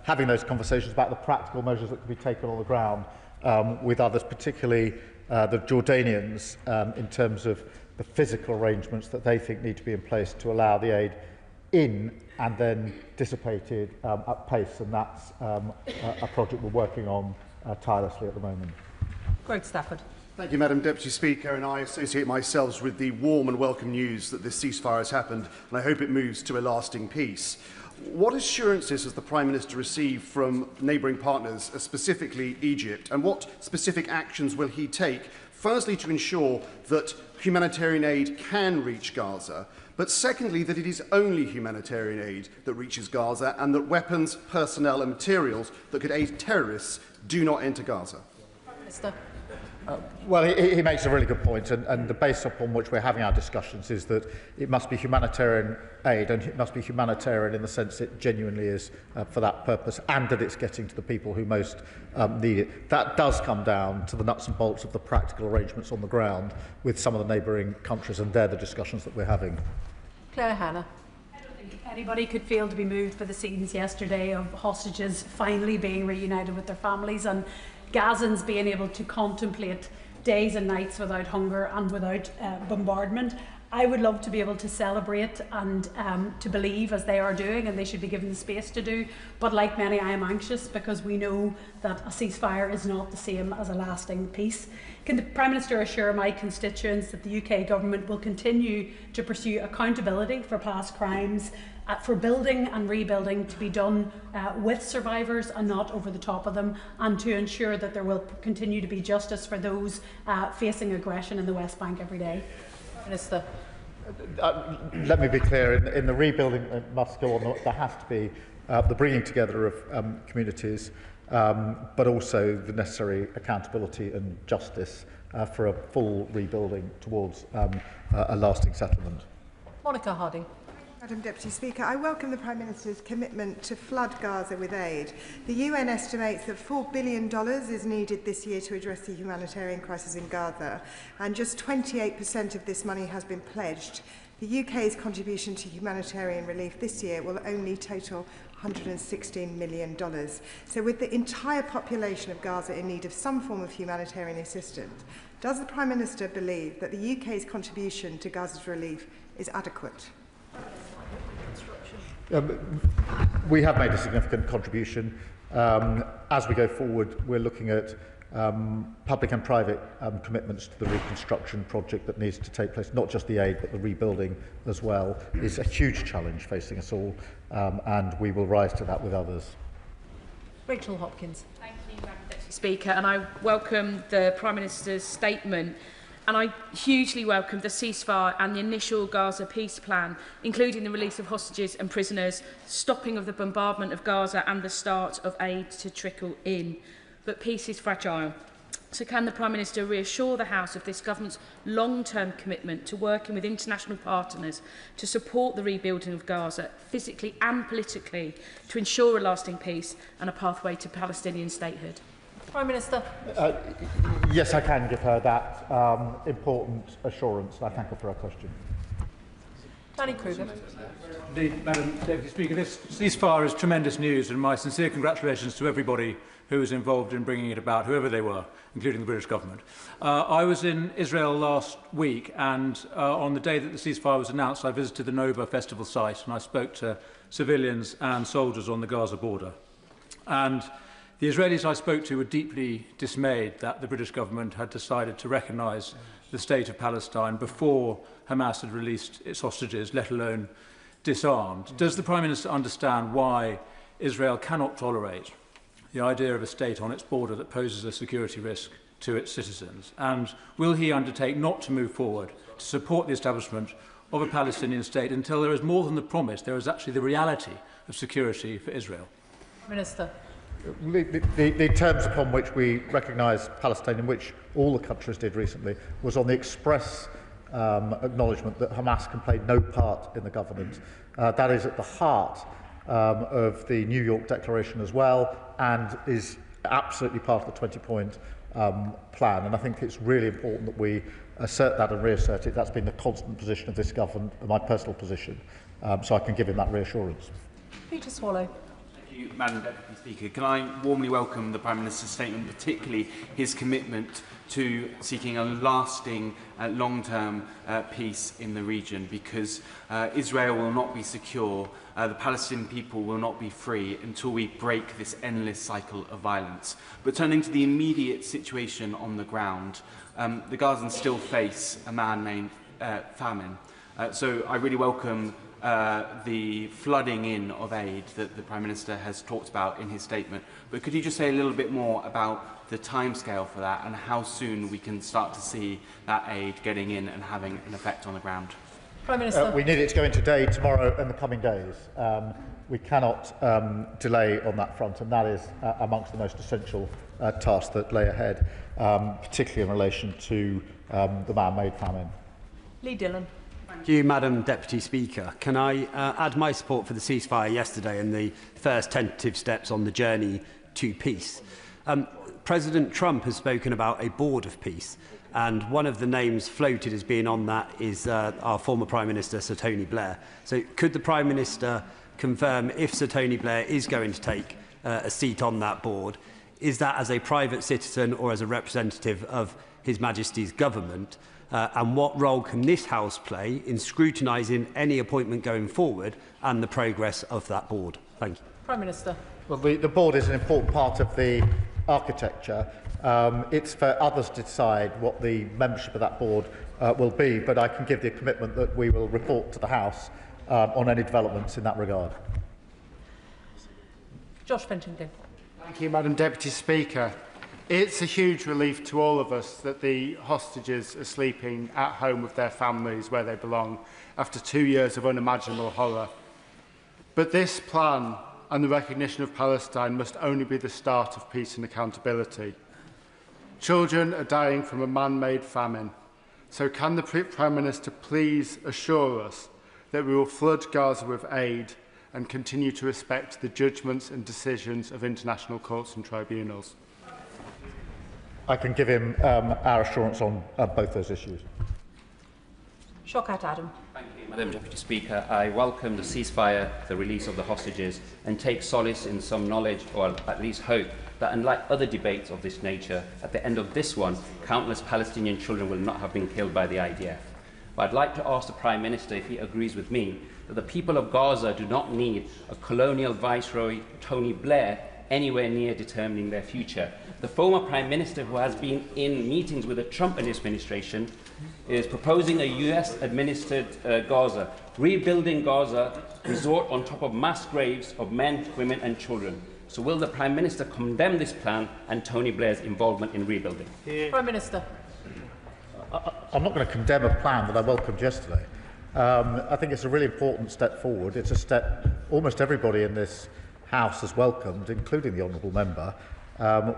having those conversations about the practical measures that can be taken on the ground with others, particularly the Jordanians, in terms of the physical arrangements that they think need to be in place to allow the aid in and then dissipated at pace, and that's a project we're working on tirelessly at the moment. Greg Stafford. Thank you, Madam Deputy Speaker, and I associate myself with the warm and welcome news that this ceasefire has happened, and I hope it moves to a lasting peace. What assurances has the Prime Minister received from neighbouring partners, specifically Egypt, and what specific actions will he take, firstly to ensure that humanitarian aid can reach Gaza, but secondly that it is only humanitarian aid that reaches Gaza and that weapons, personnel and materials that could aid terrorists do not enter Gaza? Prime Minister. Well, he makes a really good point, and the basis upon which we're having our discussions is that it must be humanitarian aid, and it must be humanitarian in the sense it genuinely is for that purpose, and that it's getting to the people who most need it. That does come down to the nuts and bolts of the practical arrangements on the ground with some of the neighbouring countries, and they're the discussions that we're having. Claire Hanna. Anybody could fail to be moved by the scenes yesterday of hostages finally being reunited with their families and Gazans being able to contemplate days and nights without hunger and without bombardment. I would love to be able to celebrate and to believe as they are doing, and they should be given the space to do. But like many, I am anxious because we know that a ceasefire is not the same as a lasting peace. Can the Prime Minister assure my constituents that the UK Government will continue to pursue accountability for past crimes, for building and rebuilding to be done with survivors and not over the top of them, and to ensure that there will continue to be justice for those facing aggression in the West Bank every day? Minister. Let me be clear, in the rebuilding that must go on, there has to be the bringing together of communities, but also the necessary accountability and justice for a full rebuilding towards a lasting settlement. Monica Harding. Madam Deputy Speaker, I welcome the Prime Minister's commitment to flood Gaza with aid. The UN estimates that $4 billion is needed this year to address the humanitarian crisis in Gaza, and just 28% of this money has been pledged. The UK's contribution to humanitarian relief this year will only total $116 million. So with the entire population of Gaza in need of some form of humanitarian assistance, does the Prime Minister believe that the UK's contribution to Gaza's relief is adequate? We have made a significant contribution. As we go forward, we're looking at public and private commitments to the reconstruction project that needs to take place. Not just the aid, but the rebuilding as well is a huge challenge facing us all, and we will rise to that with others. Rachel Hopkins. Thank you, Madam Deputy Speaker, and I welcome the Prime Minister's statement. And I hugely welcome the ceasefire and the initial Gaza peace plan, including the release of hostages and prisoners, stopping of the bombardment of Gaza and the start of aid to trickle in. But peace is fragile. So can the Prime Minister reassure the House of this government's long-term commitment to working with international partners to support the rebuilding of Gaza, physically and politically, to ensure a lasting peace and a pathway to Palestinian statehood? Prime Minister. Yes, I can give her that important assurance. I thank her for her question. Danny Kruger. Indeed, Madam Deputy Speaker, this ceasefire is tremendous news, and my sincere congratulations to everybody who was involved in bringing it about, whoever they were, including the British government. I was in Israel last week, and on the day that the ceasefire was announced, I visited the Nova festival site, and I spoke to civilians and soldiers on the Gaza border. And the Israelis I spoke to were deeply dismayed that the British government had decided to recognise the state of Palestine before Hamas had released its hostages, let alone disarmed. Does the Prime Minister understand why Israel cannot tolerate the idea of a state on its border that poses a security risk to its citizens? And will he undertake not to move forward to support the establishment of a Palestinian state until there is more than the promise, there is actually the reality of security for Israel? Minister. The terms upon which we recognise Palestine, in which all the countries did recently, was on the express acknowledgement that Hamas can play no part in the government. That is at the heart of the New York Declaration as well, and is absolutely part of the 20-point plan. And I think it's really important that we assert that and reassert it. That's been the constant position of this government, and my personal position, so I can give him that reassurance. Peter Swallow. Thank you, Madam Deputy Speaker. Can I warmly welcome the Prime Minister's statement, particularly his commitment to seeking a lasting, long-term peace in the region, because Israel will not be secure, the Palestinian people will not be free until we break this endless cycle of violence. But turning to the immediate situation on the ground, the Gazans still face a man-made famine. So I really welcome the flooding in of aid that the Prime Minister has talked about in his statement. But could you just say a little bit more about the timescale for that and how soon we can start to see that aid getting in and having an effect on the ground? Prime Minister. We need it to go in today, tomorrow and the coming days. We cannot delay on that front, and that is amongst the most essential tasks that lay ahead, particularly in relation to the man-made famine. Lee Dillon. Thank you, Madam Deputy Speaker. Can I add my support for the ceasefire yesterday and the first tentative steps on the journey to peace? President Trump has spoken about a board of peace, and one of the names floated as being on that is our former Prime Minister, Sir Tony Blair. So could the Prime Minister confirm if Sir Tony Blair is going to take a seat on that board? Is that as a private citizen or as a representative of His Majesty's government? And what role can this House play in scrutinising any appointment going forward and the progress of that board? Thank you. Prime Minister. Well, the board is an important part of the architecture. It's for others to decide what the membership of that board will be, but I can give the commitment that we will report to the House on any developments in that regard. Josh Fentington. Thank you, Madam Deputy Speaker. It's a huge relief to all of us that the hostages are sleeping at home with their families where they belong after 2 years of unimaginable horror. But this plan and the recognition of Palestine must only be the start of peace and accountability. Children are dying from a man-made famine. So can the Prime Minister please assure us that we will flood Gaza with aid and continue to respect the judgments and decisions of international courts and tribunals? I can give him our assurance on both those issues. Shawkat Adam. Thank you, Madam Deputy Speaker. I welcome the ceasefire, the release of the hostages, and take solace in some knowledge, or at least hope, that unlike other debates of this nature, at the end of this one, countless Palestinian children will not have been killed by the IDF. But I'd like to ask the Prime Minister if he agrees with me that the people of Gaza do not need a colonial Viceroy, Tony Blair, anywhere near determining their future. The former Prime Minister, who has been in meetings with the Trump administration, is proposing a US-administered Gaza, rebuilding Gaza resort on top of mass graves of men, women and children. So will the Prime Minister condemn this plan and Tony Blair's involvement in rebuilding? Prime Minister. I'm not going to condemn a plan that I welcomed yesterday. I think it's a really important step forward. It's a step almost everybody in this House has welcomed, including the Honourable Member.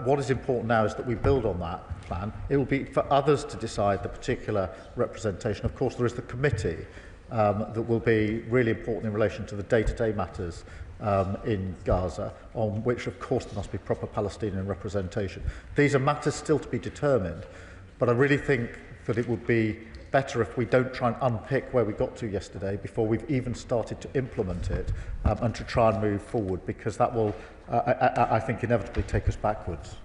What is important now is that we build on that plan. It will be for others to decide the particular representation. Of course, there is the committee that will be really important in relation to the day-to-day matters in Gaza, on which, of course, there must be proper Palestinian representation. These are matters still to be determined, but I really think that it would be better if we don't try and unpick where we got to yesterday before we've even started to implement it, and to try and move forward, because that will, I think, inevitably take us backwards.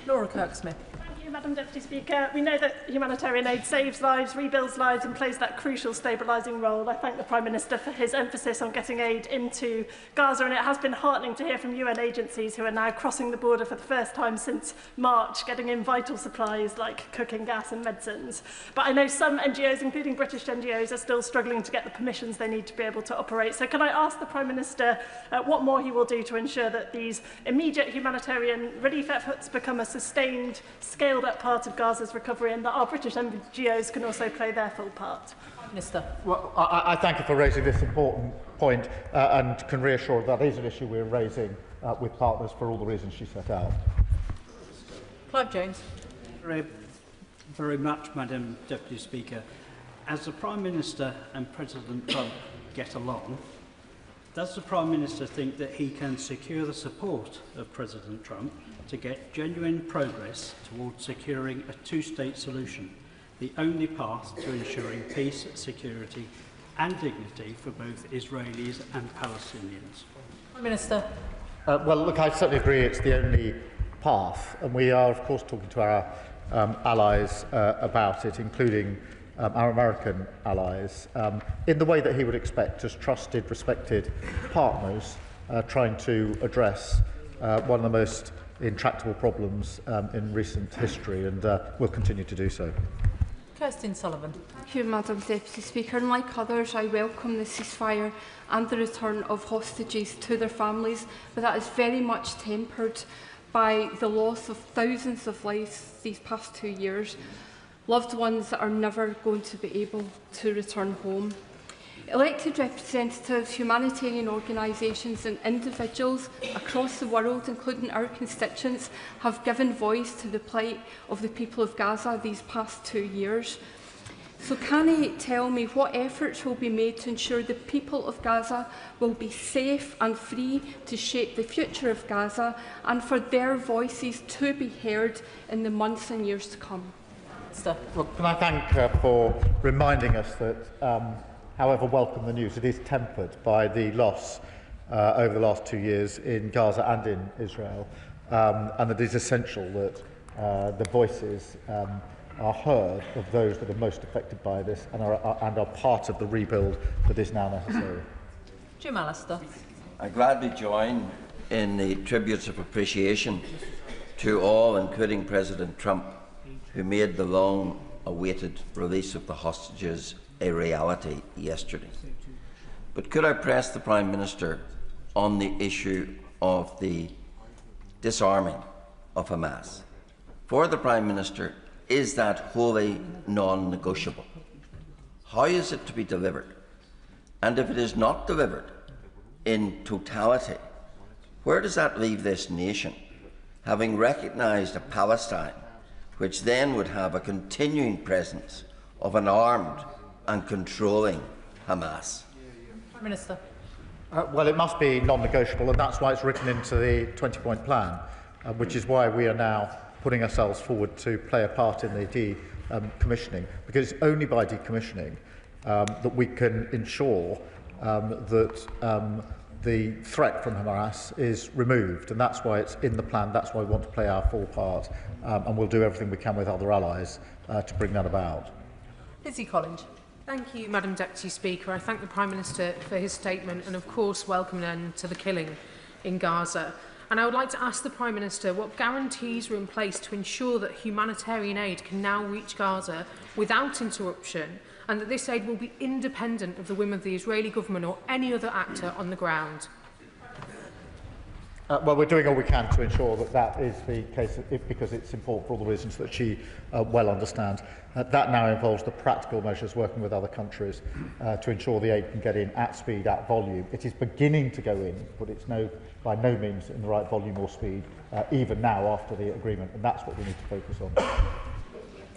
Laura Kirk-Smith. Thank you, Madam Deputy Speaker. We know that humanitarian aid saves lives, rebuilds lives and plays that crucial stabilising role. I thank the Prime Minister for his emphasis on getting aid into Gaza, and it has been heartening to hear from UN agencies who are now crossing the border for the first time since March, getting in vital supplies like cooking gas and medicines. But I know some NGOs, including British NGOs, are still struggling to get the permissions they need to be able to operate. So can I ask the Prime Minister what more he will do to ensure that these immediate humanitarian relief efforts become a sustained, scaled-up part of Gaza's recovery, and that our British NGOs can also play their full part? Minister. Well, I thank you for raising this important point, and can reassure that is an issue we're raising with partners for all the reasons she set out. Clive Jones. Very much, Madam Deputy Speaker. As the Prime Minister and President Trump get along, does the Prime Minister think that he can secure the support of President Trump to get genuine progress towards securing a two-state solution, the only path to ensuring peace, security and dignity for both Israelis and Palestinians? Prime Minister. Well, look, I certainly agree it's the only path, and we are, of course, talking to our allies about it, including our American allies, in the way that he would expect, as trusted, respected partners trying to address one of the most intractable problems in recent history, and will continue to do so. Kirsten Sullivan. Thank you, Madam Deputy Speaker. And like others, I welcome the ceasefire and the return of hostages to their families, but that is very much tempered by the loss of thousands of lives these past 2 years, loved ones that are never going to be able to return home. Elected representatives, humanitarian organisations and individuals across the world, including our constituents, have given voice to the plight of the people of Gaza these past 2 years. So can he tell me what efforts will be made to ensure the people of Gaza will be safe and free to shape the future of Gaza, and for their voices to be heard in the months and years to come? Well, can I thank her for reminding us that, however welcome the news, it is tempered by the loss over the last 2 years in Gaza and in Israel, and it is essential that the voices are heard of those that are most affected by this, and are part of the rebuild that is now necessary. Jim Allister. I gladly join in the tributes of appreciation to all, including President Trump, who made the long-awaited release of the hostages a reality yesterday. But could I press the Prime Minister on the issue of the disarming of Hamas? For the Prime Minister, is that wholly non-negotiable? How is it to be delivered? And if it is not delivered in totality, where does that leave this nation, having recognised a Palestine which then would have a continuing presence of an armed and controlling Hamas? Minister. Well, it must be non-negotiable, and that's why it's written into the 20-point plan, which is why we are now putting ourselves forward to play a part in the decommissioning, because it's only by decommissioning that we can ensure that the threat from Hamas is removed, and that's why it's in the plan. That's why we want to play our full part, and we'll do everything we can with other allies to bring that about. Lizzie Collins. Thank you, Madam Deputy Speaker. I thank the Prime Minister for his statement and, of course, welcome an end to the killing in Gaza. And I would like to ask the Prime Minister what guarantees are in place to ensure that humanitarian aid can now reach Gaza without interruption, and that this aid will be independent of the whim of the Israeli government or any other actor on the ground. Well, we're doing all we can to ensure that that is the case, because it's important for all the reasons that she well understands. That now involves the practical measures, working with other countries to ensure the aid can get in at speed, at volume. It is beginning to go in, but it's by no means in the right volume or speed, even now after the agreement, and that's what we need to focus on.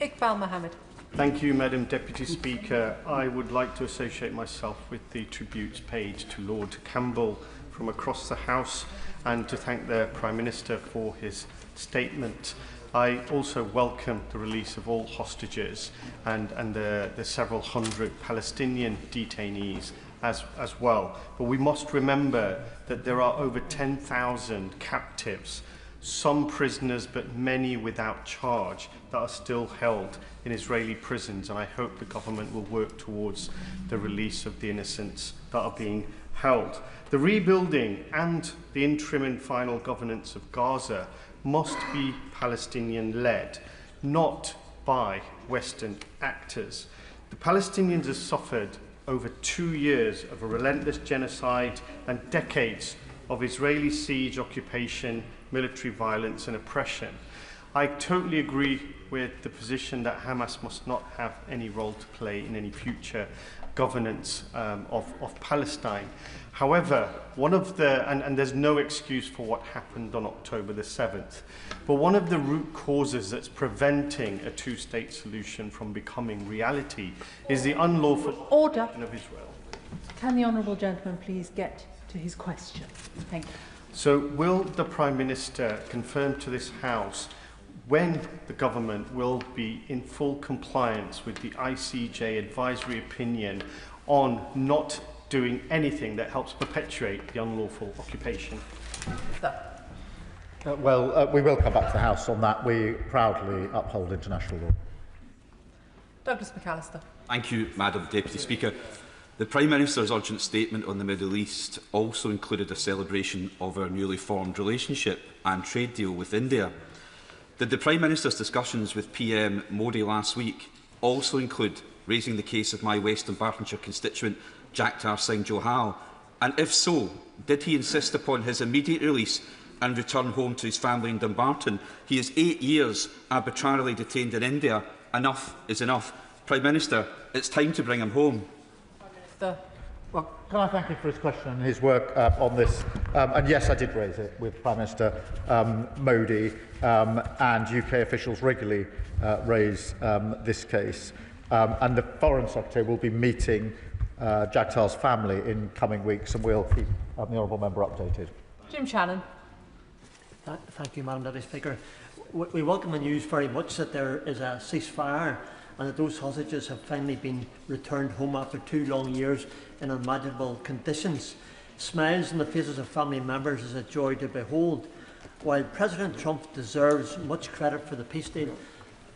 Iqbal Mohammed. Thank you, Madam Deputy Speaker. I would like to associate myself with the tributes paid to Lord Campbell from across the House, and to thank the Prime Minister for his statement. I also welcome the release of all hostages and the several hundred Palestinian detainees as well. But we must remember that there are over 10,000 captives, some prisoners but many without charge, that are still held in Israeli prisons, and I hope the government will work towards the release of the innocents that are being held. The rebuilding and the interim and final governance of Gaza must be Palestinian-led, not by Western actors. The Palestinians have suffered over 2 years of a relentless genocide and decades of Israeli siege, occupation, military violence and oppression. I totally agree with the position that Hamas must not have any role to play in any future governance of Palestine. However, and there's no excuse for what happened on October the 7th, but one of the root causes that's preventing a two-state solution from becoming reality is the unlawful occupation of Israel. Can the honourable gentleman please get to his question? Thank you. So will the Prime Minister confirm to this House when the government will be in full compliance with the ICJ advisory opinion on not doing anything that helps perpetuate the unlawful occupation? We will come back to the House on that. We proudly uphold international law. Douglas McAllister. Thank you, Madam Deputy Speaker. The Prime Minister's urgent statement on the Middle East also included a celebration of our newly formed relationship and trade deal with India. Did the Prime Minister's discussions with PM Modi last week also include raising the case of my West Dunbartonshire constituent Jagtar Singh Johal? And if so, did he insist upon his immediate release and return home to his family in Dumbarton? He is 8 years arbitrarily detained in India. Enough is enough. Prime Minister, it's time to bring him home. Well, can I thank him for his question and his work on this? And yes, I did raise it with Prime Minister Modi, and UK officials regularly raise this case. And the Foreign Secretary will be meeting Jagtar's family in coming weeks, and we'll keep the honourable member updated. Jim Shannon. Thank you, Madam Deputy Speaker. We welcome the news very much that there is a ceasefire and that those hostages have finally been returned home after 2 long years in unimaginable conditions. Smiles on the faces of family members is a joy to behold. While President Trump deserves much credit for the peace deal,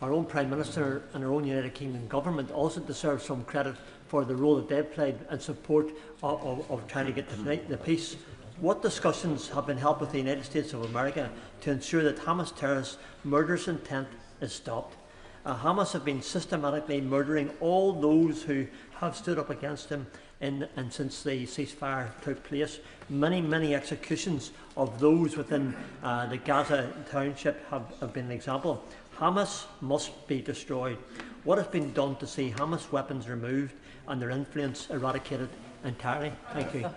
our own Prime Minister and our own United Kingdom government also deserve some credit for the role that they've played in support of trying to get the peace. What discussions have been held with the United States of America to ensure that Hamas terrorists' murderous intent is stopped? Hamas have been systematically murdering all those who have stood up against them and since the ceasefire took place. Many executions of those within the Gaza township have been an example. Hamas must be destroyed. What has been done to see Hamas weapons removed and their influence eradicated entirely? Thank you.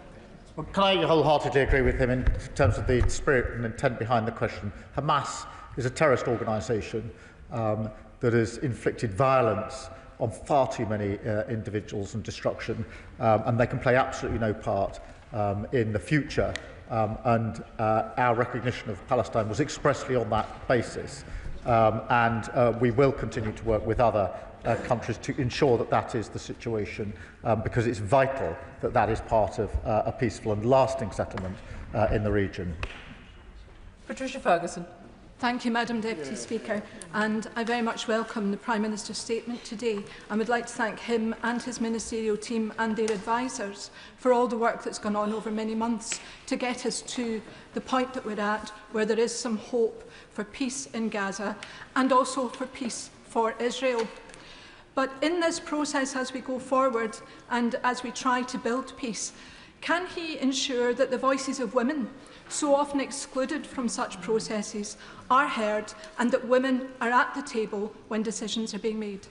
Well, can I wholeheartedly agree with him in terms of the spirit and intent behind the question? Hamas is a terrorist organisation that has inflicted violence on far too many individuals and destruction, and they can play absolutely no part in the future. And our recognition of Palestine was expressly on that basis. And we will continue to work with other countries to ensure that that is the situation, because it's vital that that is part of a peaceful and lasting settlement in the region. Patricia Ferguson. Thank you, Madam Deputy Speaker, and I very much welcome the Prime Minister's statement today and would like to thank him and his ministerial team and their advisers for all the work that's gone on over many months to get us to the point that we're at, where there is some hope for peace in Gaza and also for peace for Israel. But in this process, as we go forward and as we try to build peace, can he ensure that the voices of women, so often excluded from such processes, are heard and that women are at the table when decisions are being made?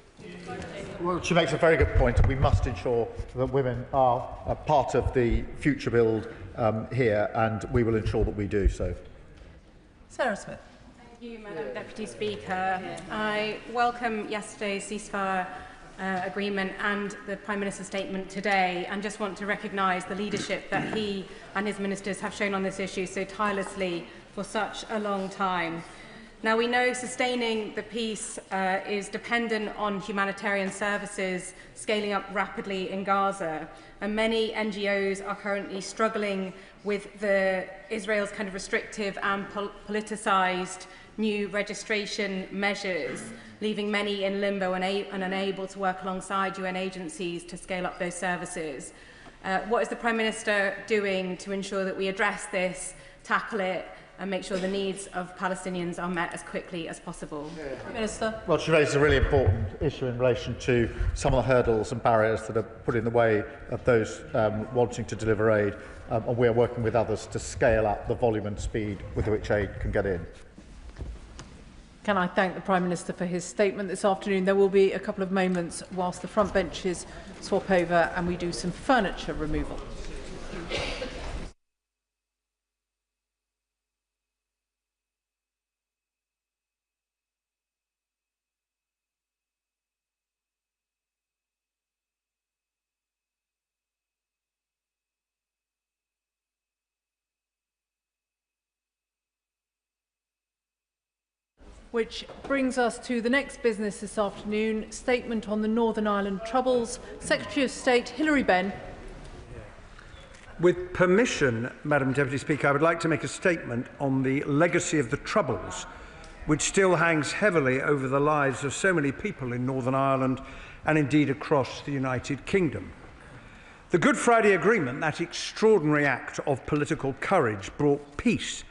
Well, she makes a very good point. We must ensure that women are a part of the future build here, and we will ensure that we do so. Sarah Smith. Thank you, Madam Deputy Speaker. I welcome yesterday's ceasefire agreement and the Prime Minister's statement today, and just want to recognise the leadership that he and his ministers have shown on this issue so tirelessly for such a long time. Now, we know sustaining the peace is dependent on humanitarian services scaling up rapidly in Gaza, and many NGOs are currently struggling with Israel's kind of restrictive and politicised new registration measures, leaving many in limbo and unable to work alongside UN agencies to scale up those services. What is the Prime Minister doing to ensure that we address this, tackle it, and make sure the needs of Palestinians are met as quickly as possible? Minister. Well, she raises a really important issue in relation to some of the hurdles and barriers that are put in the way of those wanting to deliver aid, and we are working with others to scale up the volume and speed with which aid can get in. Can I thank the Prime Minister for his statement this afternoon? There will be a couple of moments whilst the front benches swap over and we do some furniture removal. Which brings us to the next business this afternoon, statement on the Northern Ireland Troubles. Secretary of State Hilary Benn. With permission, Madam Deputy Speaker, I would like to make a statement on the legacy of the Troubles, which still hangs heavily over the lives of so many people in Northern Ireland and indeed across the United Kingdom. The Good Friday Agreement, that extraordinary act of political courage, brought peace,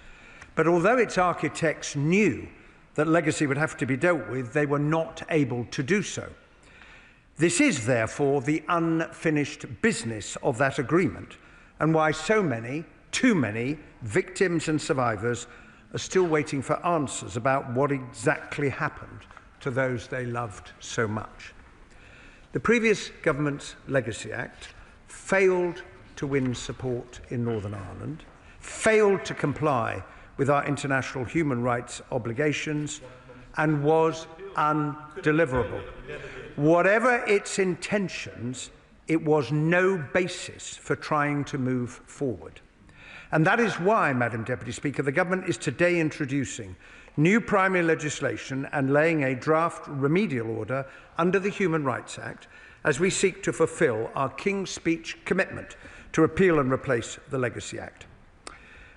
but although its architects knew that legacy would have to be dealt with, they were not able to do so. This is, therefore, the unfinished business of that agreement, and why so many, too many, victims and survivors are still waiting for answers about what exactly happened to those they loved so much. The previous government's Legacy Act failed to win support in Northern Ireland, failed to comply with our international human rights obligations, and was undeliverable. Whatever its intentions, it was no basis for trying to move forward. And that is why, Madam Deputy Speaker, the Government is today introducing new primary legislation and laying a draft remedial order under the Human Rights Act as we seek to fulfil our King's Speech commitment to repeal and replace the Legacy Act.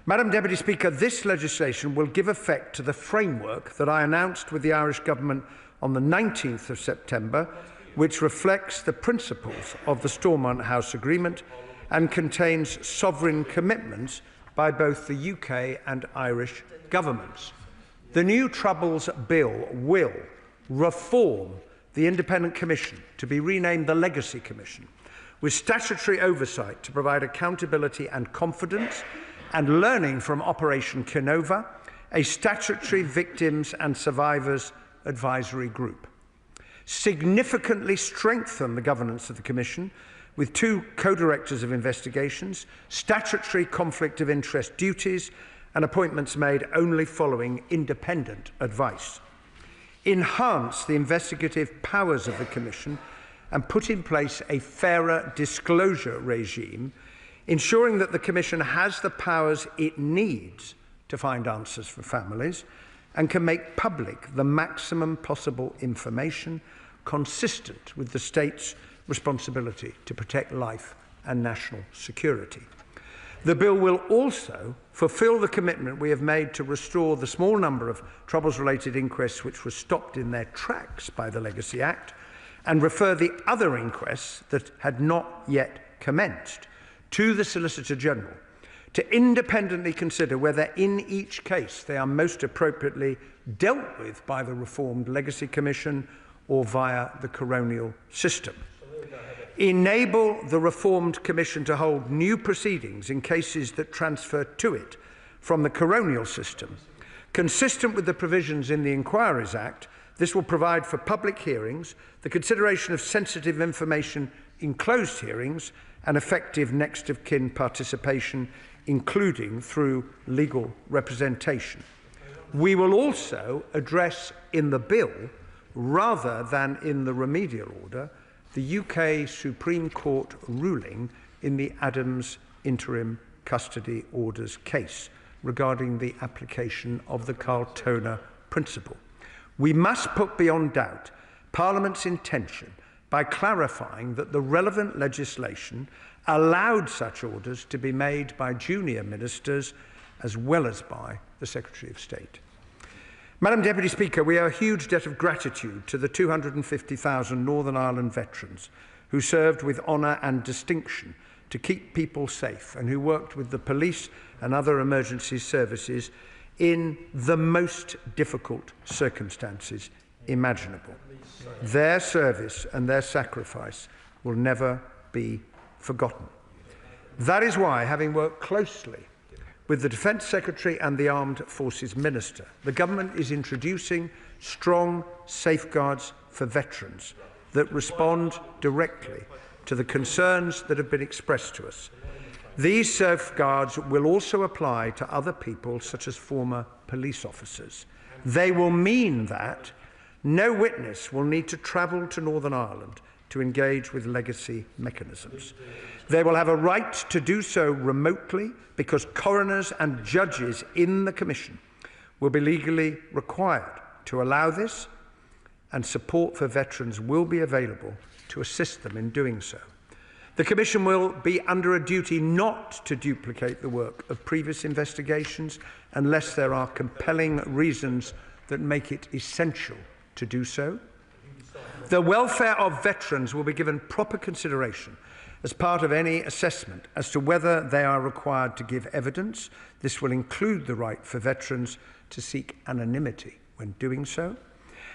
Madam Deputy Speaker, this legislation will give effect to the framework that I announced with the Irish Government on the 19th of September, which reflects the principles of the Stormont House Agreement and contains sovereign commitments by both the UK and Irish governments. The new Troubles Bill will reform the Independent Commission, to be renamed the Legacy Commission, with statutory oversight to provide accountability and confidence, and learning from Operation Canova, a statutory victims and survivors advisory group. Significantly strengthen the governance of the Commission with 2 co-directors of investigations, statutory conflict of interest duties, and appointments made only following independent advice. enhance the investigative powers of the Commission and put in place a fairer disclosure regime, ensuring that the Commission has the powers it needs to find answers for families and can make public the maximum possible information consistent with the state's responsibility to protect life and national security. The bill will also fulfil the commitment we have made to restore the small number of Troubles-related inquests which were stopped in their tracks by the Legacy Act, and refer the other inquests that had not yet commenced to the Solicitor General to independently consider whether in each case they are most appropriately dealt with by the reformed Legacy Commission or via the coronial system. Enable the reformed Commission to hold new proceedings in cases that transfer to it from the coronial system. Consistent with the provisions in the Inquiries Act, this will provide for public hearings, the consideration of sensitive information in closed hearings, and effective next of kin participation, including through legal representation. We will also address in the bill, rather than in the remedial order, the UK Supreme Court ruling in the Adams interim custody orders case regarding the application of the Carltona principle. We must put beyond doubt Parliament's intention by clarifying that the relevant legislation allowed such orders to be made by junior ministers as well as by the Secretary of State. Madam Deputy Speaker, we owe a huge debt of gratitude to the 250,000 Northern Ireland veterans who served with honour and distinction to keep people safe and who worked with the police and other emergency services in the most difficult circumstances imaginable. Their service and their sacrifice will never be forgotten. That is why, having worked closely with the Defence Secretary and the Armed Forces Minister, the Government is introducing strong safeguards for veterans that respond directly to the concerns that have been expressed to us. These safeguards will also apply to other people, such as former police officers. They will mean that no witness will need to travel to Northern Ireland to engage with legacy mechanisms. They will have a right to do so remotely because coroners and judges in the Commission will be legally required to allow this, and support for veterans will be available to assist them in doing so. The Commission will be under a duty not to duplicate the work of previous investigations unless there are compelling reasons that make it essential to do so. The welfare of veterans will be given proper consideration as part of any assessment as to whether they are required to give evidence. This will include the right for veterans to seek anonymity when doing so.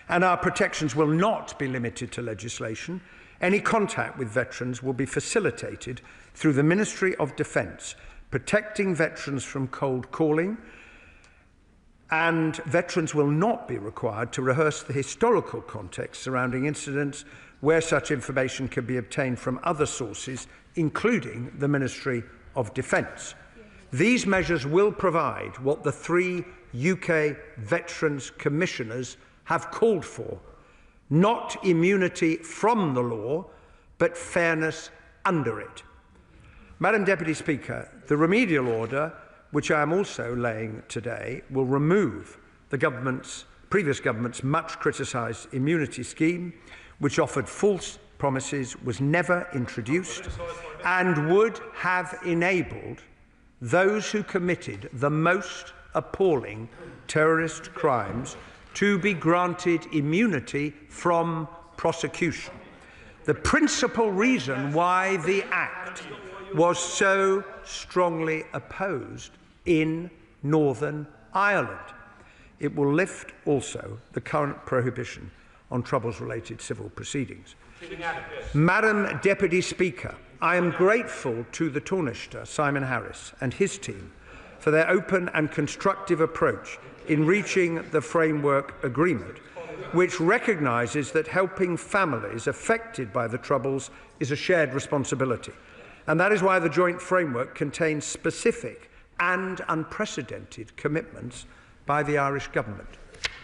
And our protections will not be limited to legislation. Any contact with veterans will be facilitated through the Ministry of Defence, protecting veterans from cold calling, and veterans will not be required to rehearse the historical context surrounding incidents where such information can be obtained from other sources, including the Ministry of Defence. These measures will provide what the 3 UK Veterans Commissioners have called for: not immunity from the law, but fairness under it. Madam Deputy Speaker, the remedial order, which I am also laying today, will remove the previous government's much criticised immunity scheme, which offered false promises, was never introduced, and would have enabled those who committed the most appalling terrorist crimes to be granted immunity from prosecution. The principal reason why the Act was so strongly opposed in Northern Ireland. It will lift also the current prohibition on Troubles-related civil proceedings. Madam Deputy Speaker, I am grateful to the Taoiseach, Simon Harris, and his team for their open and constructive approach in reaching the framework agreement, which recognises that helping families affected by the Troubles is a shared responsibility. And that is why the joint framework contains specific and unprecedented commitments by the Irish Government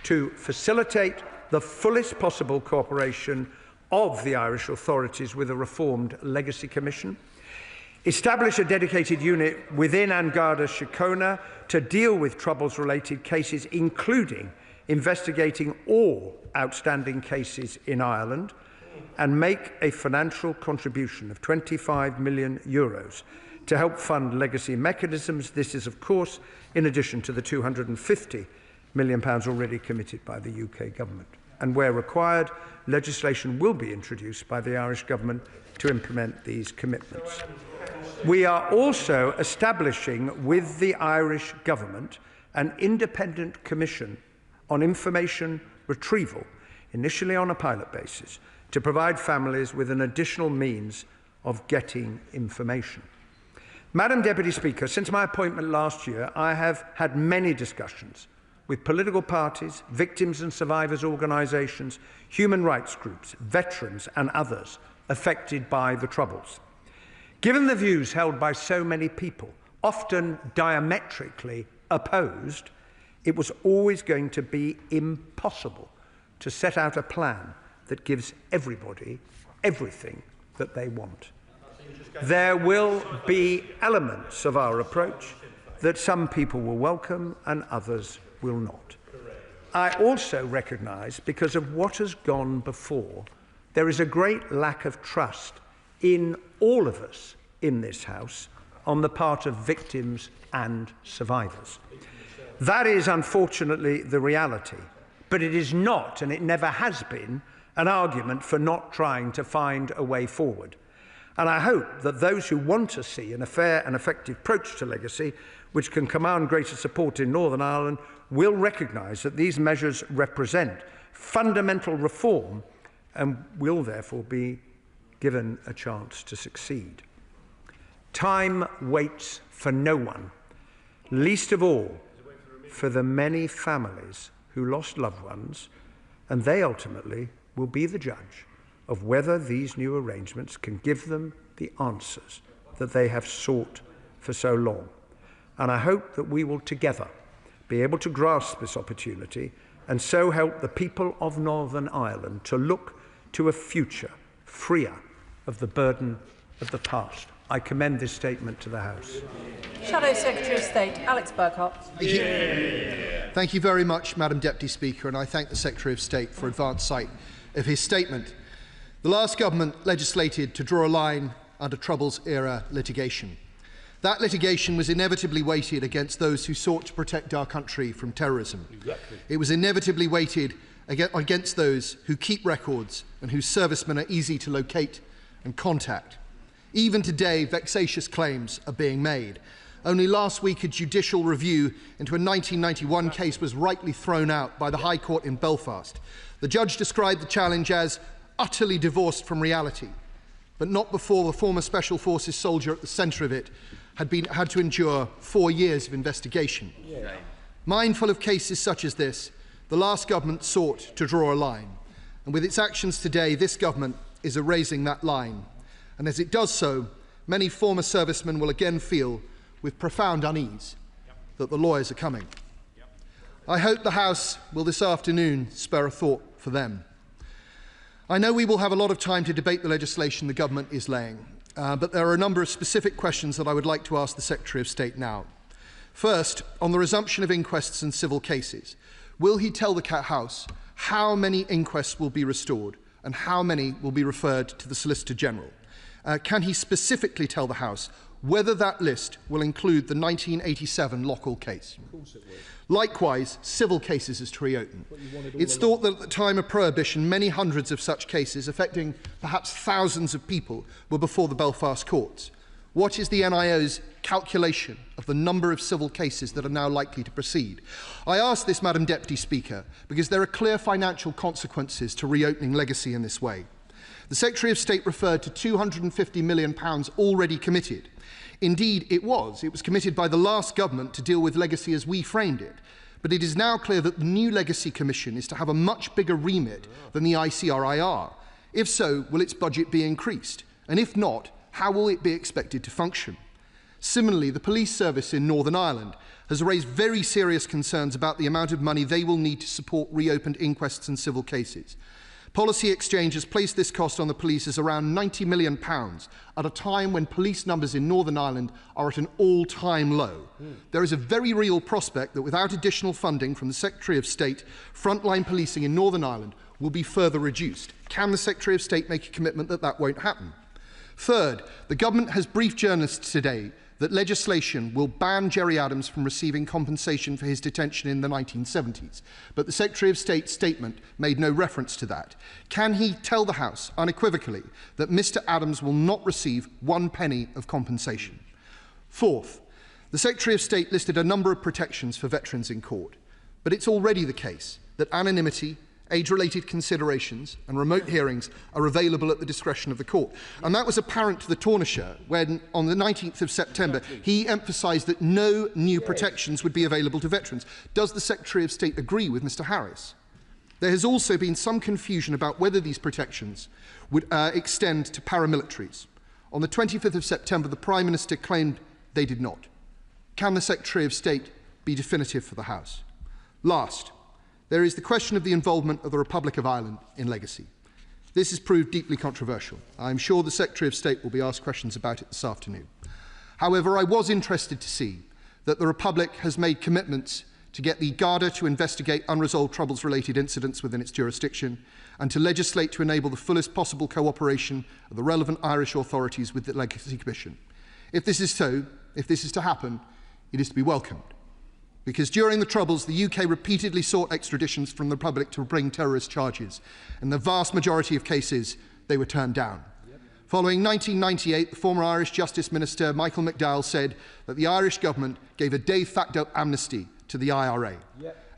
to facilitate the fullest possible cooperation of the Irish authorities with a reformed Legacy Commission, establish a dedicated unit within An Garda Síochána to deal with Troubles-related cases, including investigating all outstanding cases in Ireland, and make a financial contribution of €25 million to help fund legacy mechanisms. This is, of course, in addition to the £250 million already committed by the UK Government. And where required, legislation will be introduced by the Irish Government to implement these commitments. We are also establishing with the Irish Government an independent commission on information retrieval, initially on a pilot basis, to provide families with an additional means of getting information. Madam Deputy Speaker, since my appointment last year, I have had many discussions with political parties, victims and survivors organisations, human rights groups, veterans and others affected by the Troubles. Given the views held by so many people, often diametrically opposed, it was always going to be impossible to set out a plan that gives everybody everything that they want. There will be elements of our approach that some people will welcome and others will not. I also recognise, because of what has gone before, there is a great lack of trust in all of us in this House on the part of victims and survivors. That is unfortunately the reality, but it is not, and it never has been, an argument for not trying to find a way forward. And I hope that those who want to see a fair and effective approach to legacy, which can command greater support in Northern Ireland, will recognise that these measures represent fundamental reform and will therefore be given a chance to succeed. Time waits for no one, least of all for the many families who lost loved ones, and they ultimately will be the judge of whether these new arrangements can give them the answers that they have sought for so long. And I hope that we will together be able to grasp this opportunity and so help the people of Northern Ireland to look to a future freer of the burden of the past. I commend this statement to the House. Shadow Secretary of State, Alex Burkhardt. Thank you very much, Madam Deputy Speaker, and I thank the Secretary of State for advance sight of his statement. The last government legislated to draw a line under Troubles-era litigation. That litigation was inevitably weighted against those who sought to protect our country from terrorism. Exactly. It was inevitably weighted against those who keep records and whose servicemen are easy to locate and contact. Even today, vexatious claims are being made. Only last week, a judicial review into a 1991 case was rightly thrown out by the High Court in Belfast. The judge described the challenge as utterly divorced from reality, but not before the former Special Forces soldier at the centre of it had to endure 4 years of investigation. Yeah. Mindful of cases such as this, the last government sought to draw a line, and with its actions today, this government is erasing that line. And as it does so, many former servicemen will again feel, with profound unease, that the lawyers are coming. I hope the House will this afternoon spare a thought for them. I know we will have a lot of time to debate the legislation the government is laying, but there are a number of specific questions that I would like to ask the Secretary of State now. First, on the resumption of inquests in civil cases, will he tell the House how many inquests will be restored and how many will be referred to the Solicitor General? Can he specifically tell the House whether that list will include the 1987 Lockall case? Of course it will. Likewise, civil cases is to reopen. It's thought that at the time of prohibition, many hundreds of such cases, affecting perhaps thousands of people, were before the Belfast courts. What is the NIO's calculation of the number of civil cases that are now likely to proceed? I ask this, Madam Deputy Speaker, because there are clear financial consequences to reopening legacy in this way. The Secretary of State referred to £250 million already committed. Indeed, it was committed by the last government to deal with legacy as we framed it. But it is now clear that the new Legacy Commission is to have a much bigger remit than the ICRIR. If so, will its budget be increased? And if not, how will it be expected to function? Similarly, the police service in Northern Ireland has raised very serious concerns about the amount of money they will need to support reopened inquests and civil cases. Policy Exchange has placed this cost on the police as around £90 million at a time when police numbers in Northern Ireland are at an all-time low. There is a very real prospect that without additional funding from the Secretary of State, frontline policing in Northern Ireland will be further reduced. Can the Secretary of State make a commitment that that won't happen? Third, the government has briefed journalists today that legislation will ban Gerry Adams from receiving compensation for his detention in the 1970s. But the Secretary of State's statement made no reference to that. Can he tell the House unequivocally that Mr. Adams will not receive 1 penny of compensation? Fourth, the Secretary of State listed a number of protections for veterans in court, but it's already the case that anonymity, age-related considerations and remote hearings are available at the discretion of the court. And that was apparent to the Taoiseach when, on the 19th of September, he emphasised that no new protections would be available to veterans. Does the Secretary of State agree with Mr Harris? There has also been some confusion about whether these protections would extend to paramilitaries. On the 25th of September, the Prime Minister claimed they did not. Can the Secretary of State be definitive for the House? Last, there is the question of the involvement of the Republic of Ireland in legacy. This has proved deeply controversial. I am sure the Secretary of State will be asked questions about it this afternoon. However, I was interested to see that the Republic has made commitments to get the Garda to investigate unresolved troubles-related incidents within its jurisdiction and to legislate to enable the fullest possible cooperation of the relevant Irish authorities with the Legacy Commission. If this is so, if this is to happen, it is to be welcomed. Because during the Troubles, the UK repeatedly sought extraditions from the Republic to bring terrorist charges. In the vast majority of cases, they were turned down. Following 1998, the former Irish Justice Minister Michael McDowell said that the Irish government gave a de facto amnesty to the IRA.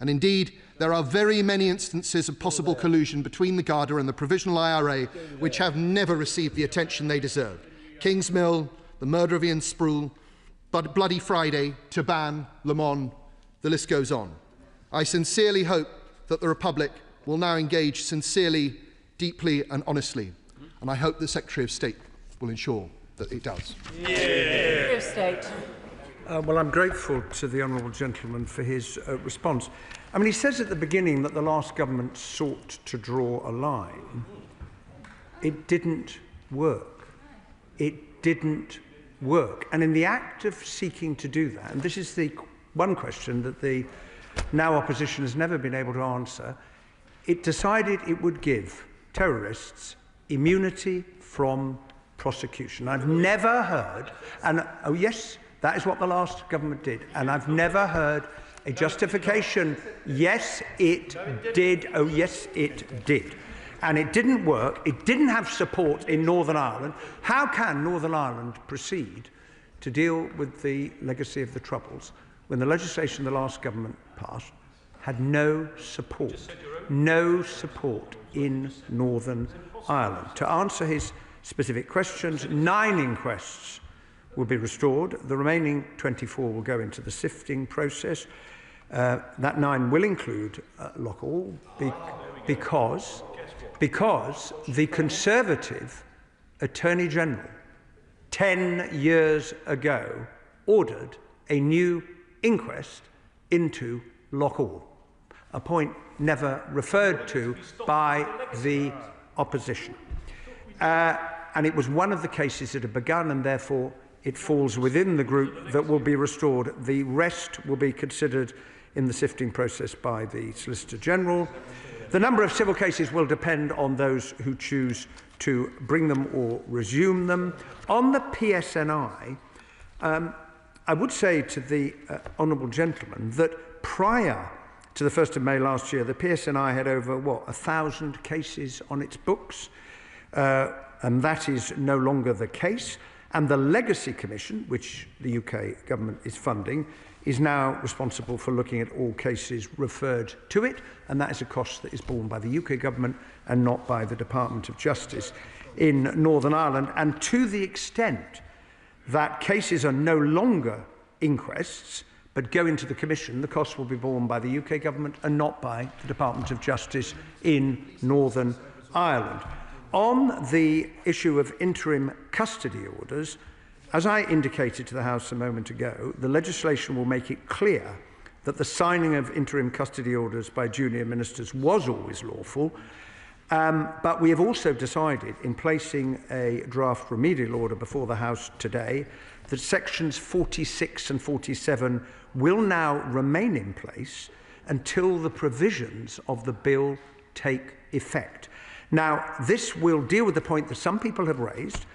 And indeed, there are very many instances of possible collusion between the Garda and the Provisional IRA which have never received the attention they deserve. Kingsmill, the murder of Ian Sproul, Bloody Friday, Taban, Le Mans, the list goes on. I sincerely hope that the Republic will now engage sincerely, deeply and honestly, and I hope the Secretary of State will ensure that it does. Secretary of State. Well, I'm grateful to the honourable gentleman for his response. I mean, he says at the beginning that the last government sought to draw a line. It didn't work. It didn't work. And in the act of seeking to do that, and this is the one question that the now opposition has never been able to answer, it decided it would give terrorists immunity from prosecution. I've never heard, and oh yes, that is what the last government did, and I've never heard a justification. Yes, it did. Oh yes, it did. And it didn't work. It didn't have support in Northern Ireland. How can Northern Ireland proceed to deal with the legacy of the Troubles when the legislation the last government passed had no support in Northern Ireland? To answer his specific questions, 9 inquests will be restored. The remaining 24 will go into the sifting process. That 9 will include Loughall because the Conservative Attorney General 10 years ago ordered a new inquest into Loughall, a point never referred to by the opposition. And it was one of the cases that had begun, and therefore it falls within the group that will be restored. The rest will be considered in the sifting process by the Solicitor General. The number of civil cases will depend on those who choose to bring them or resume them. On the PSNI, I would say to the honourable gentleman that prior to the 1st of May last year, the PSNI had over, 1,000 cases on its books, and that is no longer the case. And the Legacy Commission, which the UK government is funding, is now responsible for looking at all cases referred to it, and that is a cost that is borne by the UK government and not by the Department of Justice in Northern Ireland. And to the extent that cases are no longer inquests but go into the Commission, the costs will be borne by the UK government and not by the Department of Justice in Northern Ireland. On the issue of interim custody orders, As I indicated to the House a moment ago, the legislation will make it clear that the signing of interim custody orders by junior ministers was always lawful, but we have also decided, in placing a draft remedial order before the House today, that sections 46 and 47 will now remain in place until the provisions of the bill take effect. Now, this will deal with the point that some people have raised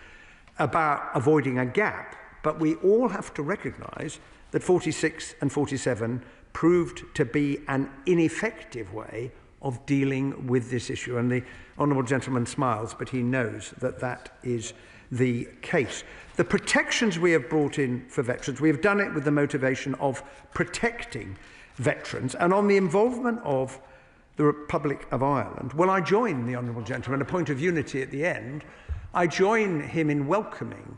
about avoiding a gap, but we all have to recognise that 46 and 47 proved to be an ineffective way of dealing with this issue. And the honourable gentleman smiles, but he knows that that is the case. The protections we have brought in for veterans, we have done it with the motivation of protecting veterans. And on the involvement of the Republic of Ireland, well, I join the honourable gentleman, a point of unity at the end. I join him in welcoming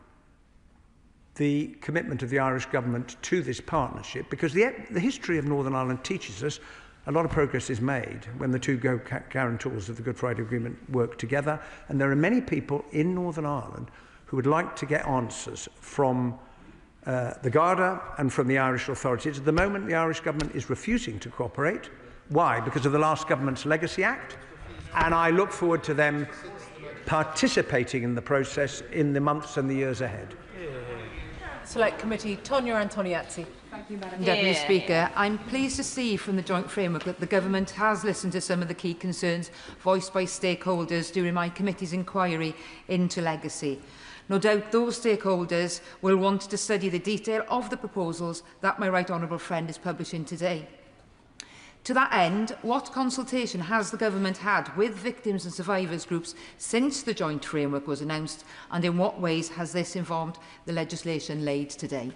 the commitment of the Irish government to this partnership, because the history of Northern Ireland teaches us a lot of progress is made when the two guarantors of the Good Friday Agreement work together, and there are many people in Northern Ireland who would like to get answers from the Garda and from the Irish authorities. At the moment, the Irish government is refusing to cooperate. Why? Because of the last government's Legacy Act, and I look forward to them participating in the process in the months and the years ahead. Select Committee, Tonia Antoniazzi. Thank you, Madam Deputy Speaker. I'm pleased to see from the joint framework that the Government has listened to some of the key concerns voiced by stakeholders during my committee's inquiry into legacy. No doubt those stakeholders will want to study the detail of the proposals that my right honourable friend is publishing today. To that end, what consultation has the Government had with victims and survivors groups since the joint framework was announced, and in what ways has this informed the legislation laid today?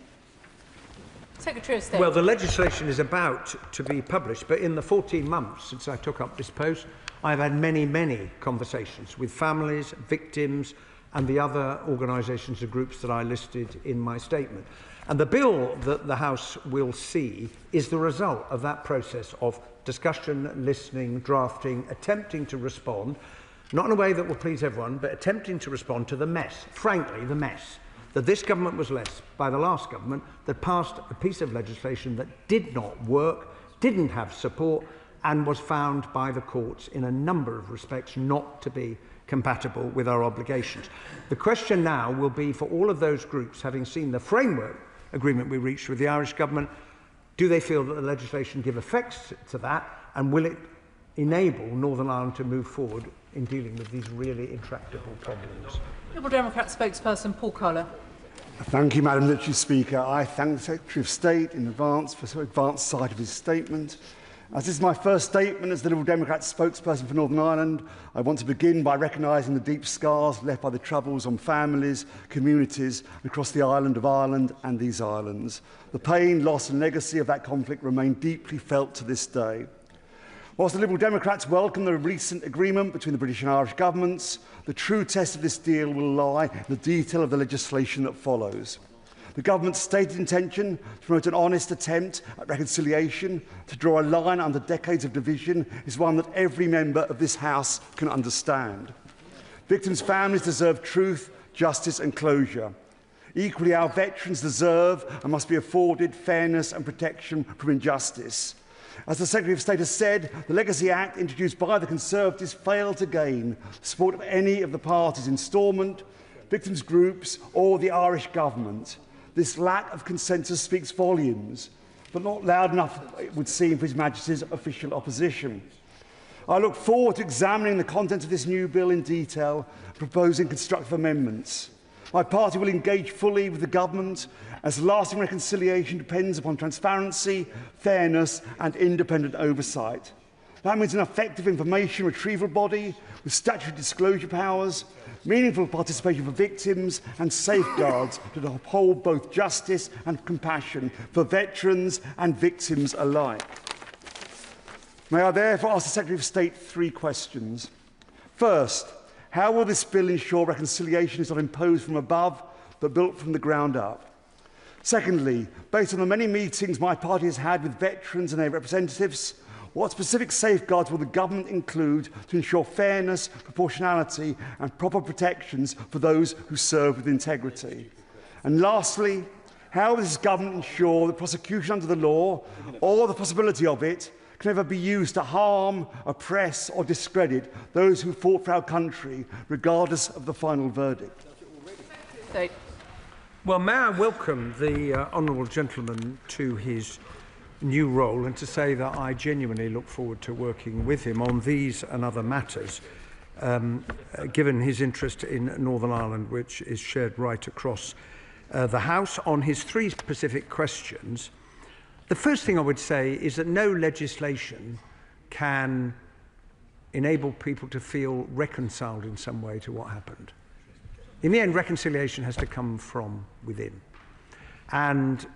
Secretary of State. Well, the legislation is about to be published, but in the 14 months since I took up this post, I've had many conversations with families, victims, and the other organisations and groups that I listed in my statement. And the bill that the House will see is the result of that process of discussion, listening, drafting, attempting to respond, not in a way that will please everyone, but attempting to respond to the mess, frankly, the mess, that this government was left by the last government that passed a piece of legislation that did not work, didn't have support, and was found by the courts in a number of respects not to be compatible with our obligations. The question now will be for all of those groups, having seen the framework agreement we reached with the Irish government, do they feel that the legislation give effect to that, and will it enable Northern Ireland to move forward in dealing with these really intractable problems? Liberal Democrat spokesperson Paul Kohler. Thank you, Madam Deputy Speaker. I thank the Secretary of State in advance for so advanced side of his statement. As this is my first statement as the Liberal Democrat spokesperson for Northern Ireland, I want to begin by recognising the deep scars left by the Troubles on families, communities across the island of Ireland and these islands. The pain, loss and legacy of that conflict remain deeply felt to this day. Whilst the Liberal Democrats welcome the recent agreement between the British and Irish governments, the true test of this deal will lie in the detail of the legislation that follows. The government's stated intention to promote an honest attempt at reconciliation, to draw a line under decades of division, is one that every member of this House can understand. Victims' families deserve truth, justice and closure. Equally, our veterans deserve and must be afforded fairness and protection from injustice. As the Secretary of State has said, the Legacy Act introduced by the Conservatives failed to gain the support of any of the parties in Stormont, victims' groups or the Irish government. This lack of consensus speaks volumes, but not loud enough, it would seem, for His Majesty's official opposition. I look forward to examining the contents of this new bill in detail, proposing constructive amendments. My party will engage fully with the government, as lasting reconciliation depends upon transparency, fairness and independent oversight. That means an effective information retrieval body with statutory disclosure powers, meaningful participation for victims and safeguards to uphold both justice and compassion for veterans and victims alike. May I therefore ask the Secretary of State 3 questions. First, how will this bill ensure reconciliation is not imposed from above but built from the ground up? Secondly, based on the many meetings my party has had with veterans and their representatives, what specific safeguards will the government include to ensure fairness, proportionality and proper protections for those who serve with integrity? And lastly, how will this government ensure that prosecution under the law, or the possibility of it, can never be used to harm, oppress or discredit those who fought for our country, regardless of the final verdict? Well, may I welcome the honourable gentleman to his new role, and to say that I genuinely look forward to working with him on these and other matters, given his interest in Northern Ireland, which is shared right across the House. On his 3 specific questions, the first thing I would say is that no legislation can enable people to feel reconciled in some way to what happened. In the end, reconciliation has to come from within. And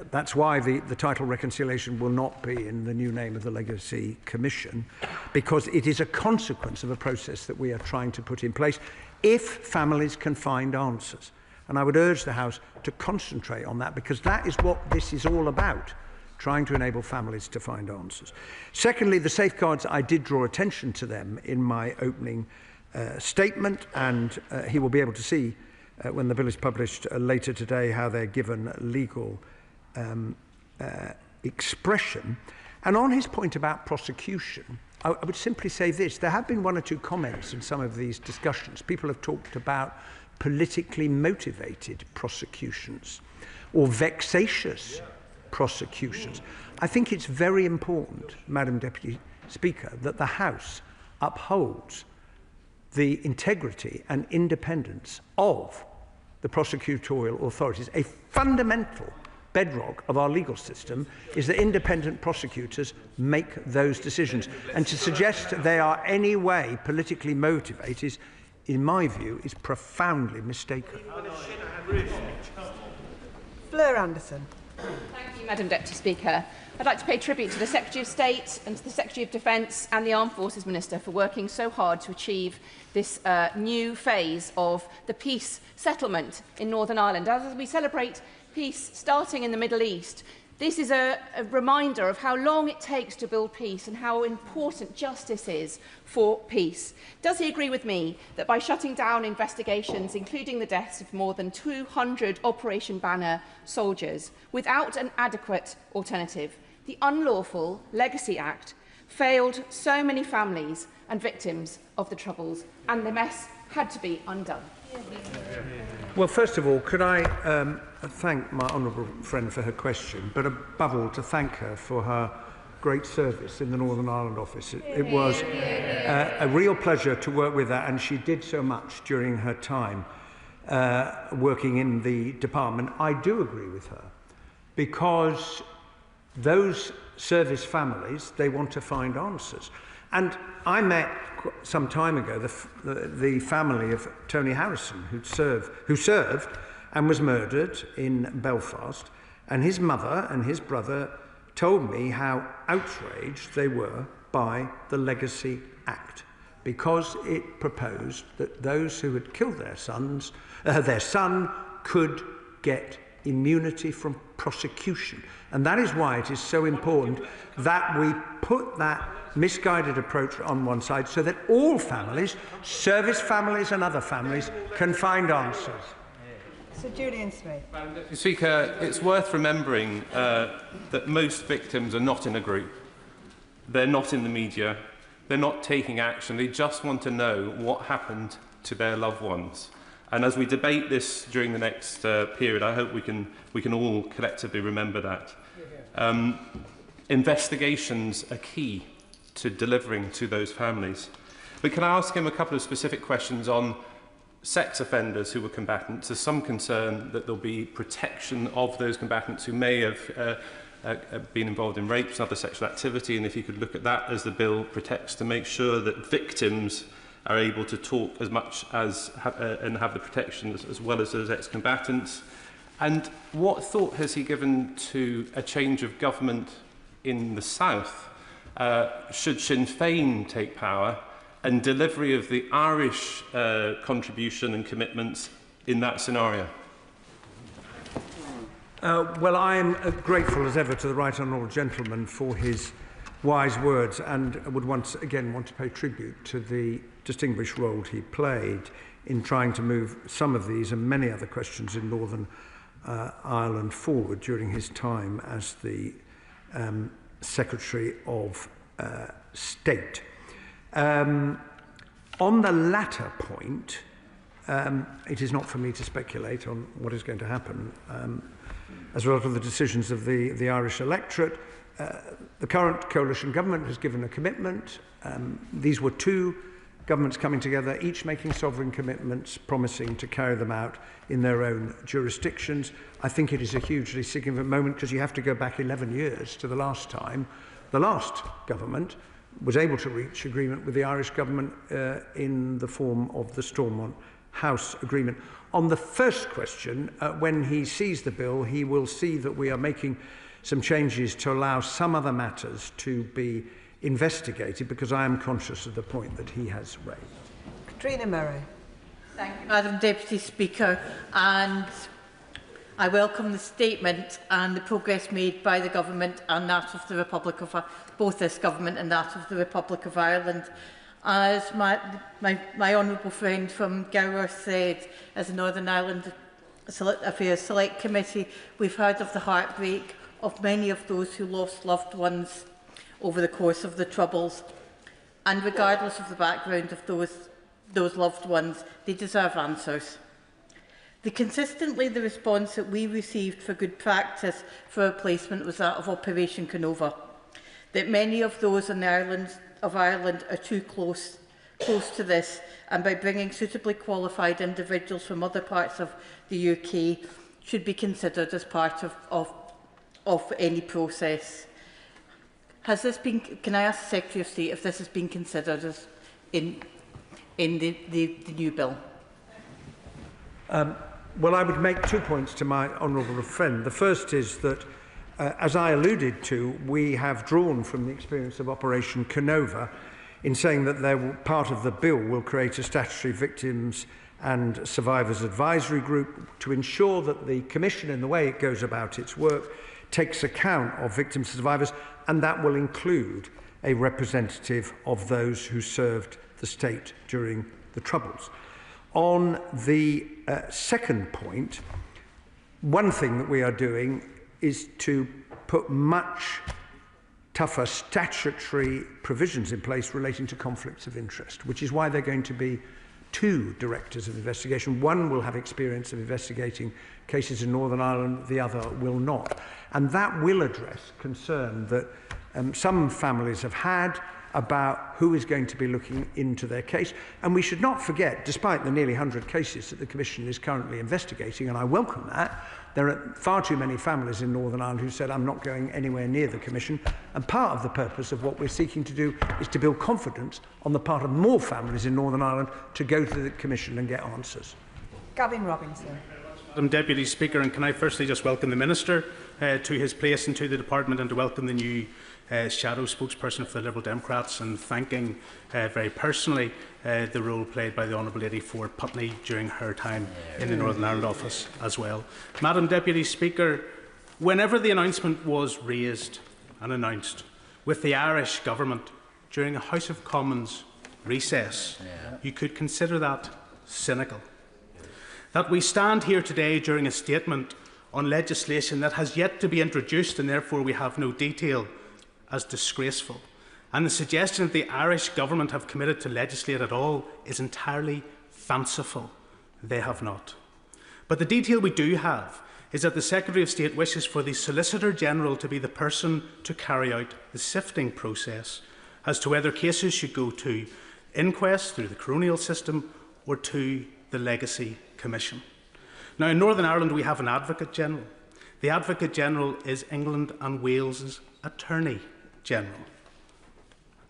that's why the title reconciliation will not be in the new name of the Legacy Commission, because it is a consequence of a process that we are trying to put in place if families can find answers. And I would urge the House to concentrate on that, because that is what this is all about, trying to enable families to find answers. Secondly, the safeguards, I did draw attention to them in my opening statement, and he will be able to see when the bill is published later today how they're given legal expression. And on his point about prosecution, I would simply say this. There have been 1 or 2 comments in some of these discussions. People have talked about politically motivated prosecutions or vexatious prosecutions. I think it's very important, Madam Deputy Speaker, that the House upholds the integrity and independence of the prosecutorial authorities. A fundamental bedrock of our legal system is that independent prosecutors make those decisions. And to suggest they are any way politically motivated, in my view, is profoundly mistaken. Fleur Anderson. Thank you, Madam Deputy Speaker. I'd like to pay tribute to the Secretary of State and to the Secretary of Defence and the Armed Forces Minister for working so hard to achieve this new phase of the peace settlement in Northern Ireland. As we celebrate peace starting in the Middle East, this is a reminder of how long it takes to build peace and how important justice is for peace. Does he agree with me that by shutting down investigations, including the deaths of more than 200 Operation Banner soldiers, without an adequate alternative, the unlawful Legacy Act failed so many families and victims of the Troubles, and the mess had to be undone? Well, first of all, could I thank my honourable friend for her question, but above all to thank her for her great service in the Northern Ireland office. It was a real pleasure to work with her, and she did so much during her time working in the department. I do agree with her, because those service families, they want to find answers. And I met some time ago the family of Tony Harrison, who served and was murdered in Belfast, and his mother and his brother told me how outraged they were by the Legacy Act, because it proposed that those who had killed their son could get immunity from prosecution. And that is why it is so important that we put that misguided approach on one side, so that all families, service families and other families, can find answers. Sir Julian Smith. Madam Deputy Speaker, it's worth remembering that most victims are not in a group. They're not in the media. They're not taking action. They just want to know what happened to their loved ones. And as we debate this during the next period, I hope we can all collectively remember that. Investigations are key to delivering to those families. But can I ask him a couple of specific questions on sex offenders who were combatants? There's some concern that there'll be protection of those combatants who may have been involved in rapes and other sexual activity, and if you could look at that as the bill protects, to make sure that victims are able to talk as much as and have the protection as well as those ex-combatants. And what thought has he given to a change of government in the south? Should Sinn Féin take power, and delivery of the Irish contribution and commitments in that scenario? Well, I am grateful as ever to the right honourable gentleman for his wise words, and would once again want to pay tribute to the distinguished role he played in trying to move some of these and many other questions in Northern Ireland forward during his time as the Secretary of State. On the latter point, it is not for me to speculate on what is going to happen as a result of the decisions of the Irish electorate. The current coalition government has given a commitment. These were two governments coming together, each making sovereign commitments, promising to carry them out in their own jurisdictions. I think it is a hugely significant moment because you have to go back 11 years to the last time the last government was able to reach agreement with the Irish government in the form of the Stormont House Agreement. On the first question, when he sees the bill, he will see that we are making some changes to allow some other matters to be investigated, because I am conscious of the point that he has raised. Katrina Murray. Thank you, Madam Deputy Speaker, and I welcome the statement and the progress made by the Government and that of the Republic of both this Government and that of the Republic of Ireland. As my honourable friend from Gower said, as a Northern Ireland Affairs Select Committee, we've heard of the heartbreak of many of those who lost loved ones over the course of the Troubles, and regardless of the background of those loved ones, they deserve answers. Consistently, the response that we received for good practice for replacement was that of Operation Canova, that many of those in Ireland are too close to this, and by bringing suitably qualified individuals from other parts of the UK should be considered as part of any process. Has this been? Can I ask the Secretary of State if this has been considered as in the new bill? Well, I would make 2 points to my honourable friend. The first is that, as I alluded to, we have drawn from the experience of Operation Canova in saying that part of the bill will create a statutory victims and survivors advisory group to ensure that the Commission, in the way it goes about its work, takes account of victims and survivors, and that will include a representative of those who served the state during the Troubles. On the second point, one thing that we are doing is to put much tougher statutory provisions in place relating to conflicts of interest, which is why they're going to be two directors of investigation. One will have experience of investigating cases in Northern Ireland, the other will not. And that will address concern that some families have had about who is going to be looking into their case. And we should not forget, despite the nearly 100 cases that the Commission is currently investigating, and I welcome that, there are far too many families in Northern Ireland who said, I'm not going anywhere near the Commission. And part of the purpose of what we're seeking to do is to build confidence on the part of more families in Northern Ireland to go to the Commission and get answers. Gavin Robinson. Madam Deputy Speaker, and can I firstly just welcome the Minister to his place and to the Department, and to welcome the new shadow spokesperson for the Liberal Democrats, and thanking very personally the role played by the Honourable Lady for Putney during her time in the Northern Ireland office as well. Madam Deputy Speaker, whenever the announcement was raised and announced with the Irish Government during a House of Commons recess, you could consider that cynical. That we stand here today during a statement on legislation that has yet to be introduced and therefore we have no detail, as disgraceful. And the suggestion that the Irish Government have committed to legislate at all is entirely fanciful. They have not. But the detail we do have is that the Secretary of State wishes for the Solicitor General to be the person to carry out the sifting process as to whether cases should go to inquest through the coronial system or to the Legacy Commission. Now, in Northern Ireland, we have an Advocate General. The Advocate General is England and Wales's Attorney General.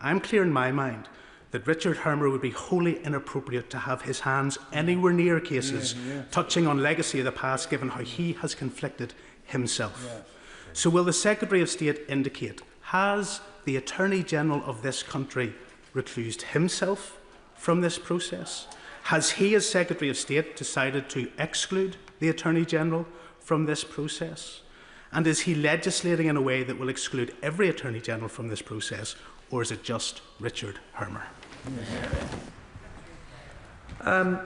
I'm clear in my mind that Richard Hermer would be wholly inappropriate to have his hands anywhere near cases touching on legacy of the past, given how he has conflicted himself. So will the Secretary of State indicate, has the Attorney General of this country reclused himself from this process? Has he, as Secretary of State, decided to exclude the Attorney General from this process? And is he legislating in a way that will exclude every Attorney General from this process, or is it just Richard Hermer? Well,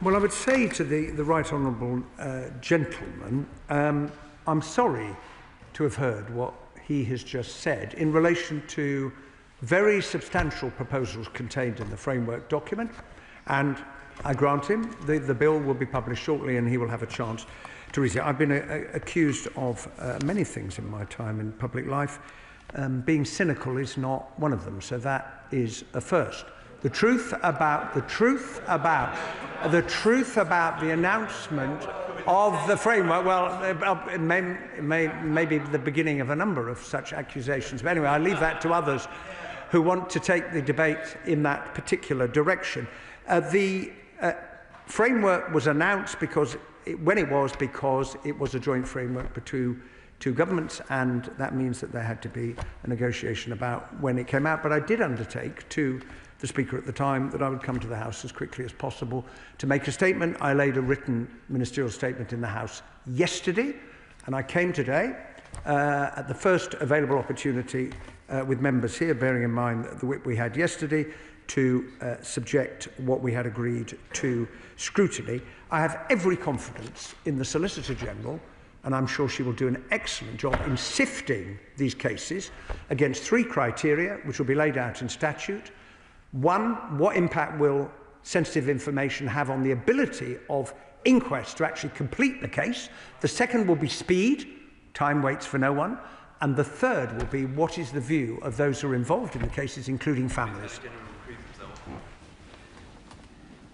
I would say to the right honourable gentleman, I'm sorry to have heard what he has just said in relation to very substantial proposals contained in the framework document, and I grant him the bill will be published shortly and he will have a chance to read it. I've been accused of many things in my time in public life. Being cynical is not one of them, so that is a first. The truth about the announcement of the framework, well, it may be the beginning of a number of such accusations. But anyway, I leave that to others who want to take the debate in that particular direction. The framework was announced because it was a joint framework between two governments, and that means that there had to be a negotiation about when it came out. But I did undertake to the Speaker at the time that I would come to the House as quickly as possible to make a statement. I laid a written ministerial statement in the House yesterday, and I came today at the first available opportunity with members here, bearing in mind the whip we had yesterday, to subject what we had agreed to scrutiny. I have every confidence in the Solicitor General, and I'm sure she will do an excellent job in sifting these cases against three criteria, which will be laid out in statute. One, what impact will sensitive information have on the ability of inquests to actually complete the case? The second will be speed. Time waits for no one. And the third will be what is the view of those who are involved in the cases, including families.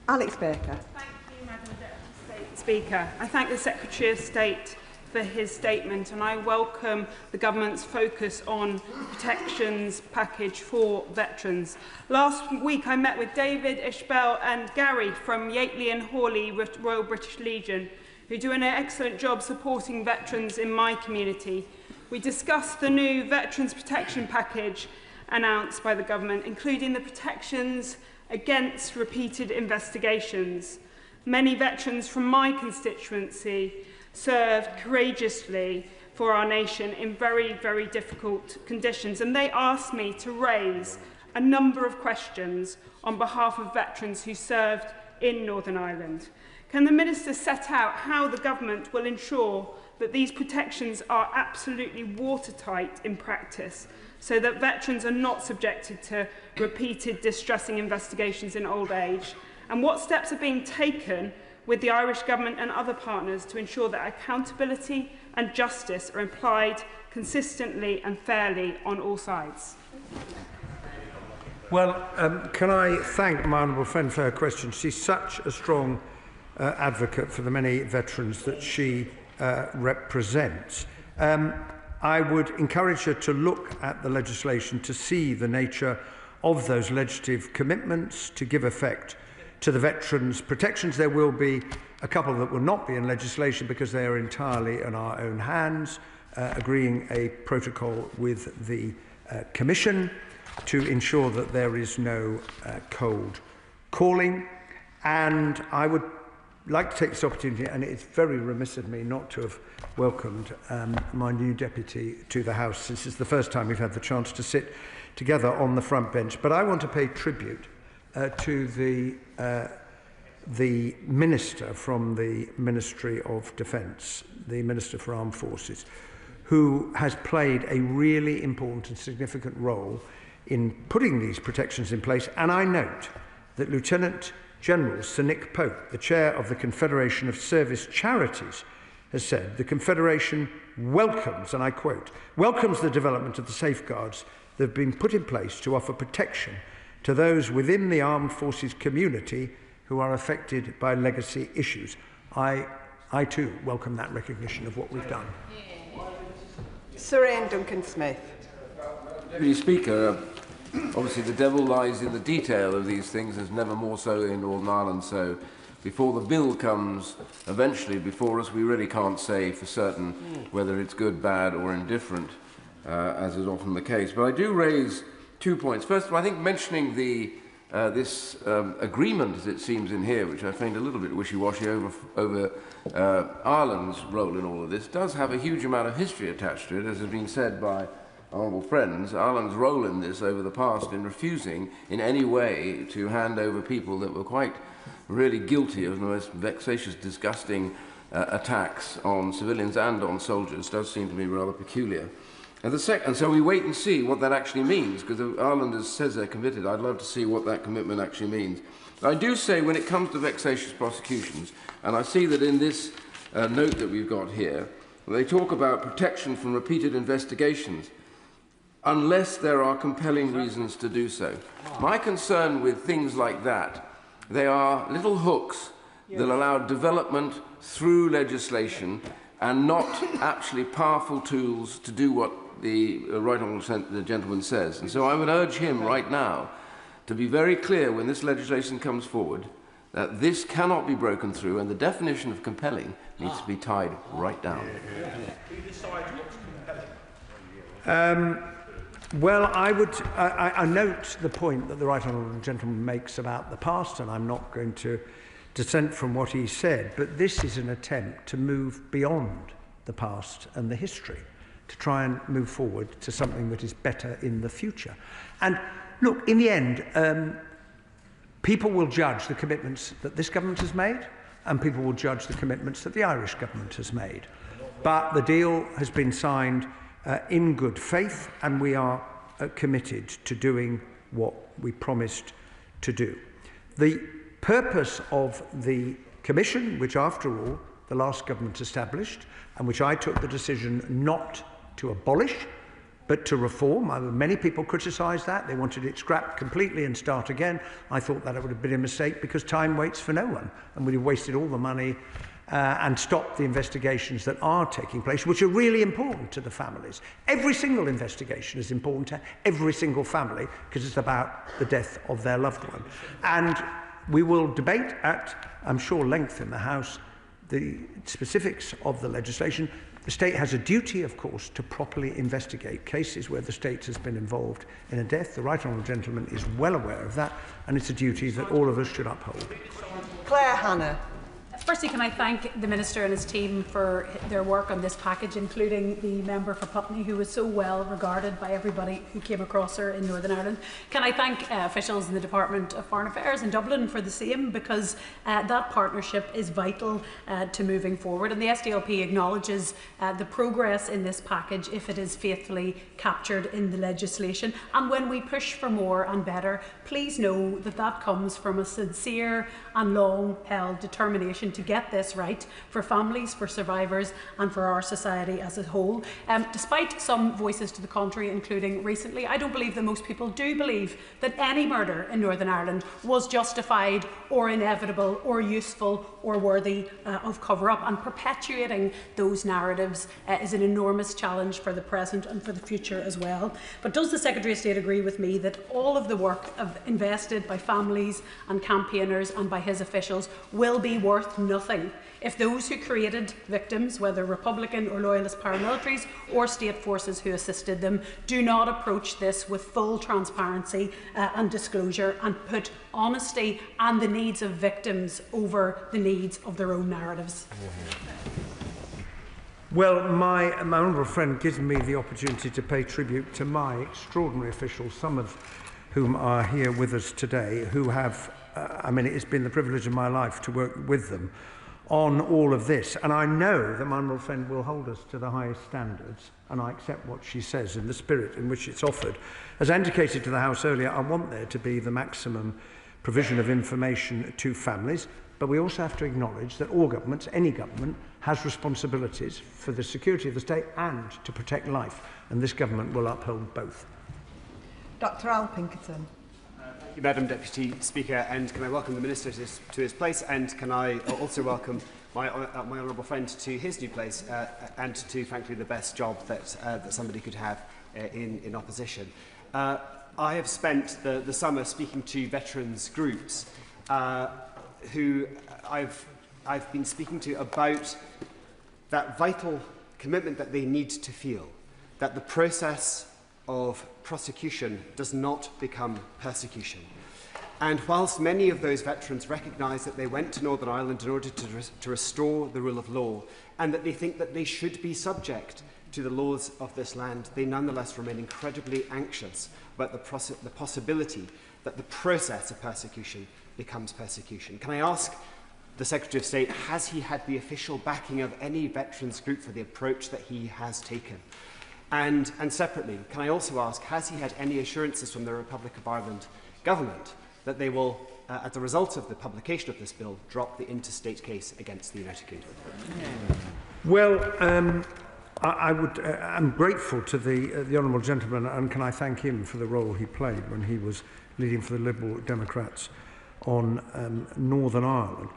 Alex Baker. Thank you, Madam Deputy Speaker. I thank the Secretary of State for his statement, and I welcome the government's focus on protections package for veterans. Last week I met with David, Ishbel and Gary from Yateley and Hawley Royal British Legion, who do an excellent job supporting veterans in my community. We discussed the new Veterans Protection Package announced by the government, including the protections against repeated investigations. Many veterans from my constituency served courageously for our nation in very, very difficult conditions, and they asked me to raise a number of questions on behalf of veterans who served in Northern Ireland. Can the Minister set out how the government will ensure that these protections are absolutely watertight in practice, so that veterans are not subjected to repeated distressing investigations in old age? And what steps are being taken with the Irish Government and other partners to ensure that accountability and justice are applied consistently and fairly on all sides? Well, can I thank my honourable friend for her question. She's such a strong advocate for the many veterans that she represents. I would encourage her to look at the legislation to see the nature of those legislative commitments to give effect to the veterans' protections. There will be a couple that will not be in legislation because they are entirely in our own hands, agreeing a protocol with the Commission to ensure that there is no cold calling. And I would like to take this opportunity, and it's very remiss of me not to have welcomed my new deputy to the House. This is the first time we've had the chance to sit together on the front bench. But I want to pay tribute to the Minister from the Ministry of Defence, the Minister for Armed Forces, who has played a really important and significant role in putting these protections in place. And I note that Lieutenant General Sir Nick Pope, the chair of the Confederation of Service Charities, has said the Confederation welcomes, and I quote, welcomes the development of the safeguards that have been put in place to offer protection to those within the armed forces community who are affected by legacy issues. I too welcome that recognition of what we've done. Sir Ian Duncan-Smith. Deputy Speaker, obviously the devil lies in the detail of these things, as never more so in Northern Ireland. So before the bill comes eventually before us, we really can't say for certain whether it's good, bad or indifferent, as is often the case. But I do raise 2 points. First of all, I think mentioning this agreement, as it seems in here, which I find a little bit wishy-washy over Ireland's role in all of this, does have a huge amount of history attached to it, as has been said by honourable friends, Ireland's role in this over the past in refusing in any way to hand over people that were quite really guilty of the most vexatious, disgusting attacks on civilians and on soldiers does seem to me rather peculiar. And so we wait and see what that actually means, because Ireland says they're committed. I'd love to see what that commitment actually means. I do say when it comes to vexatious prosecutions, and I see that in this note that we've got here, they talk about protection from repeated investigations, unless there are compelling reasons to do so. My concern with things like that, they are little hooks that allow development through legislation and not actually powerful tools to do what the right honourable gentleman says. And so I would urge him right now to be very clear when this legislation comes forward that this cannot be broken through, and the definition of compelling needs to be tied right down. Well, I note the point that the right honourable gentleman makes about the past, and I'm not going to dissent from what he said, but this is an attempt to move beyond the past and the history, to try and move forward to something that is better in the future. And look, in the end, people will judge the commitments that this government has made, and people will judge the commitments that the Irish government has made. But the deal has been signed in good faith, and we are committed to doing what we promised to do. The purpose of the Commission, which after all the last government established, and which I took the decision not to abolish, but to reform. Many people criticised that. They wanted it scrapped completely and start again. I thought that it would have been a mistake, because time waits for no one, and we'd have wasted all the money and stopped the investigations that are taking place, which are really important to the families. Every single investigation is important to every single family, because it's about the death of their loved one. And we will debate at, I'm sure, length in the House the specifics of the legislation. The state has a duty, of course, to properly investigate cases where the state has been involved in a death. The right honourable gentleman is well aware of that, and it's a duty that all of us should uphold. Claire Hannah. Firstly, can I thank the Minister and his team for their work on this package, including the member for Putney, who was so well regarded by everybody who came across her in Northern Ireland. Can I thank officials in the Department of Foreign Affairs in Dublin for the same, because that partnership is vital to moving forward. And the SDLP acknowledges the progress in this package if it is faithfully captured in the legislation. And when we push for more and better, please know that that comes from a sincere and long-held determination to get this right for families, for survivors, and for our society as a whole. Despite some voices to the contrary, including recently, I don't believe that most people do believe that any murder in Northern Ireland was justified or inevitable or useful or worthy of cover-up, and perpetuating those narratives is an enormous challenge for the present and for the future as well. But does the Secretary of State agree with me that all of the work invested by families and campaigners and by his officials will be worth nothing if those who created victims, whether Republican or Loyalist paramilitaries or state forces who assisted them, do not approach this with full transparency and disclosure, and put honesty and the needs of victims over the needs of their own narratives? Well, my honourable friend gives me the opportunity to pay tribute to my extraordinary officials, some of whom are here with us today, who have, it's been the privilege of my life to work with them on all of this. And I know that my honourable friend will hold us to the highest standards, and I accept what she says in the spirit in which it's offered. As I indicated to the House earlier, I want there to be the maximum provision of information to families, but we also have to acknowledge that all governments, any government, has responsibilities for the security of the state and to protect life, and this government will uphold both. Dr Al Pinkerton. Thank you, Madam Deputy Speaker, and can I welcome the Minister to his place, and can I also welcome my honourable friend to his new place, and to, frankly, the best job that somebody could have in opposition. I have spent the summer speaking to veterans groups who I've been speaking to about that vital commitment that they need to feel, that the process of prosecution does not become persecution. And whilst many of those veterans recognise that they went to Northern Ireland in order to restore the rule of law, and that they think that they should be subject to the laws of this land, they nonetheless remain incredibly anxious about the possibility that the process of persecution becomes persecution. Can I ask the Secretary of State, has he had the official backing of any veterans group for the approach that he has taken? And separately, can I also ask, has he had any assurances from the Republic of Ireland government that they will, as a result of the publication of this bill, drop the interstate case against the United Kingdom? Well, I'm grateful to the honourable gentleman, and can I thank him for the role he played when he was leading for the Liberal Democrats on Northern Ireland.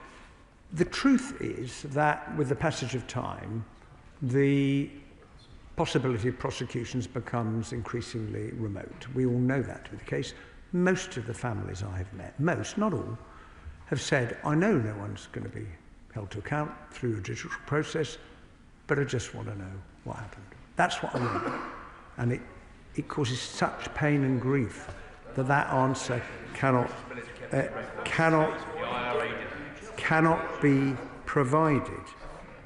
The truth is that with the passage of time, the possibility of prosecutions becomes increasingly remote. We all know that to be the case. Most of the families I have met, most, not all, have said, I know no one's going to be held to account through a judicial process, but I just want to know what happened. That's what I want. And it causes such pain and grief that answer cannot be provided.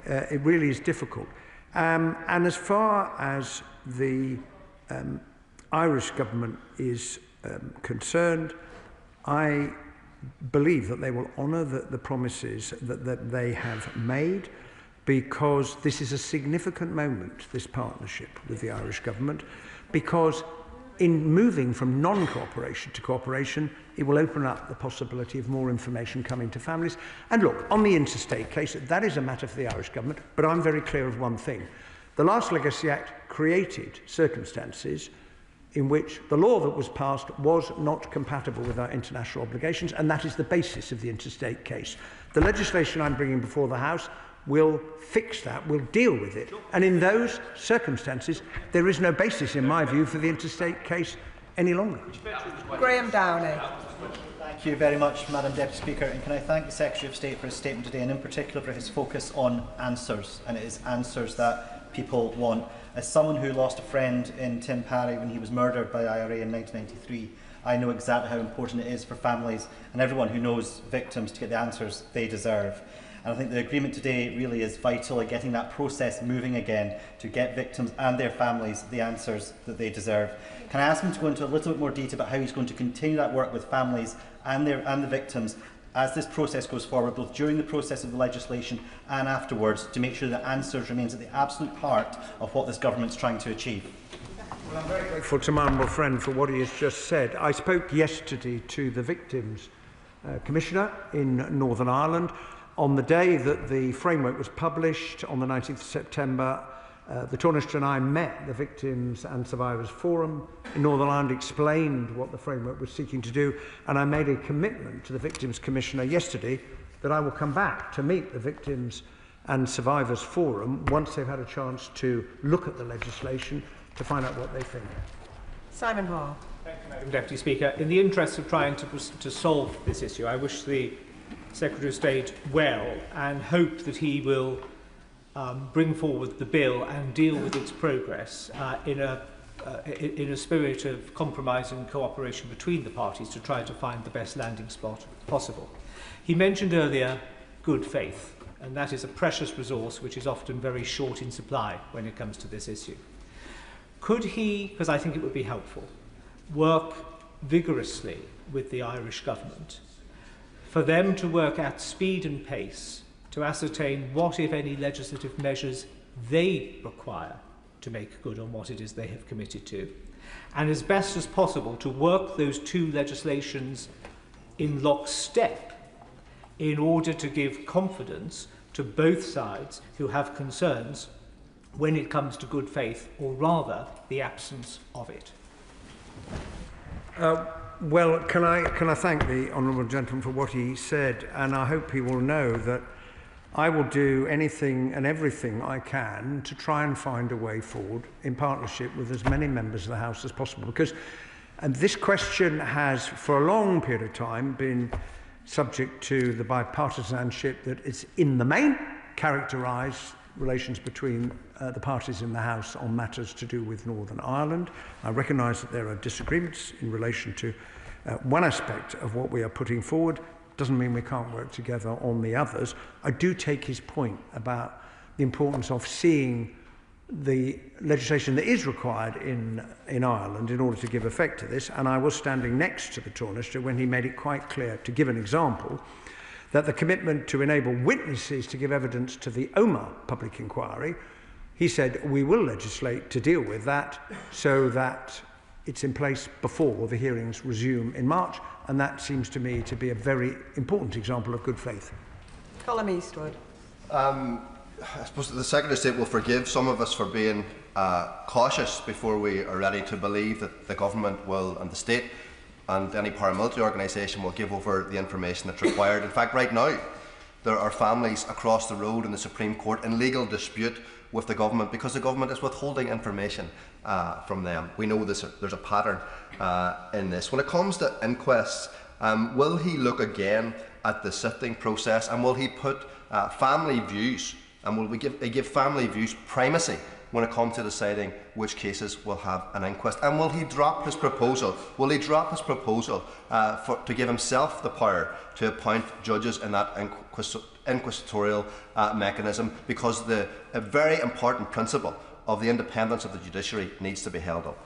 It really is difficult. And as far as the Irish government is concerned, I believe that they will honour the promises that they have made, because this is a significant moment, this partnership with the Irish government, because in moving from non-cooperation to cooperation, it will open up the possibility of more information coming to families. And look, on the interstate case, that is a matter for the Irish government, but I'm very clear of one thing. The last Legacy Act created circumstances in which the law that was passed was not compatible with our international obligations, and that is the basis of the interstate case. The legislation I'm bringing before the House will fix that, will deal with it. And in those circumstances, there is no basis, in my view, for the interstate case any longer. Graham Downey. Thank you very much, Madam Deputy Speaker. And can I thank the Secretary of State for his statement today, and in particular for his focus on answers. And it is answers that people want. As someone who lost a friend in Tim Parry when he was murdered by IRA in 1993, I know exactly how important it is for families and everyone who knows victims to get the answers they deserve. And I think the agreement today really is vital in getting that process moving again to get victims and their families the answers that they deserve. Can I ask him to go into a little bit more detail about how he's going to continue that work with families and the victims as this process goes forward, both during the process of the legislation and afterwards, to make sure that answers remains at the absolute heart of what this government's trying to achieve? Well, I'm very grateful to my honourable friend for what he has just said. I spoke yesterday to the Victims Commissioner in Northern Ireland. On the day that the framework was published, on the 19th of September, the Taoiseach and I met the Victims and Survivors Forum in Northern Ireland, explained what the framework was seeking to do, and I made a commitment to the Victims Commissioner yesterday that I will come back to meet the Victims and Survivors Forum once they've had a chance to look at the legislation to find out what they think. Simon Hall. Thank you, Madam Deputy Speaker. In the interest of trying to solve this issue, I wish the Secretary of State well and hope that he will bring forward the bill and deal with its progress in a spirit of compromise and cooperation between the parties to try to find the best landing spot possible. He mentioned earlier good faith, and that is a precious resource which is often very short in supply when it comes to this issue. Could he, because I think it would be helpful, work vigorously with the Irish government for them to work at speed and pace to ascertain what, if any, legislative measures they require to make good on what it is they have committed to, and as best as possible to work those two legislations in lockstep in order to give confidence to both sides who have concerns when it comes to good faith, or rather the absence of it. Well, can I thank the honourable gentleman for what he said, and I hope he will know that I will do anything and everything I can to try and find a way forward in partnership with as many members of the House as possible, because this question has for a long period of time been subject to the bipartisanship that is in the main characterised relations between the parties in the House on matters to do with Northern Ireland. I recognise that there are disagreements in relation to one aspect of what we are putting forward. Doesn't mean we can't work together on the others. I do take his point about the importance of seeing the legislation that is required in Ireland in order to give effect to this, and I was standing next to the Taoiseach when he made it quite clear, to give an example, that the commitment to enable witnesses to give evidence to the Omagh public inquiry, he said we will legislate to deal with that so that it's in place before the hearings resume in March, and that seems to me to be a very important example of good faith. Colm Eastwood. I suppose the Secretary of State will forgive some of us for being cautious before we are ready to believe that the government will, and the state and any paramilitary organisation will give over the information that's required. In fact, right now, there are families across the road in the Supreme Court in legal dispute with the government because the government is withholding information from them. We know there's a pattern in this. When it comes to inquests, will he look again at the sifting process, and will he put family views, and will we give family views primacy when it comes to deciding which cases will have an inquest? And will he drop his proposal? Will he drop his proposal to give himself the power to appoint judges in that inquisitorial mechanism? Because a very important principle of the independence of the judiciary needs to be held up.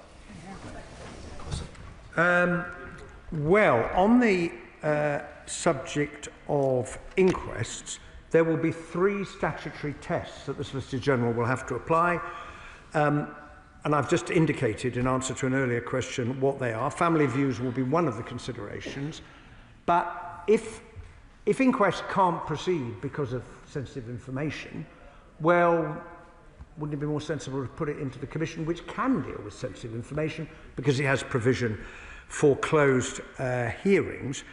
Well, on the subject of inquests, there will be 3 statutory tests that the Solicitor General will have to apply. And I've just indicated in answer to an earlier question what they are. Family views will be one of the considerations. But if inquests can't proceed because of sensitive information, well, wouldn't it be more sensible to put it into the Commission, which can deal with sensitive information because it has provision for closed hearings?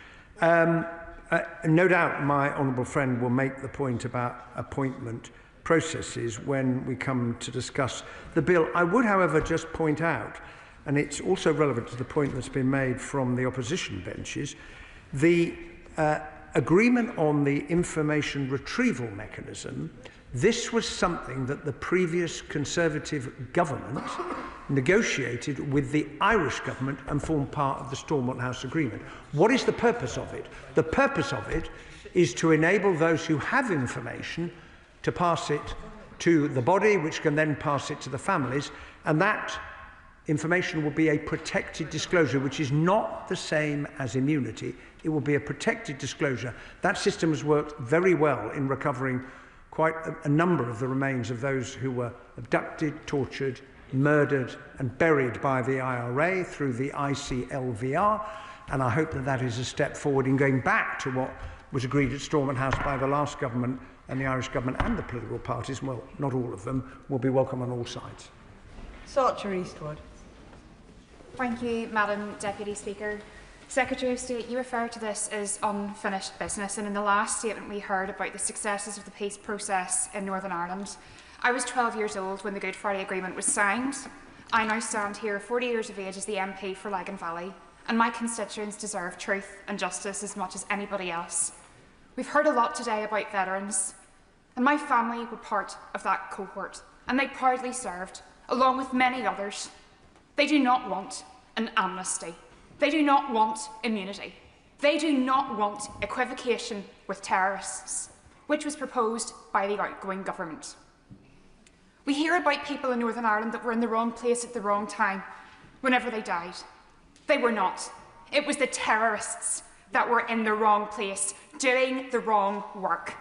No doubt my honourable friend will make the point about appointment processes when we come to discuss the bill. I would, however, just point out, and it's also relevant to the point that's been made from the opposition benches, the agreement on the information retrieval mechanism. This was something that the previous Conservative government negotiated with the Irish government and formed part of the Stormont House Agreement. What is the purpose of it? The purpose of it is to enable those who have information to pass it to the body, which can then pass it to the families, and that information will be a protected disclosure, which is not the same as immunity. It will be a protected disclosure. That system has worked very well in recovering quite a number of the remains of those who were abducted, tortured, murdered and buried by the IRA through the ICLVR, and I hope that that is a step forward in going back to what was agreed at Stormont House by the last government, and the Irish government and the political parties, well, not all of them, will be welcome on all sides. Sarcher Eastwood. Thank you, Madam Deputy Speaker. Secretary of State, you refer to this as unfinished business, and in the last statement we heard about the successes of the peace process in Northern Ireland. I was 12 years old when the Good Friday Agreement was signed. I now stand here 40 years of age as the MP for Lagan Valley, and my constituents deserve truth and justice as much as anybody else. We've heard a lot today about veterans, and my family were part of that cohort, and they proudly served, along with many others. They do not want an amnesty. They do not want immunity. They do not want equivocation with terrorists, which was proposed by the outgoing government. We hear about people in Northern Ireland that were in the wrong place at the wrong time whenever they died. They were not. It was the terrorists that were in the wrong place, doing the wrong work.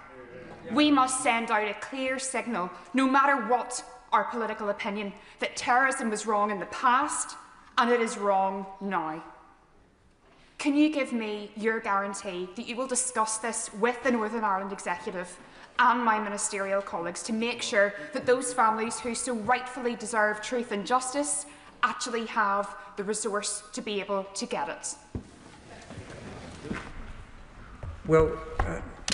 We must send out a clear signal, no matter what our political opinion, that terrorism was wrong in the past and it is wrong now. Can you give me your guarantee that you will discuss this with the Northern Ireland Executive and my ministerial colleagues to make sure that those families who so rightfully deserve truth and justice actually have the resource to be able to get it? Well,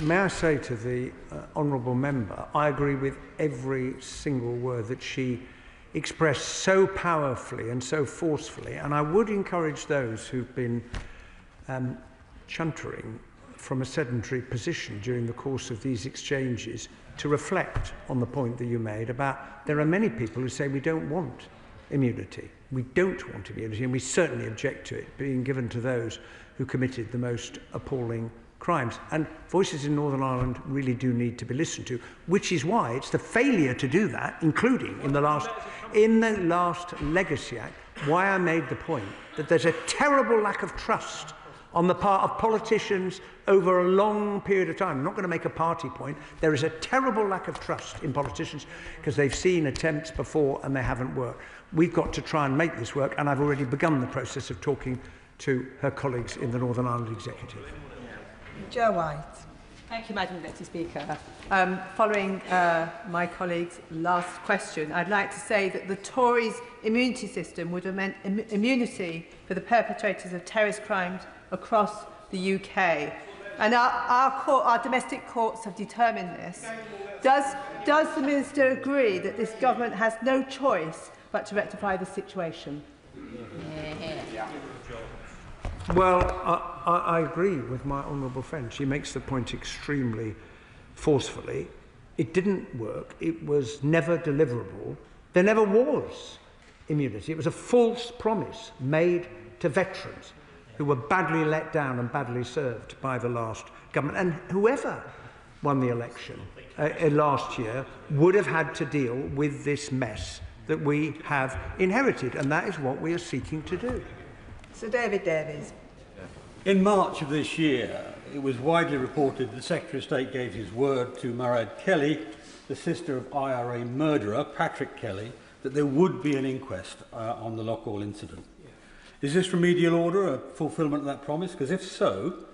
may I say to the honourable member, I agree with every single word that she expressed so powerfully and so forcefully, and I would encourage those who've been chuntering from a sedentary position during the course of these exchanges to reflect on the point that you made about there are many people who say we don't want immunity. We don't want immunity, and we certainly object to it being given to those who committed the most appalling crimes. And voices in Northern Ireland really do need to be listened to, which is why it's the failure to do that, including in the last Legacy Act, why I made the point that there's a terrible lack of trust on the part of politicians over a long period of time. I'm not going to make a party point. There is a terrible lack of trust in politicians because they've seen attempts before and they haven't worked. We've got to try and make this work, and I've already begun the process of talking to her colleagues in the Northern Ireland Executive. Joe White. Thank you, Madam Deputy Speaker. Following my colleague's last question, I'd like to say that the Tories' immunity system would have meant immunity for the perpetrators of terrorist crimes across the UK. And our domestic courts have determined this. Does the Minister agree that this government has no choice but to rectify the situation? Well, I agree with my honourable friend. She makes the point extremely forcefully. It didn't work. It was never deliverable. There never was immunity. It was a false promise made to veterans who were badly let down and badly served by the last government. And whoever won the election last year would have had to deal with this mess that we have inherited, and that is what we are seeking to do. Sir David Davies. In March of this year, it was widely reported that the Secretary of State gave his word to Mairead Kelly, the sister of IRA murderer Patrick Kelly, that there would be an inquest on the Loughall incident. Is this remedial order a fulfilment of that promise? Because if so,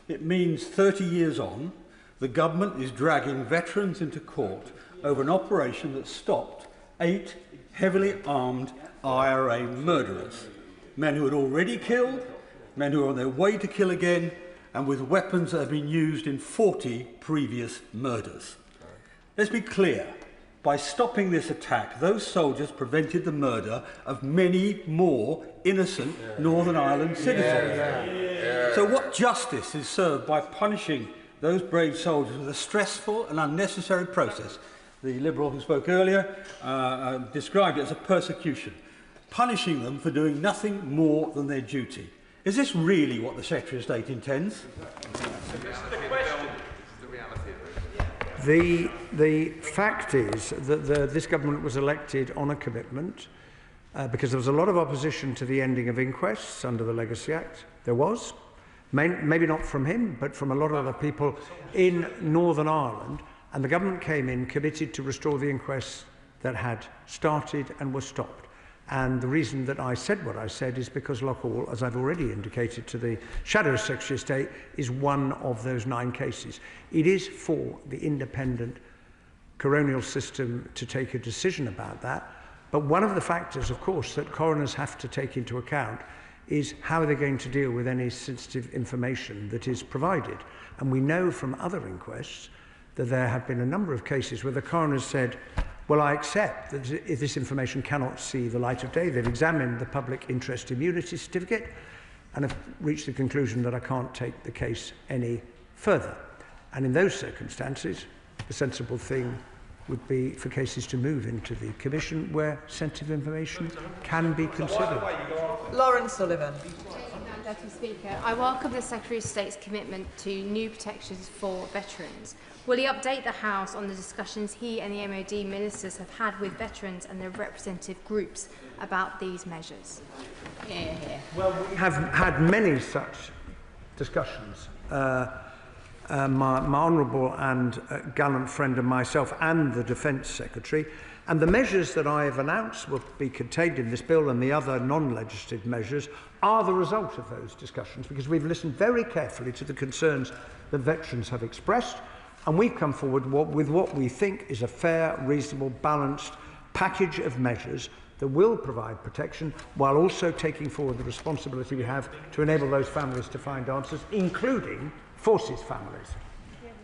it means 30 years on, the government is dragging veterans into court over an operation that stopped 8 heavily armed IRA murderers. Men who had already killed, men who were on their way to kill again, and with weapons that have been used in 40 previous murders. Let's be clear. By stopping this attack, those soldiers prevented the murder of many more innocent Northern Ireland citizens. So what justice is served by punishing those brave soldiers with a stressful and unnecessary process? The Liberal who spoke earlier described it as a persecution, punishing them for doing nothing more than their duty. Is this really what the Secretary of State intends? The fact is that this government was elected on a commitment because there was a lot of opposition to the ending of inquests under the Legacy Act. There was, maybe not from him, but from a lot of other people in Northern Ireland. And the government came in committed to restore the inquests that had started and were stopped. And the reason that I said what I said is because Loughall, as I've already indicated to the Shadow Secretary of State, is one of those 9 cases. It is for the independent coronial system to take a decision about that. But one of the factors, of course, that coroners have to take into account is how they're going to deal with any sensitive information that is provided. And we know from other inquests that there have been a number of cases where the coroners said, well, I accept that if this information cannot see the light of day, they've examined the public interest immunity certificate and have reached the conclusion that I can't take the case any further. And in those circumstances, the sensible thing would be for cases to move into the Commission where sensitive information can be considered. Lauren Sullivan. Deputy Speaker, I welcome the Secretary of State's commitment to new protections for veterans. Will he update the House on the discussions he and the MOD ministers have had with veterans and their representative groups about these measures? Well, we have had many such discussions. My honourable and gallant friend and myself and the Defence Secretary, and the measures that I have announced will be contained in this bill and the other non-legislative measures are the result of those discussions, because we've listened very carefully to the concerns that veterans have expressed, and we've come forward with what we think is a fair, reasonable, balanced package of measures that will provide protection while also taking forward the responsibility we have to enable those families to find answers, including forces families.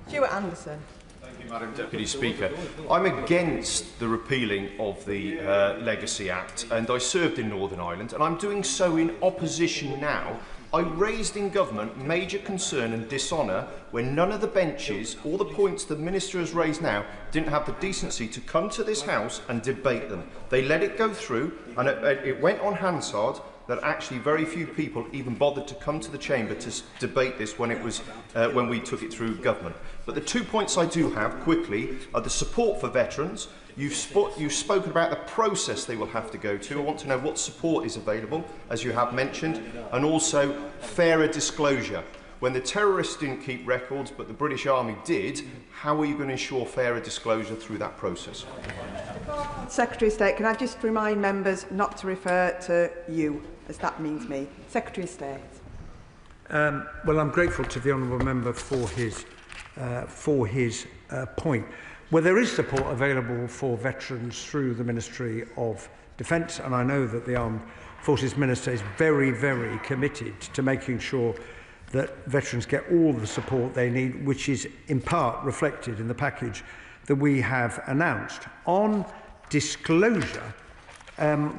Stuart Anderson. Thank you, Madam Deputy Speaker. I'm against the repealing of the Legacy Act, and I served in Northern Ireland, and I'm doing so in opposition now. I raised in government major concern and dishonour when none of the benches or the points the Minister has raised now didn't have the decency to come to this House and debate them. They let it go through and it went on Hansard, that actually very few people even bothered to come to the chamber to debate this when it was when we took it through government. But the 2 points I do have quickly are the support for veterans. You've spoken about the process they will have to go to. I want to know what support is available, as you have mentioned, and also fairer disclosure. When the terrorists didn't keep records, but the British Army did, how are you going to ensure fairer disclosure through that process? Secretary of State, can I just remind members not to refer to you, as that means me. Secretary of State. Well, I'm grateful to the honourable member for his point. Well, there is support available for veterans through the Ministry of Defence, and I know that the Armed Forces Minister is very, very committed to making sure that veterans get all the support they need, which is in part reflected in the package that we have announced. On disclosure,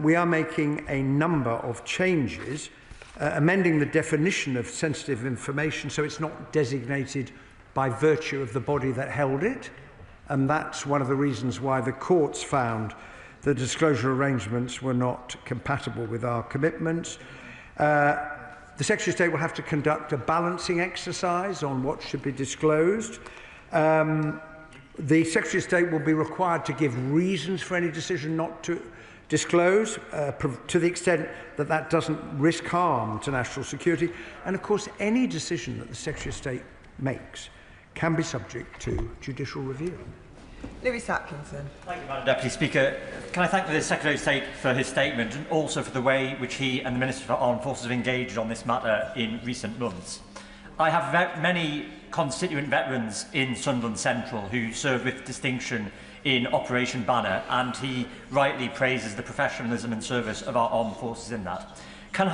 we are making a number of changes, amending the definition of sensitive information so it's not designated by virtue of the body that held it, and that's one of the reasons why the courts found the disclosure arrangements were not compatible with our commitments. The Secretary of State will have to conduct a balancing exercise on what should be disclosed. The Secretary of State will be required to give reasons for any decision not to disclose, to the extent that that doesn't risk harm to national security. And of course, any decision that the Secretary of State makes can be subject to judicial review. Lewis Atkinson. Thank you, Madam Deputy Speaker. Can I thank the Secretary of State for his statement and also for the way which he and the Minister for Armed Forces have engaged on this matter in recent months. I have many constituent veterans in Sunderland Central who served with distinction in Operation Banner, and he rightly praises the professionalism and service of our armed forces in that. And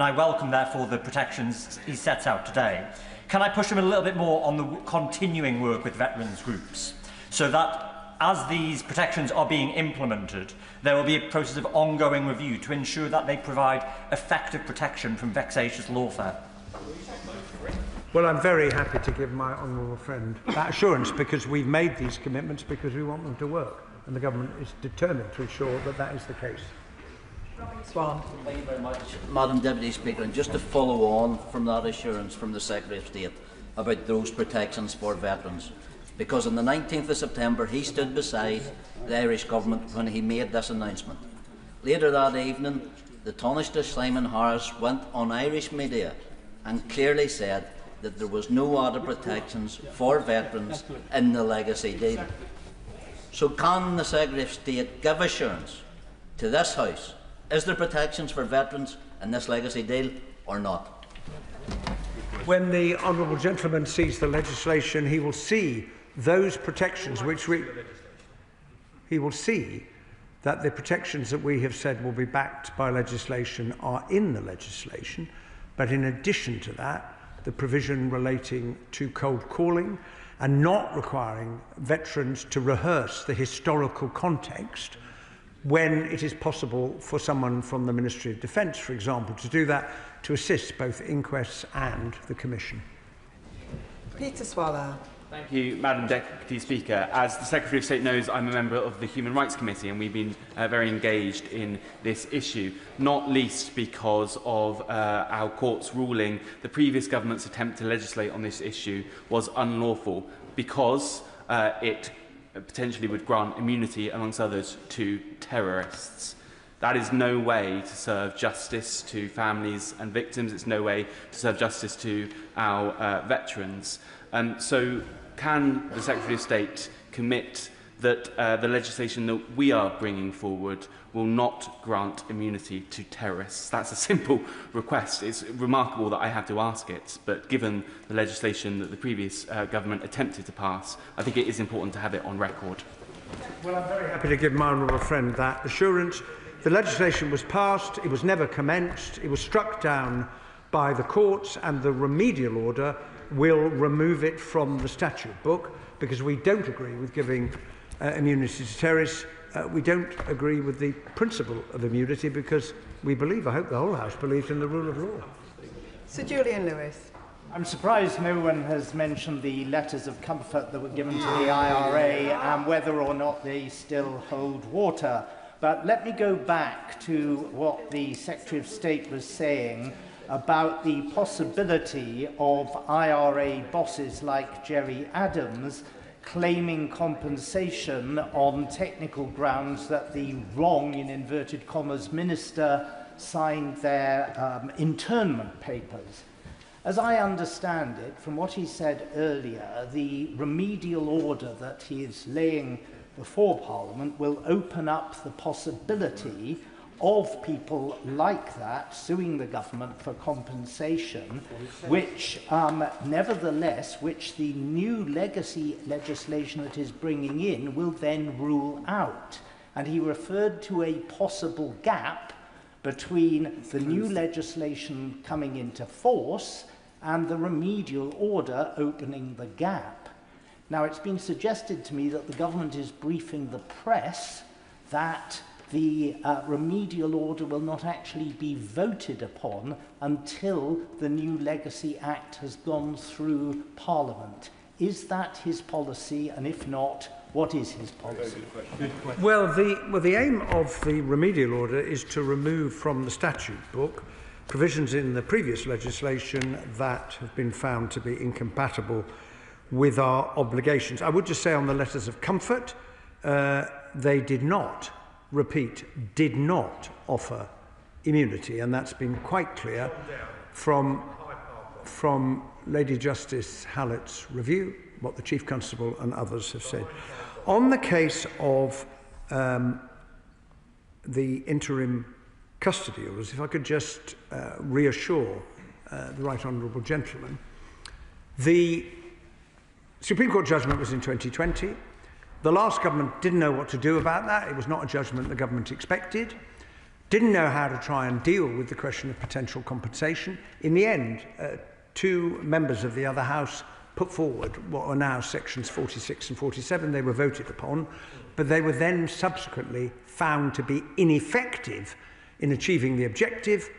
I welcome therefore the protections he sets out today. Can I push him a little bit more on the continuing work with veterans groups, so that as these protections are being implemented, there will be a process of ongoing review to ensure that they provide effective protection from vexatious lawfare? Well, I'm very happy to give my honourable friend that assurance, because we've made these commitments because we want them to work, and the government is determined to ensure that that is the case. Swan. Thank you very much, Madam Deputy Speaker. And just to follow on from that assurance from the Secretary of State about those protections for veterans, because on the 19th of September he stood beside the Irish Government when he made this announcement. Later that evening, the Taoiseach Simon Harris went on Irish media and clearly said that there was no added protections for veterans in the legacy deal. So can the Secretary of State give assurance to this House, is there protections for veterans in this legacy deal or not? When the honourable gentleman sees the legislation, he will see those protections he will see that the protections that we have said will be backed by legislation are in the legislation. But in addition to that, the provision relating to cold calling and not requiring veterans to rehearse the historical context when it is possible for someone from the Ministry of Defence, for example, to do that, to assist both inquests and the Commission. Peter Swallow. Thank you, Madam Deputy Speaker. As the Secretary of State knows, I'm a member of the Human Rights Committee, and we've been very engaged in this issue, not least because of our court's ruling the previous government's attempt to legislate on this issue was unlawful, because it potentially would grant immunity, amongst others, to terrorists. That is no way to serve justice to families and victims. It's no way to serve justice to our veterans. So can the Secretary of State commit that the legislation that we are bringing forward will not grant immunity to terrorists? That's a simple request. It's remarkable that I have to ask it, but given the legislation that the previous government attempted to pass, I think it is important to have it on record. Well, I'm very happy to give my honourable friend that assurance. The legislation was passed, it was never commenced, it was struck down by the courts, and the remedial order will remove it from the statute book, because we don't agree with giving immunity to terrorists. We don't agree with the principle of immunity, because we believe, I hope the whole House believes, in the rule of law. Sir Julian Lewis. I'm surprised no one has mentioned the letters of comfort that were given to the IRA and whether or not they still hold water. But let me go back to what the Secretary of State was saying about the possibility of IRA bosses like Jerry Adams claiming compensation on technical grounds that the wrong, in inverted commas, minister signed their internment papers. As I understand it, from what he said earlier, the remedial order that he is laying before Parliament will open up the possibility of people like that suing the government for compensation, which nevertheless, which the new legacy legislation that is bringing in will then rule out. And he referred to a possible gap between the new legislation coming into force and the remedial order opening the gap. Now, it's been suggested to me that the government is briefing the press that the remedial order will not actually be voted upon until the new Legacy Act has gone through Parliament. Is that his policy? And if not, what is his policy? Well, the aim of the remedial order is to remove from the statute book provisions in the previous legislation that have been found to be incompatible with our obligations. I would just say on the letters of comfort, they did not offer immunity, and that's been quite clear from Lady Justice Hallett's review, what the Chief Constable and others have said. On the case of the interim custody orders, if I could just reassure the Right Honourable Gentleman, the Supreme Court judgment was in 2020. The last government didn't know what to do about that. It was not a judgment the government expected. Didn't know how to try and deal with the question of potential compensation. In the end, two members of the other house put forward what are now sections 46 and 47. They were voted upon, but they were then subsequently found to be ineffective in achieving the objective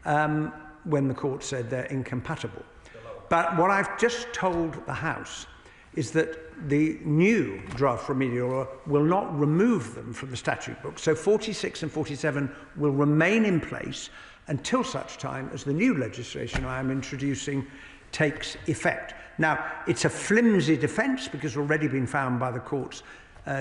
when the court said they're incompatible. But what I've just told the House is that the new draft remedial order will not remove them from the statute book. So 46 and 47 will remain in place until such time as the new legislation I am introducing takes effect. Now, it's a flimsy defence because it's already been found by the courts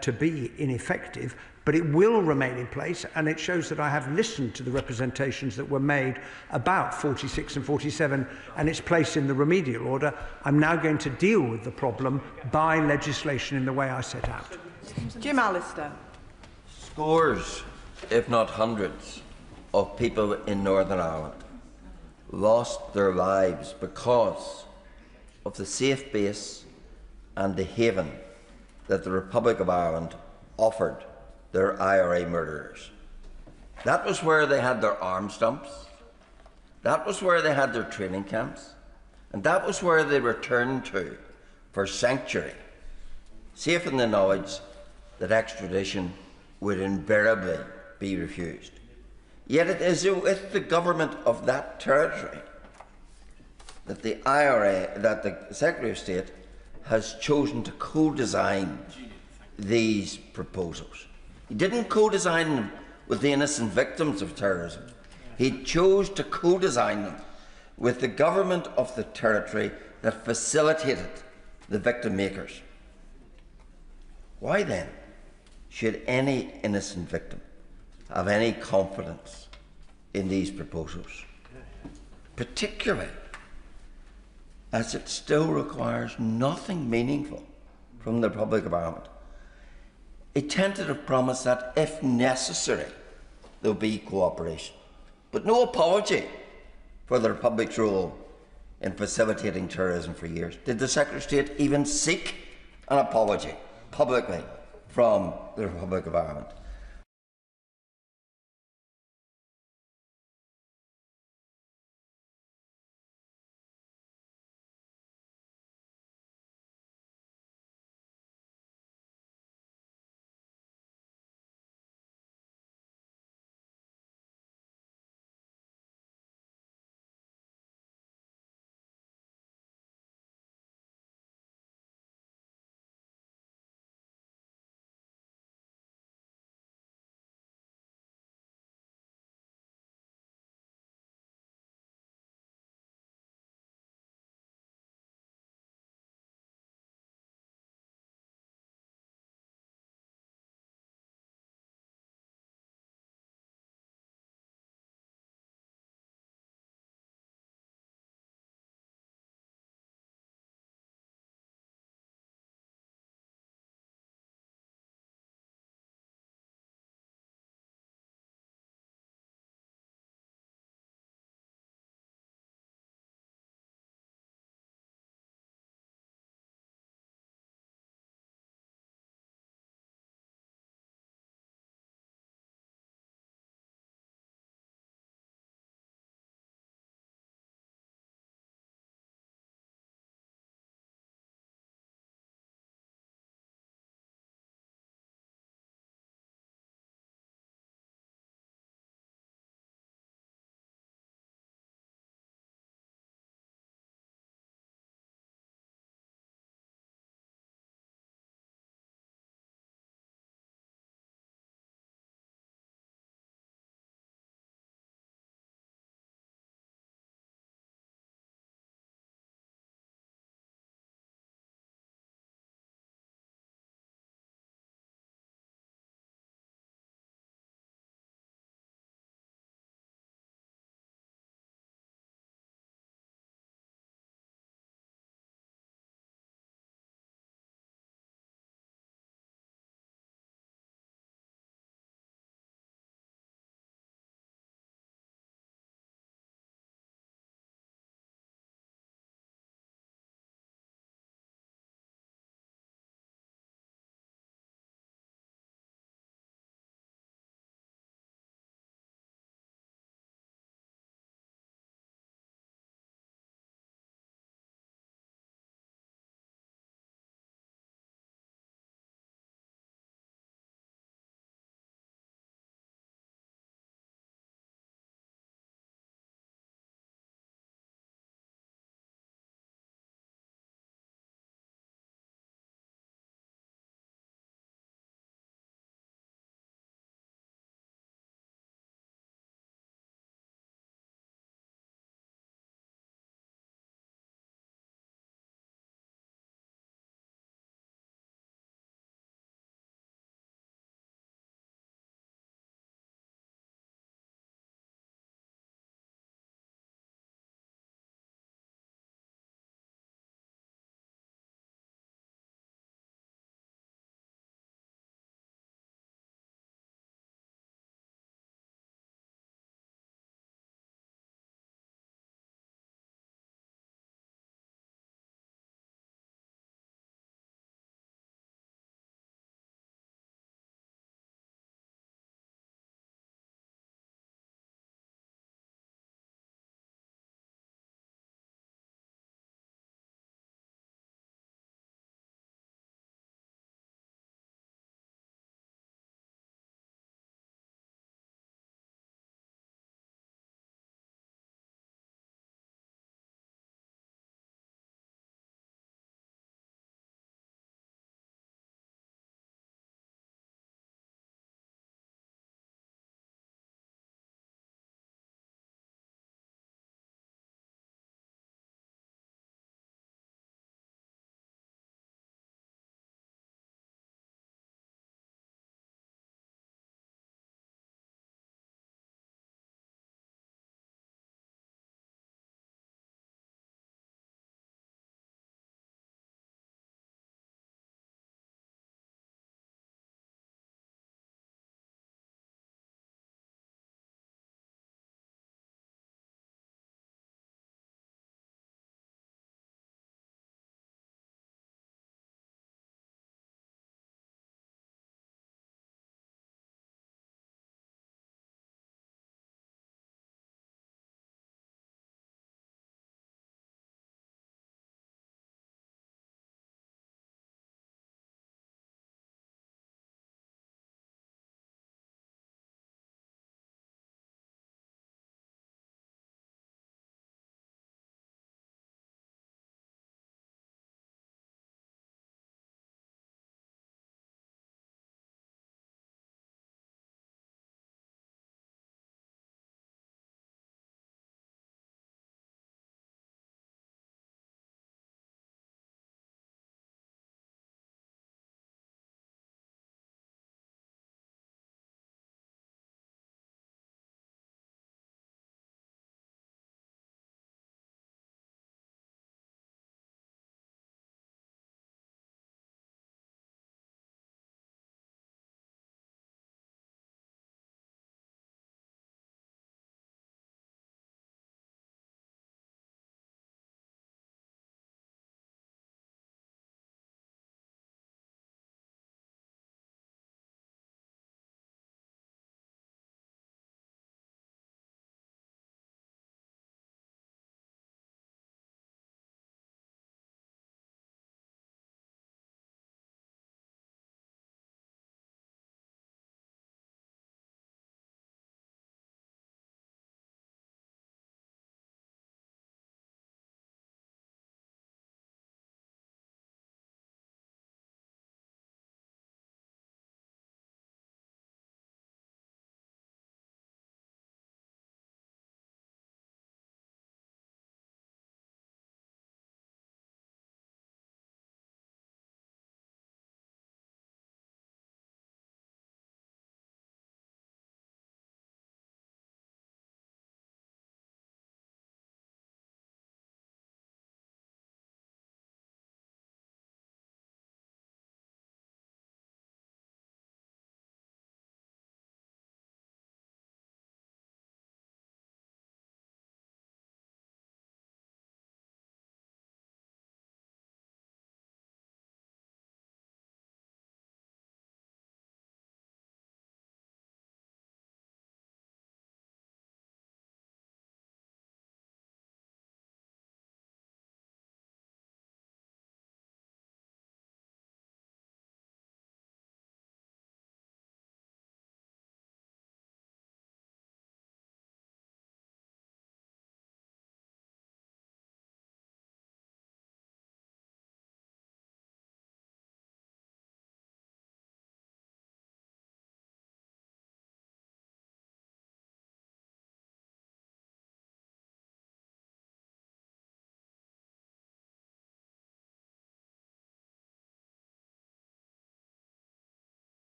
to be ineffective, but it will remain in place, and it shows that I have listened to the representations that were made about 46 and 47 and its place in the remedial order. I'm now going to deal with the problem by legislation in the way I set out. Jim Allister. Scores, if not hundreds, of people in Northern Ireland lost their lives because of the safe base and the haven that the Republic of Ireland offered their IRA murderers. That was where they had their arms dumps, that was where they had their training camps, and that was where they returned to for sanctuary, safe in the knowledge that extradition would invariably be refused. Yet it is with the government of that territory that the IRA, that the Secretary of State has chosen to co-design these proposals. He didn't co-design them with the innocent victims of terrorism. He chose to co-design them with the government of the territory that facilitated the victim makers. Why then should any innocent victim have any confidence in these proposals? Particularly as it still requires nothing meaningful from the Republic of Ireland. A tentative promise that, if necessary, there will be cooperation, but no apology for the Republic's role in facilitating terrorism for years. Did the Secretary of State even seek an apology publicly from the Republic of Ireland?